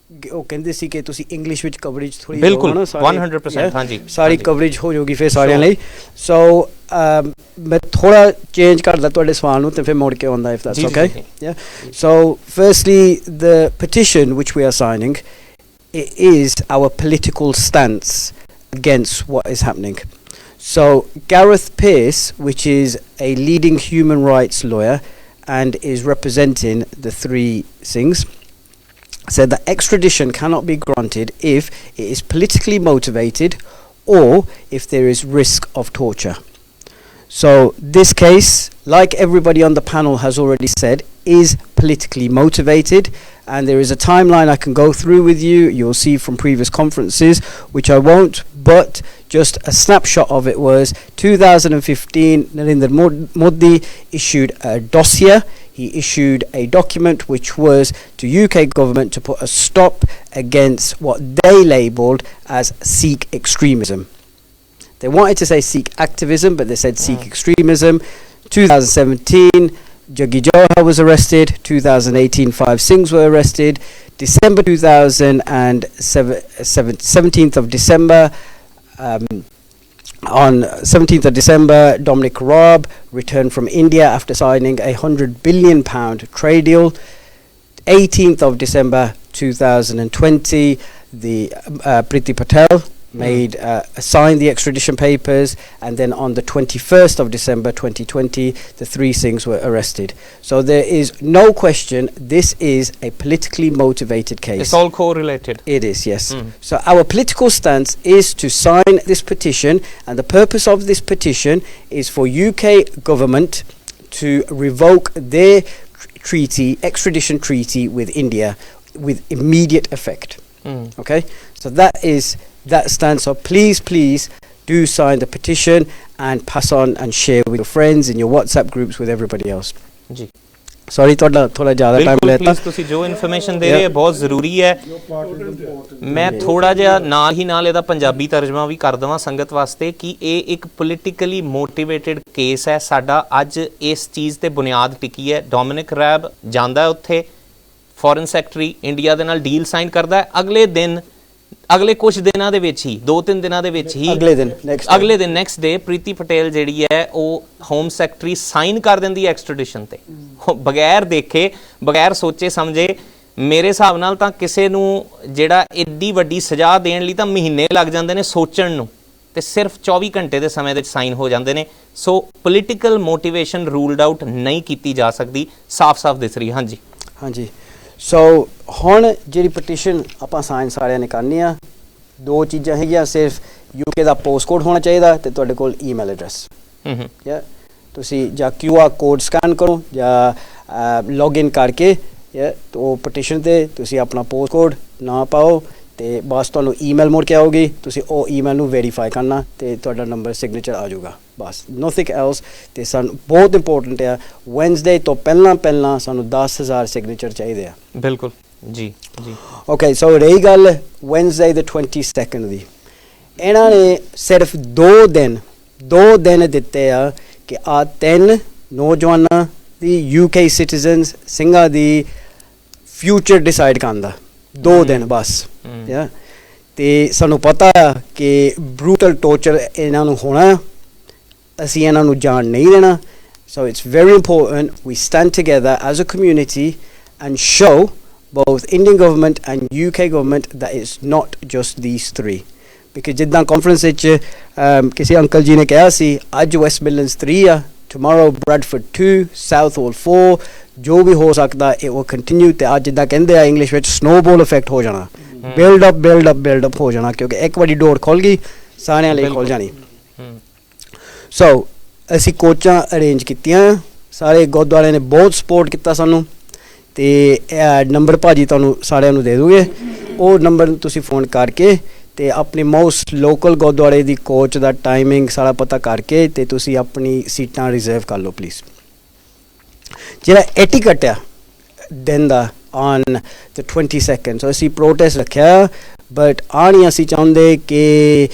ਉਹ ਕਹਿੰਦੇ ਸੀ ਕਿ ਤੁਸੀਂ ਇੰਗਲਿਸ਼ ਵਿੱਚ ਕਵਰੇਜ ਥੋੜੀ ਬਿਲਕੁਲ 100% ਹਾਂਜੀ ਸਾਰੀ ਕਵਰੇਜ ਹੋ ਜਾਊਗੀ ਫਿਰ ਸਾਰਿਆਂ ਲਈ ਸੋ ਮੈਂ ਥੋੜਾ ਚੇਂਜ ਕਰਦਾ ਤੁਹਾਡੇ ਸਵਾਲ ਨੂੰ ਤੇ ਫਿਰ ਮੁੜ ਕੇ ਆਉਂਦਾ if that's okay yeah so firstly the petition which we are signing it is our political stance against what is happening. So Gareth Peirce, which is a leading human rights lawyer and is representing the three Singhs, said that extradition cannot be granted if it is politically motivated or if there is risk of torture. So this case, like everybody on the panel has already said, is politically motivated, and there is a timeline I can go through with you. You'll see from previous conferences, which I won't, but just a snapshot of it was 2015, Narendra Modi issued a dossier. He issued a document which was to UK government to put a stop against what they labelled as Sikh extremism. They wanted to say Sikh activism, but they said Sikh extremism. 2017, Jaggi Jawahar was arrested. 2018, 5 Singhs were arrested. December 2007, 17th of December, on 17th of December, Dominic Raab returned from India after signing a £100 billion trade deal. 18th of December 2020, the Priti Patel signed the extradition papers, and then on the 21st of December 2020 the 3 Singhs were arrested. So there is no question this is a politically motivated case. It's all correlated. It is, yes. So our political stance is to sign this petition, and the purpose of this petition is for UK government to revoke their extradition treaty with India with immediate effect. Okay, so that is that stance. So please do sign the petition and pass on and share with your friends in your WhatsApp groups with everybody else. ਜੀ ਸੌਰੀ ਤੁਹਾਡਾ ਥੋੜਾ ਜ਼ਿਆਦਾ ਟਾਈਮ ਲੈਤਾ ਪਲੀਜ਼ ਤੁਸੀਂ ਜੋ ਇਨਫੋਰਮੇਸ਼ਨ ਦੇ ਰਹੇ ਹੋ ਬਹੁਤ ਜ਼ਰੂਰੀ ਹੈ ਮੈਂ ਥੋੜਾ ਜਿਹਾ ਨਾਲ ਹੀ ਨਾਲ ਇਹਦਾ ਪੰਜਾਬੀ ਤਰਜਮਾ ਵੀ ਕਰ ਦਵਾਂ ਸੰਗਤ ਵਾਸਤੇ ਕਿ ਇਹ ਇੱਕ ਪੋਲੀਟੀਕਲੀ ਮੋਟੀਵੇਟਡ ਕੇਸ ਹੈ ਸਾਡਾ ਅੱਜ ਇਸ ਚੀਜ਼ ਤੇ ਬੁਨਿਆਦ ਟਿਕੀ ਹੈ ਡੋਮਿਨਿਕ ਰੈਬ ਜਾਂਦਾ ਉੱਥੇ ਫੋਰਨ ਸੈਕਟਰੀ ਇੰਡੀਆ ਦੇ ਨਾਲ ਡੀਲ ਸਾਈਨ ਕਰਦਾ ਅਗਲੇ ਕੁਝ ਦਿਨਾਂ ਦੇ ਵਿੱਚ ਹੀ 2-3 ਦਿਨਾਂ ਦੇ ਵਿੱਚ ਹੀ ਅਗਲੇ ਦਿਨ ਨੈਕਸਟ ਡੇ ਪ੍ਰੀਤੀ ਪਟੇਲ ਜਿਹੜੀ ਹੈ ਉਹ ਹੋਮ ਸੈਕਟਰੀ ਸਾਈਨ ਕਰ ਦਿੰਦੀ ਹੈ ਐਕਸਟ੍ਰੈਡੀਸ਼ਨ ਤੇ ਬਗੈਰ ਦੇਖੇ ਬਗੈਰ ਸੋਚੇ ਸਮਝੇ ਮੇਰੇ ਹਿਸਾਬ ਨਾਲ ਤਾਂ ਕਿਸੇ ਨੂੰ ਜਿਹੜਾ ਏਡੀ ਵੱਡੀ ਸਜ਼ਾ ਦੇਣ ਲਈ ਤਾਂ ਮਹੀਨੇ ਲੱਗ ਜਾਂਦੇ ਨੇ ਸੋਚਣ ਨੂੰ ਤੇ ਸਿਰਫ 24 ਘੰਟੇ ਦੇ ਸਮੇਂ ਦੇ ਵਿੱਚ ਸਾਈਨ ਹੋ ਜਾਂਦੇ ਨੇ ਸੋ ਪੋਲੀਟੀਕਲ ਮੋਟੀਵੇਸ਼ਨ ਰੂਲਡ ਆਊਟ ਨਹੀਂ ਕੀਤੀ ਜਾ ਸਕਦੀ ਸਾਫ਼-ਸਾਫ਼ ਦਿਸ ਰਹੀ ਹਾਂਜੀ ਸੋ ਹੁਣ ਜਿਹੜੀ ਪਟੀਸ਼ਨ ਆਪਾਂ ਸਾਈਨ ਸਾਰਿਆਂ ਨੇ ਕਰਨੀ ਆ 2 ਚੀਜ਼ਾਂ ਹੈਗੀਆਂ ਸਿਰਫ UK ਦਾ ਪੋਸਟ ਕੋਡ ਹੋਣਾ ਚਾਹੀਦਾ ਤੇ ਤੁਹਾਡੇ ਕੋਲ ਈਮੇਲ ਐਡਰੈਸ ਯਾ ਤੁਸੀਂ ਜਾਂ QR ਕੋਡ ਸਕੈਨ ਕਰੋ ਜਾਂ ਲੌਗਇਨ ਕਰਕੇ ਯਾ ਉਹ ਪਟੀਸ਼ਨ ਤੇ ਤੁਸੀਂ ਆਪਣਾ ਪੋਸਟ ਕੋਡ ਨਾ ਪਾਓ ਤੇ ਬਸ ਤੁਹਾਨੂੰ ਈਮੇਲ ਮੁੜ ਕੇ ਆਊਗੀ ਤੁਸੀਂ ਉਹ ਈਮੇਲ ਨੂੰ ਵੈਰੀਫਾਈ ਕਰਨਾ ਤੇ ਤੁਹਾਡਾ ਨੰਬਰ ਸਿਗਨੇਚਰ ਆ ਜਾਊਗਾ ਬਸ ਨੋਥਿੰਗ ਐਲਸ ਤੇ ਸਾਨੂੰ ਬਹੁਤ ਇੰਪੋਰਟੈਂਟ ਆ ਵੈਨਸਡੇ ਤੋਂ ਪਹਿਲਾਂ ਸਾਨੂੰ 10,000 ਸਿਗਨੇਚਰ ਚਾਹੀਦੇ ਆ ਬਿਲਕੁਲ ਜੀ ਓਕੇ ਸੋ ਰਹੀ ਗੱਲ ਵੈਨਸਡੇ the 22nd ਦੀ ਇਹਨਾਂ ਨੇ ਸਿਰਫ 2 ਦਿਨ ਦਿੱਤੇ ਆ ਕਿ ਆ 3 ਨੌਜਵਾਨਾਂ ਦੀ UK ਸਿਟੀਜ਼ਨਸ ਸਿੰਘਾਂ ਦੀ ਫਿਊਚਰ ਡਿਸਾਈਡ ਕਰਨ ਦਾ 2 ਦਿਨ ਬਸ ਯਾ ਤੇ ਸਾਨੂੰ ਪਤਾ ਆ ਕਿ ਬਰੂਟਲ ਟੋਰਚਰ ਇਹਨਾਂ ਨੂੰ ਹੋਣਾ ਅਸੀਂ ਇਹਨਾਂ ਨੂੰ ਜਾਣ ਨਹੀਂ ਦੇਣਾ so it's very important we stand together as a community and show both Indian government and UK government that it's not just these 3 because ਜਿੱਦਾਂ ਕਾਨਫਰੰਸ ਵਿੱਚ ਕਿਸੇ ਅੰਕਲ ਜੀ ਨੇ ਕਿਹਾ ਸੀ ਅੱਜ ਵੈਸਟ ਮਿਡਲੈਂਡਸ 3 ਆ tomorrow Bradford 2 Southall 4 ਜੋ ਵੀ ਹੋ ਸਕਦਾ it will continue ਤੇ ਅੱਜ ਜਿੱਦਾਂ ਕਹਿੰਦੇ ਆ ਇੰਗਲਿਸ਼ ਵਿੱਚ snowball effect ਹੋ ਜਾਣਾ build up ਹੋ ਜਾਣਾ ਕਿਉਂਕਿ ਇੱਕ ਵਾਰੀ ਡੋਰ ਖੁੱਲ ਗਈ ਸਾਰਿਆਂ ਲਈ ਖੁੱਲ ਜਾਣੀ ਸੋ ਅਸੀਂ ਕੋਚਾਂ ਅਰੇਂਜ ਕੀਤੀਆਂ ਸਾਰੇ ਗੁਰਦੁਆਰੇ ਨੇ ਬਹੁਤ ਸਪੋਰਟ ਕੀਤਾ ਸਾਨੂੰ ਤੇ ਨੰਬਰ ਭਾਜੀ ਤੁਹਾਨੂੰ ਸਾਰਿਆਂ ਨੂੰ ਦੇ ਦੂਗੇ ਉਹ ਨੰਬਰ ਤੁਸੀਂ ਫੋਨ ਕਰਕੇ ਤੇ ਆਪਣੇ ਮੋਸਟ ਲੋਕਲ ਗੁਰਦੁਆਰੇ ਦੀ ਕੋਚ ਦਾ ਟਾਈਮਿੰਗ ਸਾਰਾ ਪਤਾ ਕਰਕੇ ਤੇ ਤੁਸੀਂ ਆਪਣੀ ਸੀਟਾਂ ਰਿਜ਼ਰਵ ਕਰ ਲਓ ਪਲੀਜ਼ ਜਿਹੜਾ ਐਟੀਕਟ ਆ ਦਿਨ ਦਾ on the 22nd so ਅਸੀਂ ਪ੍ਰੋਟੈਸਟ ਰੱਖਿਆ ਬਟ ਆ ਨਹੀਂ ਅਸੀਂ ਚਾਹੁੰਦੇ ਕਿ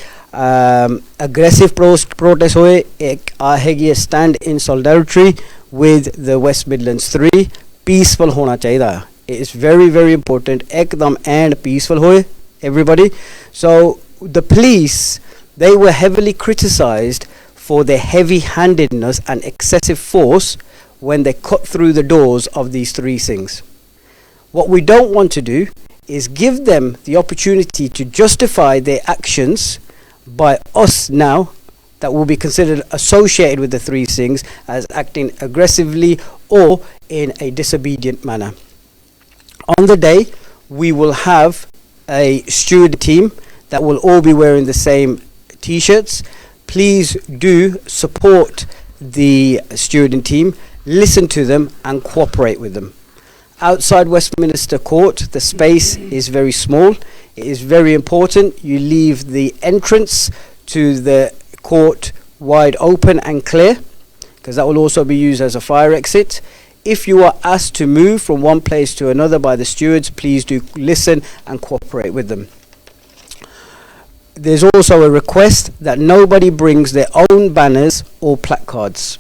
aggressive protest ਹੋਏ ਇੱਕ ਆ ਹੈਗੀ stand in solidarity with the West Midlands 3 peaceful ਹੋਣਾ ਚਾਹੀਦਾ It is very, very important. Ekdam and peaceful hoye, everybody. So the police, they were heavily criticized for their heavy-handedness and excessive force when they cut through the doors of these 3 Singhs. What we don't want to do is give them the opportunity to justify their actions by us now that will be considered associated with the 3 Singhs as acting aggressively or in a disobedient manner. On the day, we will have a steward team that will all be wearing the same t-shirts. Please do support the stewarding team, listen to them and cooperate with them. Outside Westminster Court, the space is very small. It is very important you leave the entrance to the court wide open and clear, because that will also be used as a fire exit. If you are asked to move from one place to another by the stewards, please do listen and cooperate with them. There's also a request that nobody brings their own banners or placards,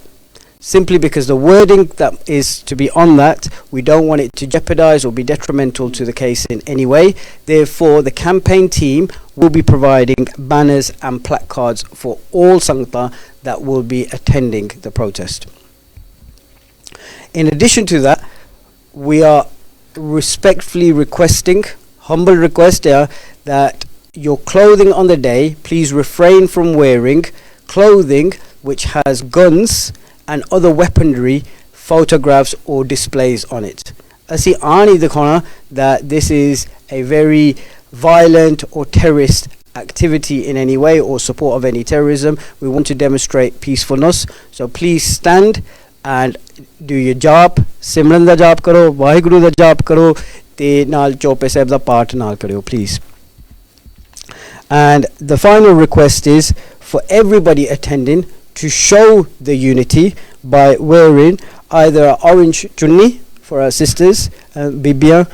simply because the wording that is to be on that, we don't want it to jeopardize or be detrimental to the case in any way. Therefore, the campaign team will be providing banners and placards for all Sangta that will be attending the protest. In addition to that, we are respectfully requesting, humble request here, that your clothing on the day, please refrain from wearing clothing which has guns and other weaponry, photographs or displays on it. Asi aani dikhana that this is a very violent or terrorist activity in any way or support of any terrorism. We want to demonstrate peacefulness. So please stand and do your job. Simran da job karo, Waheguru da job karo, te naal Chope Sahib da part naal karo, please. And the final request is for everybody attending to show the unity by wearing either an orange chunni for our sisters, Bibia,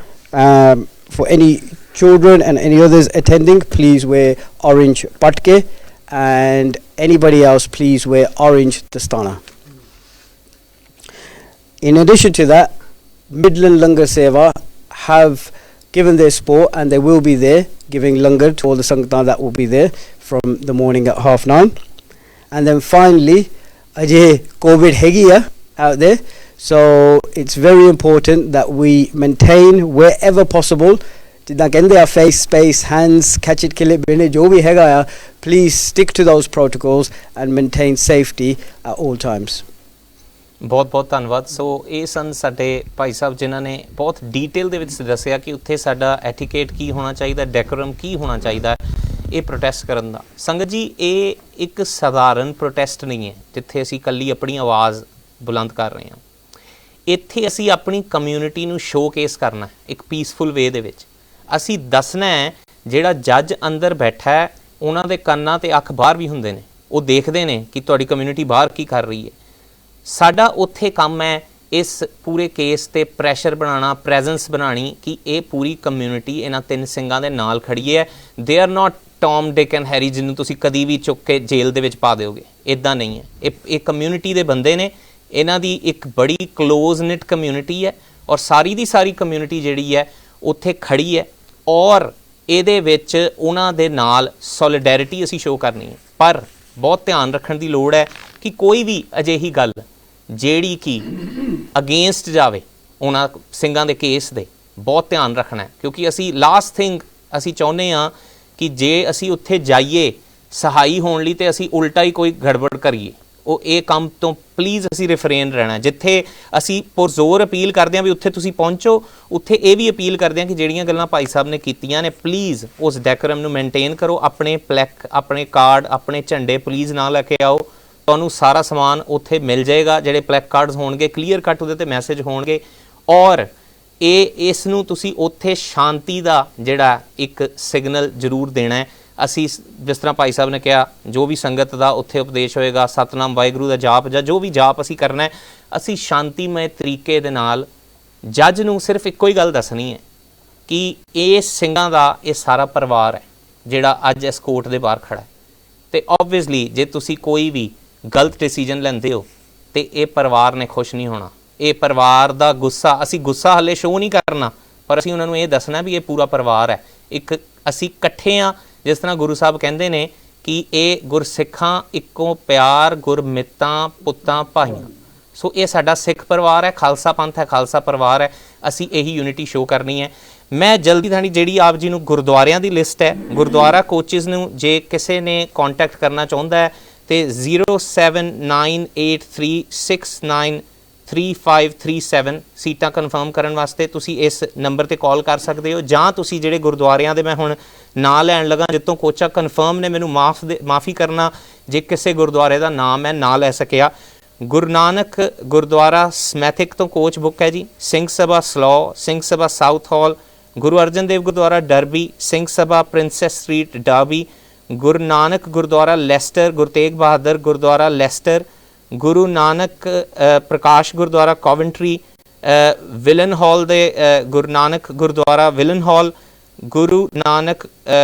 for any children and any others attending, please wear orange patke, and anybody else please wear orange dastana. In addition to that, Midland Langar Seva have given their support and they will be there giving langar to all the Sangtan that will be there from the morning at 9:30. And then finally, Ajay COVID hegiya out there, so it's very important that we maintain wherever possible. Jidna kende a face, space, hands, catch it, kill it, bin it, jo bhi hega, please stick to those protocols and maintain safety at all times. ਬਹੁਤ ਬਹੁਤ ਧੰਨਵਾਦ। ਸੋ ਇਹ ਸਨ ਸਾਡੇ ਭਾਈ ਸਾਹਿਬ ਜਿਨ੍ਹਾਂ ਨੇ ਬਹੁਤ ਡੀਟੇਲ ਦੇ ਵਿੱਚ ਦੱਸਿਆ ਕਿ ਉੱਥੇ ਸਾਡਾ ਐਟੀਕੇਟ ਕੀ ਹੋਣਾ ਚਾਹੀਦਾ, ਡੈਕੋਰਮ ਕੀ ਹੋਣਾ ਚਾਹੀਦਾ ਇਹ ਪ੍ਰੋਟੈਸਟ ਕਰਨ ਦਾ। ਸੰਗਤ ਜੀ, ਇਹ ਇੱਕ ਸਧਾਰਨ ਪ੍ਰੋਟੈਸਟ ਨਹੀਂ ਹੈ ਜਿੱਥੇ ਅਸੀਂ ਇਕੱਲੀ ਆਪਣੀ ਆਵਾਜ਼ ਬੁਲੰਦ ਕਰ ਰਹੇ ਹਾਂ। ਇੱਥੇ ਅਸੀਂ ਆਪਣੀ ਕਮਿਊਨਿਟੀ ਨੂੰ ਸ਼ੋਕੇਸ ਕਰਨਾ ਹੈ ਇੱਕ ਪੀਸਫੁਲ ਵੇ ਦੇ ਵਿੱਚ। ਅਸੀਂ ਦੱਸਣਾ ਹੈ ਜਿਹੜਾ ਜੱਜ ਅੰਦਰ ਬੈਠਾ ਹੈ ਉਹਨਾਂ ਦੇ ਕੰਨਾਂ ਤੇ ਅੱਖ ਬਾਹਰ ਵੀ ਹੁੰਦੇ ਨੇ, ਉਹ ਦੇਖਦੇ ਨੇ ਕਿ ਤੁਹਾਡੀ ਕਮਿਊਨਿਟੀ ਬਾਹਰ ਕੀ ਕਰ ਰਹੀ ਹੈ। ਸਾਡਾ ਉੱਥੇ ਕੰਮ ਹੈ ਇਸ ਪੂਰੇ ਕੇਸ ਤੇ ਪ੍ਰੈਸ਼ਰ ਬਣਾਉਣਾ, ਪ੍ਰੈਜ਼ੈਂਸ ਬਣਾਉਣੀ ਕਿ ਇਹ ਪੂਰੀ ਕਮਿਊਨਿਟੀ ਇਹਨਾਂ 3 ਸਿੰਘਾਂ ਦੇ ਨਾਲ ਖੜੀ ਹੈ। They are not Tom, Dick and Harry ਜਿਹਨੂੰ ਤੁਸੀਂ ਕਦੀ ਵੀ ਚੁੱਕ ਕੇ ਜੇਲ੍ਹ ਦੇ ਵਿੱਚ ਪਾ ਦਿਓਗੇ, ਇੱਦਾਂ ਨਹੀਂ ਹੈ। ਇਹ ਕਮਿਊਨਿਟੀ ਦੇ ਬੰਦੇ ਨੇ, ਇਹਨਾਂ ਦੀ ਇੱਕ ਬੜੀ ਕਲੋਜ਼ ਨਿਟ ਕਮਿਊਨਿਟੀ ਹੈ ਔਰ ਸਾਰੀ ਦੀ ਸਾਰੀ ਕਮਿਊਨਿਟੀ ਜਿਹੜੀ ਹੈ ਉੱਥੇ ਖੜੀ ਹੈ ਔਰ ਇਹਦੇ ਵਿੱਚ ਉਹਨਾਂ ਦੇ ਨਾਲ ਸੋਲੀਡੈਰਿਟੀ ਅਸੀਂ ਸ਼ੋਅ ਕਰਨੀ ਹੈ। ਪਰ ਬਹੁਤ ਧਿਆਨ ਰੱਖਣ ਦੀ ਲੋੜ ਹੈ ਕਿ ਕੋਈ ਵੀ ਅਜਿਹੀ ਗੱਲ ਜਿਹੜੀ ਕਿ ਅਗੇਂਸਟ ਜਾਵੇ ਉਹਨਾਂ ਸਿੰਘਾਂ ਦੇ ਕੇਸ ਦੇ, ਬਹੁਤ ਧਿਆਨ ਰੱਖਣਾ ਹੈ। ਕਿਉਂਕਿ ਅਸੀਂ ਲਾਸਟ ਥਿੰਗ ਅਸੀਂ ਚਾਹੁੰਦੇ ਹਾਂ ਕਿ ਜੇ ਅਸੀਂ ਉੱਥੇ ਜਾਈਏ ਸਹਾਈ ਹੋਣ ਲਈ ਤੇ ਅਸੀਂ ਉਲਟਾ ਹੀ ਕੋਈ ਗੜਬੜ ਕਰੀਏ। ਉਹ ਇਹ ਕੰਮ ਤੋਂ ਪਲੀਜ਼ ਅਸੀਂ ਰਿਫਰੇਨ ਰਹਿਣਾ। ਜਿੱਥੇ ਅਸੀਂ ਪੁਰਜ਼ੋਰ ਅਪੀਲ ਕਰਦੇ ਹਾਂ ਵੀ ਉੱਥੇ ਤੁਸੀਂ ਪਹੁੰਚੋ, ਉੱਥੇ ਇਹ ਵੀ ਅਪੀਲ ਕਰਦੇ ਹਾਂ ਕਿ ਜਿਹੜੀਆਂ ਗੱਲਾਂ ਭਾਈ ਸਾਹਿਬ ਨੇ ਕੀਤੀਆਂ ਨੇ ਪਲੀਜ਼ ਉਸ ਡੈਕੋਰਮ ਨੂੰ ਮੇਨਟੇਨ ਕਰੋ। ਆਪਣੇ ਪਲੈਕ, ਆਪਣੇ ਕਾਰਡ, ਆਪਣੇ ਝੰਡੇ ਪਲੀਜ਼ ਨਾ ਲੈ ਕੇ ਆਓ। ਤੁਹਾਨੂੰ ਸਾਰਾ ਸਮਾਨ ਉੱਥੇ ਮਿਲ ਜਾਏਗਾ। ਜਿਹੜੇ ਪਲੈਕ ਕਾਰਡਸ ਹੋਣਗੇ ਕਲੀਅਰ ਕੱਟ ਉਹਦੇ 'ਤੇ ਮੈਸੇਜ ਹੋਣਗੇ ਔਰ ਇਸ ਨੂੰ ਤੁਸੀਂ ਉੱਥੇ ਸ਼ਾਂਤੀ ਦਾ ਜਿਹੜਾ ਇੱਕ ਸਿਗਨਲ ਜ਼ਰੂਰ ਦੇਣਾ ਹੈ। ਅਸੀਂ ਜਿਸ ਤਰ੍ਹਾਂ ਭਾਈ ਸਾਹਿਬ ਨੇ ਕਿਹਾ ਜੋ ਵੀ ਸੰਗਤ ਦਾ ਉੱਥੇ ਉਪਦੇਸ਼ ਹੋਏਗਾ, ਸਤਨਾਮ ਵਾਹਿਗੁਰੂ ਦਾ ਜਾਪ ਜਾਂ ਜੋ ਵੀ ਜਾਪ ਅਸੀਂ ਕਰਨਾ ਹੈ, ਅਸੀਂ ਸ਼ਾਂਤੀਮਈ ਤਰੀਕੇ ਦੇ ਨਾਲ ਜੱਜ ਨੂੰ ਸਿਰਫ ਇੱਕੋ ਹੀ ਗੱਲ ਦੱਸਣੀ ਹੈ ਕਿ ਇਹ ਸਿੰਘਾਂ ਦਾ ਇਹ ਸਾਰਾ ਪਰਿਵਾਰ ਹੈ ਜਿਹੜਾ ਅੱਜ ਇਸ ਕੋਰਟ ਦੇ ਬਾਹਰ ਖੜ੍ਹਾ ਹੈ। ਅਤੇ ਓਬਵੀਅਸਲੀ ਜੇ ਤੁਸੀਂ ਕੋਈ ਵੀ ਗਲਤ ਡਿਸੀਜਨ ਲੈਂਦੇ ਹੋ ਤੇ ਇਹ ਪਰਿਵਾਰ ਨੇ ਖੁਸ਼ ਨਹੀਂ ਹੋਣਾ। ਇਹ ਪਰਿਵਾਰ ਦਾ ਗੁੱਸਾ, ਅਸੀਂ ਗੁੱਸਾ ਹਲੇ ਸ਼ੋਅ ਨਹੀਂ ਕਰਨਾ, ਪਰ ਅਸੀਂ ਉਹਨਾਂ ਨੂੰ ਇਹ ਦੱਸਣਾ ਵੀ ਇਹ ਪੂਰਾ ਪਰਿਵਾਰ ਹੈ, ਇੱਕ ਅਸੀਂ ਇਕੱਠੇ ਹਾਂ। ਜਿਸ ਤਰ੍ਹਾਂ ਗੁਰੂ ਸਾਹਿਬ ਕਹਿੰਦੇ ਨੇ ਕਿ ਇਹ ਗੁਰਸਿੱਖਾਂ ਇੱਕੋ ਪਿਆਰ, ਗੁਰਮਿੱਤਾਂ ਪੁੱਤਾਂ ਭਾਈਆਂ। ਸੋ ਇਹ ਸਾਡਾ ਸਿੱਖ ਪਰਿਵਾਰ ਹੈ, ਖਾਲਸਾ ਪੰਥ ਹੈ, ਖਾਲਸਾ ਪਰਿਵਾਰ ਹੈ, ਅਸੀਂ ਇਹੀ ਯੂਨਿਟੀ ਸ਼ੋਅ ਕਰਨੀ ਹੈ। ਮੈਂ ਜਲਦੀ ਥਾਣੀ ਜਿਹੜੀ ਆਪ ਜੀ ਨੂੰ ਗੁਰਦੁਆਰਿਆਂ ਦੀ ਲਿਸਟ ਹੈ, ਗੁਰਦੁਆਰਾ ਕੋਚਿਸ ਨੂੰ ਜੇ ਕਿਸੇ ਨੇ ਕੰਟੈਕਟ ਕਰਨਾ ਚਾਹੁੰਦਾ ਹੈ ਤੇ 07983693537 ਸੀਟਾਂ ਕਨਫਰਮ ਕਰਨ ਵਾਸਤੇ ਤੁਸੀਂ ਇਸ ਨੰਬਰ ਤੇ ਕਾਲ ਕਰ ਸਕਦੇ ਹੋ, ਜਾਂ ਤੁਸੀਂ ਜਿਹੜੇ ਗੁਰਦੁਆਰਿਆਂ ਦੇ ਮੈਂ ਹੁਣ ਨਾਂ ਲੈਣ ਲੱਗਾ ਜਿੱਥੋਂ ਕੋਚਾਂ ਕਨਫਰਮ ਨੇ, ਮੈਨੂੰ ਮਾਫੀ ਕਰਨਾ ਜੇ ਕਿਸੇ ਗੁਰਦੁਆਰੇ ਦਾ ਨਾਮ ਮੈਂ ਨਾ ਲੈ ਸਕਿਆ। ਗੁਰੂ ਨਾਨਕ ਗੁਰਦੁਆਰਾ ਸਮੈਥਿਕ ਤੋਂ ਕੋਚ ਬੁੱਕ ਹੈ ਜੀ, ਸਿੰਘ ਸਭਾ ਸਲੌ, ਸਿੰਘ ਸਭਾ ਸਾਊਥ ਹਾਲ, Guru Arjan Dev Gurdwara Derby, Singh Sabha princess street Derby, Guru Nanak Gurdwara Leicester, Guru Tegh Bahadur Gurdwara Leicester, Guru Nanak ਪ੍ਰਕਾਸ਼ ਗੁਰਦੁਆਰਾ ਕੋਵੈਂਟਰੀ, ਵਿਲਨ ਹਾਲ ਦੇ ਗੁਰੂ ਨਾਨਕ ਗੁਰਦੁਆਰਾ ਵਿਲਨ ਹਾਲ, ਗੁਰੂ ਨਾਨਕ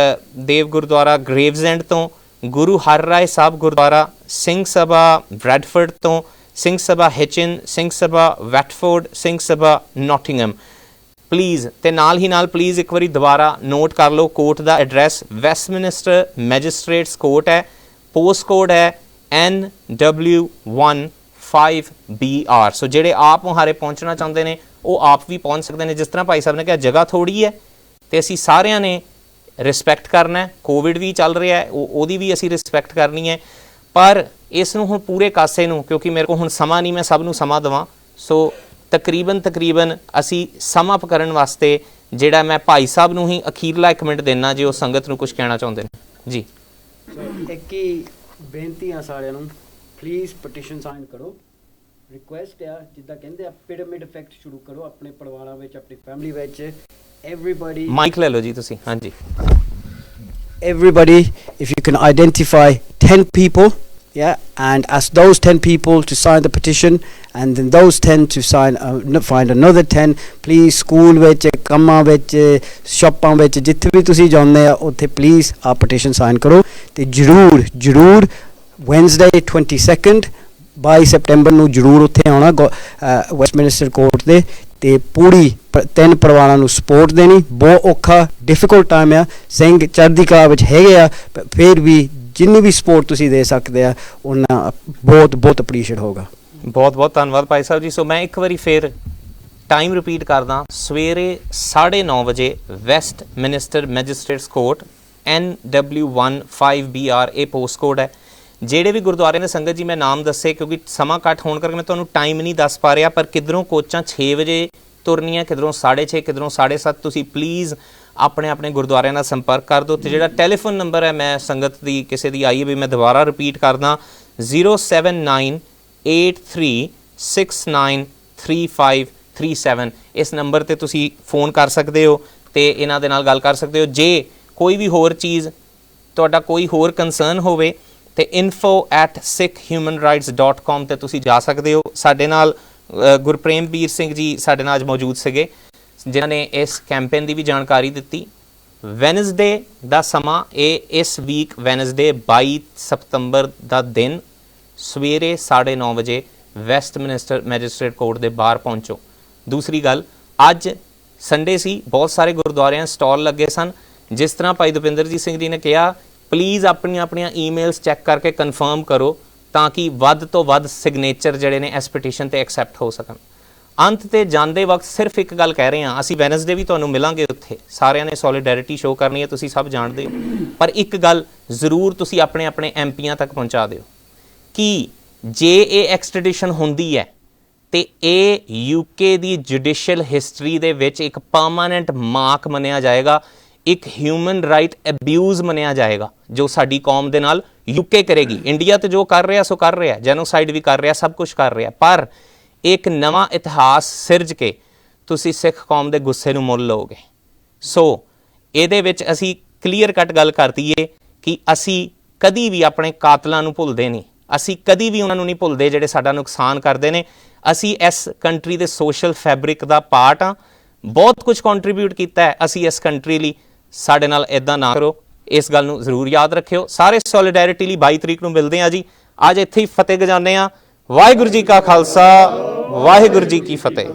ਦੇਵ ਗੁਰਦੁਆਰਾ ਗ੍ਰੇਵਜ਼ਐਂਡ ਤੋਂ, ਗੁਰੂ ਹਰਰਾਏ ਸਾਹਿਬ ਗੁਰਦੁਆਰਾ, ਸਿੰਘ ਸਭਾ ਬ੍ਰੈਡਫੋਰਡ ਤੋਂ, ਸਿੰਘ ਸਭਾ ਹਿਚਨ, ਸਿੰਘ ਸਭਾ ਵੈਟਫੋਰਡ, ਸਿੰਘ ਸਭਾ ਨੋਟਿੰਗਮ। ਪਲੀਜ਼ ਤੇ ਨਾਲ ਹੀ ਨਾਲ ਪਲੀਜ਼ ਇੱਕ ਵਾਰੀ ਦੁਬਾਰਾ ਨੋਟ ਕਰ ਲਓ ਕੋਰਟ ਦਾ ਐਡਰੈਸ, ਵੈਸਟਮਿਨਿਸਟਰ ਮੈਜਿਸਟ੍ਰੇਟਸ ਕੋਰਟ ਹੈ, ਪੋਸਟ ਕੋਡ ਹੈ NW15BR। ਸੋ ਜਿਹੜੇ ਆਪ ਮੁਹਾਰੇ ਪਹੁੰਚਣਾ ਚਾਹੁੰਦੇ ਨੇ ਉਹ ਆਪ ਵੀ ਪਹੁੰਚ ਸਕਦੇ ਨੇ। ਜਿਸ ਤਰ੍ਹਾਂ ਭਾਈ ਸਾਹਿਬ ਨੇ ਕਿਹਾ ਜਗ੍ਹਾ ਥੋੜ੍ਹੀ ਹੈ ਤੇ ਅਸੀਂ ਸਾਰਿਆਂ ਨੇ ਰਿਸਪੈਕਟ ਕਰਨਾ ਹੈ, ਕੋਵਿਡ ਵੀ ਚੱਲ ਰਿਹਾ ਹੈ ਉਹਦੀ ਵੀ ਅਸੀਂ ਰਿਸਪੈਕਟ ਕਰਨੀ ਹੈ, ਪਰ ਇਸ ਨੂੰ ਹੁਣ ਪੂਰੇ ਕਾਸੇ ਨੂੰ, ਕਿਉਂਕਿ ਮੇਰੇ ਕੋਲ ਹੁਣ ਸਮਾਂ ਨਹੀਂ ਮੈਂ ਸਭ ਨੂੰ ਸਮਾਂ ਦੇਵਾਂ, ਸੋ ਤਕਰੀਬਨ ਅਸੀਂ ਸਮ ਅਪ ਕਰਨ ਵਾਸਤੇ ਜਿਹੜਾ ਮੈਂ ਭਾਈ ਸਾਹਿਬ ਨੂੰ ਹੀ ਅਖੀਰਲਾ 1 ਮਿੰਟ ਦੇਣਾ ਜੇ ਉਹ ਸੰਗਤ ਨੂੰ ਕੁਝ ਕਹਿਣਾ ਚਾਹੁੰਦੇ ਨੇ ਜੀ। ਇੱਕ ਹੀ ਬੇਨਤੀ ਆ ਸਾਰਿਆਂ ਨੂੰ, ਪਲੀਜ਼ ਪਟੀਸ਼ਨ ਸਾਈਨ ਕਰੋ। ਰਿਕੁਐਸਟ ਆ ਜਿੱਦਾਂ ਕਹਿੰਦੇ ਆ ਪਿਰਾਮਿਡ ਇਫੈਕਟ ਸ਼ੁਰੂ ਕਰੋ ਆਪਣੇ ਪਰਿਵਾਰਾਂ ਵਿੱਚ, ਆਪਣੀ ਫੈਮਿਲੀ ਵਿੱਚ। ਐਵਰੀਬਾਡੀ ਮਾਈਕ ਲੈ ਲਓ ਜੀ ਤੁਸੀਂ। ਹਾਂਜੀ, everybody, if you can identify 10 people, yeah, and ask those 10 people to sign the petition, and then those 10 to sign find another 10, please school ਵਿੱਚ, ਕੰਮਾਂ ਵਿੱਚ, ਸ਼ਾਪਾਂ ਵਿੱਚ, ਜਿੱਥੇ ਵੀ ਤੁਸੀਂ ਜਾਂਦੇ ਆ ਉੱਥੇ ਪਲੀਜ਼ ਆ ਪਟੀਸ਼ਨ ਸਾਈਨ ਕਰੋ। ਤੇ ਜ਼ਰੂਰ Wednesday 22 22 ਸੈਪਟੈਂਬਰ ਨੂੰ ਜ਼ਰੂਰ ਉੱਥੇ ਆਉਣਾ ਵੈਸਟਮਿਨਿਸਟਰ ਕੋਰਟ ਦੇ, ਤੇ ਪੂਰੀ 3 ਪਰਿਵਾਰਾਂ ਨੂੰ ਸਪੋਰਟ ਦੇਣੀ। ਬਹੁਤ ਔਖਾ ਡਿਫਿਕਲਟ ਟਾਈਮ ਆ, ਸਿੰਘ ਚੜ੍ਹਦੀ ਕਲਾ ਵਿੱਚ ਹੈਗੇ ਆ, ਫਿਰ ਵੀ ਜਿੰਨੀ ਵੀ ਸਪੋਰਟ ਤੁਸੀਂ ਦੇ ਸਕਦੇ ਆ ਉਹਨਾਂ ਬਹੁਤ ਅਪਰੀਸ਼ੀਏਟ ਹੋਗਾ। ਬਹੁਤ ਧੰਨਵਾਦ ਭਾਈ ਸਾਹਿਬ ਜੀ। ਸੋ ਮੈਂ ਇੱਕ ਵਾਰੀ ਫਿਰ ਟਾਈਮ ਰਿਪੀਟ ਕਰਦਾ, ਸਵੇਰੇ 9:30 ਵਜੇ West minister magistrates court NW15BR ਇਹ ਪੋਸਟ ਕੋਡ ਹੈ। ਜਿਹੜੇ ਵੀ ਗੁਰਦੁਆਰੇ ਨੇ ਸੰਗਤ ਜੀ ਮੈਂ ਨਾਮ ਦੱਸੇ, ਕਿਉਂਕਿ ਸਮਾਂ ਘੱਟ ਹੋਣ ਕਰਕੇ ਮੈਂ ਤੁਹਾਨੂੰ ਟਾਈਮ ਨਹੀਂ ਦੱਸ ਪਾ ਰਿਹਾ, ਪਰ ਕਿੱਧਰੋਂ ਕੋਚਾਂ 6 ਵਜੇ ਤੁਰਨੀਆਂ, ਕਿੱਧਰੋਂ 6:30, ਕਿੱਧਰੋਂ 7:30। ਤੁਸੀਂ ਪਲੀਜ਼ ਆਪਣੇ ਗੁਰਦੁਆਰਿਆਂ ਨਾਲ ਸੰਪਰਕ ਕਰ ਦਿਓ। ਤੇ ਜਿਹੜਾ ਟੈਲੀਫੋਨ ਨੰਬਰ ਹੈ ਮੈਂ ਸੰਗਤ ਦੀ ਕਿਸੇ ਦੀ ਆਈ ਹੈ ਵੀ ਮੈਂ ਦੁਬਾਰਾ ਰਿਪੀਟ ਕਰਦਾ, 07983693537। ਇਸ ਨੰਬਰ ਤੇ ਤੁਸੀਂ ਫੋਨ ਕਰ ਸਕਦੇ ਹੋ ਤੇ ਇਹਨਾਂ ਦੇ ਨਾਲ ਗੱਲ ਕਰ ਸਕਦੇ ਹੋ। ਜੇ ਕੋਈ ਵੀ ਹੋਰ ਚੀਜ਼ ਤੁਹਾਡਾ ਕੋਈ ਹੋਰ ਕੰਸਰਨ ਹੋਵੇ ਤੇ info@sikhhumanrights.com ਤੇ ਤੁਸੀਂ ਜਾ ਸਕਦੇ ਹੋ। ਸਾਡੇ ਨਾਲ ਗੁਰਪ੍ਰੇਮਵੀਰ ਸਿੰਘ ਜੀ ਸਾਡੇ ਨਾਲ ਅੱਜ ਮੌਜੂਦ ਸੀਗੇ, ਜਿਨ੍ਹਾਂ ਨੇ ਇਸ ਕੈਂਪੇਨ ਦੀ ਵੀ ਜਾਣਕਾਰੀ ਦਿੱਤੀ। ਵੈਨਸਡੇ ਦਾ ਸਮਾਂ ਇਹ ਇਸ ਵੀਕ ਵੈਨਸਡੇ 22 ਸਤੰਬਰ ਦਾ ਦਿਨ ਸਵੇਰੇ 9:30 ਵਜੇ ਵੈਸਟਮਿਨਿਸਟਰ ਮੈਜਿਸਟ੍ਰੇਟ ਕੋਰਟ ਦੇ ਬਾਹਰ ਪਹੁੰਚੋ। ਦੂਸਰੀ ਗੱਲ, ਅੱਜ ਸੰਡੇ ਸੀ, ਬਹੁਤ ਸਾਰੇ ਗੁਰਦੁਆਰਿਆਂ ਸਟਾਲ ਲੱਗੇ ਸਨ। ਜਿਸ ਤਰ੍ਹਾਂ ਭਾਈ ਦੁਪਿੰਦਰਜੀਤ ਸਿੰਘ ਜੀ ਨੇ ਕਿਹਾ, ਪਲੀਜ਼ ਆਪਣੀਆਂ ਈਮੇਲਸ ਚੈੱਕ ਕਰਕੇ ਕਨਫਰਮ ਕਰੋ ਤਾਂ ਕਿ ਵੱਧ ਤੋਂ ਵੱਧ ਸਿਗਨੇਚਰ ਜਿਹੜੇ ਨੇ ਇਸ ਪਟੀਸ਼ਨ ਤੇ ਐਕਸੈਪਟ ਹੋ ਸਕਣ। ਅੰਤ ਤੇ ਜਾਂਦੇ ਵਕਤ ਸਿਰਫ ਇੱਕ ਗੱਲ ਕਹਿ ਰਹੇ ਹਾਂ, ਅਸੀਂ ਵੈਨਸਡੇ ਵੀ ਤੁਹਾਨੂੰ ਮਿਲਾਂਗੇ, ਉੱਥੇ ਸਾਰਿਆਂ ਨੇ ਸੋਲੀਡੈਰਿਟੀ ਸ਼ੋਅ ਕਰਨੀ ਹੈ, ਤੁਸੀਂ ਸਭ ਜਾਣਦੇ ਹੋ, ਪਰ ਇੱਕ ਗੱਲ ਜ਼ਰੂਰ ਤੁਸੀਂ ਆਪਣੇ ਐਮਪੀਆਂ ਤੱਕ ਪਹੁੰਚਾ ਦਿਓ ਕਿ ਜੇ ਇਹ ਐਕਸਟ੍ਰੈਡੀਸ਼ਨ ਹੁੰਦੀ ਹੈ ਤੇ ਇਹ UK ਦੀ ਜੁਡੀਸ਼ੀਅਲ ਹਿਸਟਰੀ ਦੇ ਵਿੱਚ ਇੱਕ ਪਰਮਾਨੈਂਟ ਮਾਰਕ ਮੰਨਿਆ ਜਾਏਗਾ, ਇੱਕ ਹਿਊਮਨ ਰਾਈਟ ਅਬਿਊਜ਼ ਮੰਨਿਆ ਜਾਏਗਾ ਜੋ ਸਾਡੀ ਕੌਮ ਦੇ ਨਾਲ UK ਕਰੇਗੀ। ਇੰਡੀਆ ਤੇ ਜੋ ਕਰ ਰਿਹਾ ਸੋ ਕਰ ਰਿਹਾ, ਜੈਨੋਸਾਈਡ ਵੀ ਕਰ ਰਿਹਾ, ਸਭ ਕੁਝ ਕਰ ਰਿਹਾ, ਪਰ ਇੱਕ ਨਵਾਂ ਇਤਿਹਾਸ ਸਿਰਜ ਕੇ ਤੁਸੀਂ ਸਿੱਖ ਕੌਮ ਦੇ ਗੁੱਸੇ ਨੂੰ ਮੁੱਲ ਲਓਗੇ। ਸੋ ਇਹਦੇ ਵਿੱਚ ਅਸੀਂ ਕਲੀਅਰ ਕੱਟ ਗੱਲ ਕਰ ਦਈਏ ਕਿ ਅਸੀਂ ਕਦੀ ਵੀ ਆਪਣੇ ਕਾਤਲਾਂ ਨੂੰ ਭੁੱਲਦੇ ਨਹੀਂ, ਅਸੀਂ ਕਦੀ ਵੀ ਉਹਨਾਂ ਨੂੰ ਨਹੀਂ ਭੁੱਲਦੇ ਜਿਹੜੇ ਸਾਡਾ ਨੁਕਸਾਨ ਕਰਦੇ ਨੇ। ਅਸੀਂ ਇਸ ਕੰਟਰੀ ਦੇ ਸੋਸ਼ਲ ਫੈਬਰਿਕ ਦਾ ਪਾਰਟ ਹਾਂ, ਬਹੁਤ ਕੁਝ ਕੰਟਰੀਬਿਊਟ ਕੀਤਾ ਹੈ ਅਸੀਂ ਇਸ ਕੰਟਰੀ ਲਈ। ਸਾਡੇ ਨਾਲ ਇੱਦਾਂ ਨਾ ਕਰੋ, ਇਸ ਗੱਲ ਨੂੰ ਜ਼ਰੂਰ ਯਾਦ ਰੱਖਿਓ। ਸਾਰੇ ਸੋਲੀਡੈਰਿਟੀ ਲਈ 22 ਤਰੀਕ ਨੂੰ ਮਿਲਦੇ ਹਾਂ ਜੀ। ਅੱਜ ਇੱਥੇ ਹੀ ਫਤਿਹ ਗਜਾਨੇ ਹਾਂ। ਵਾਹਿਗੁਰੂ ਜੀ ਕਾ ਖਾਲਸਾ, ਵਾਹਿਗੁਰੂ ਜੀ ਕੀ ਫਤਿਹ।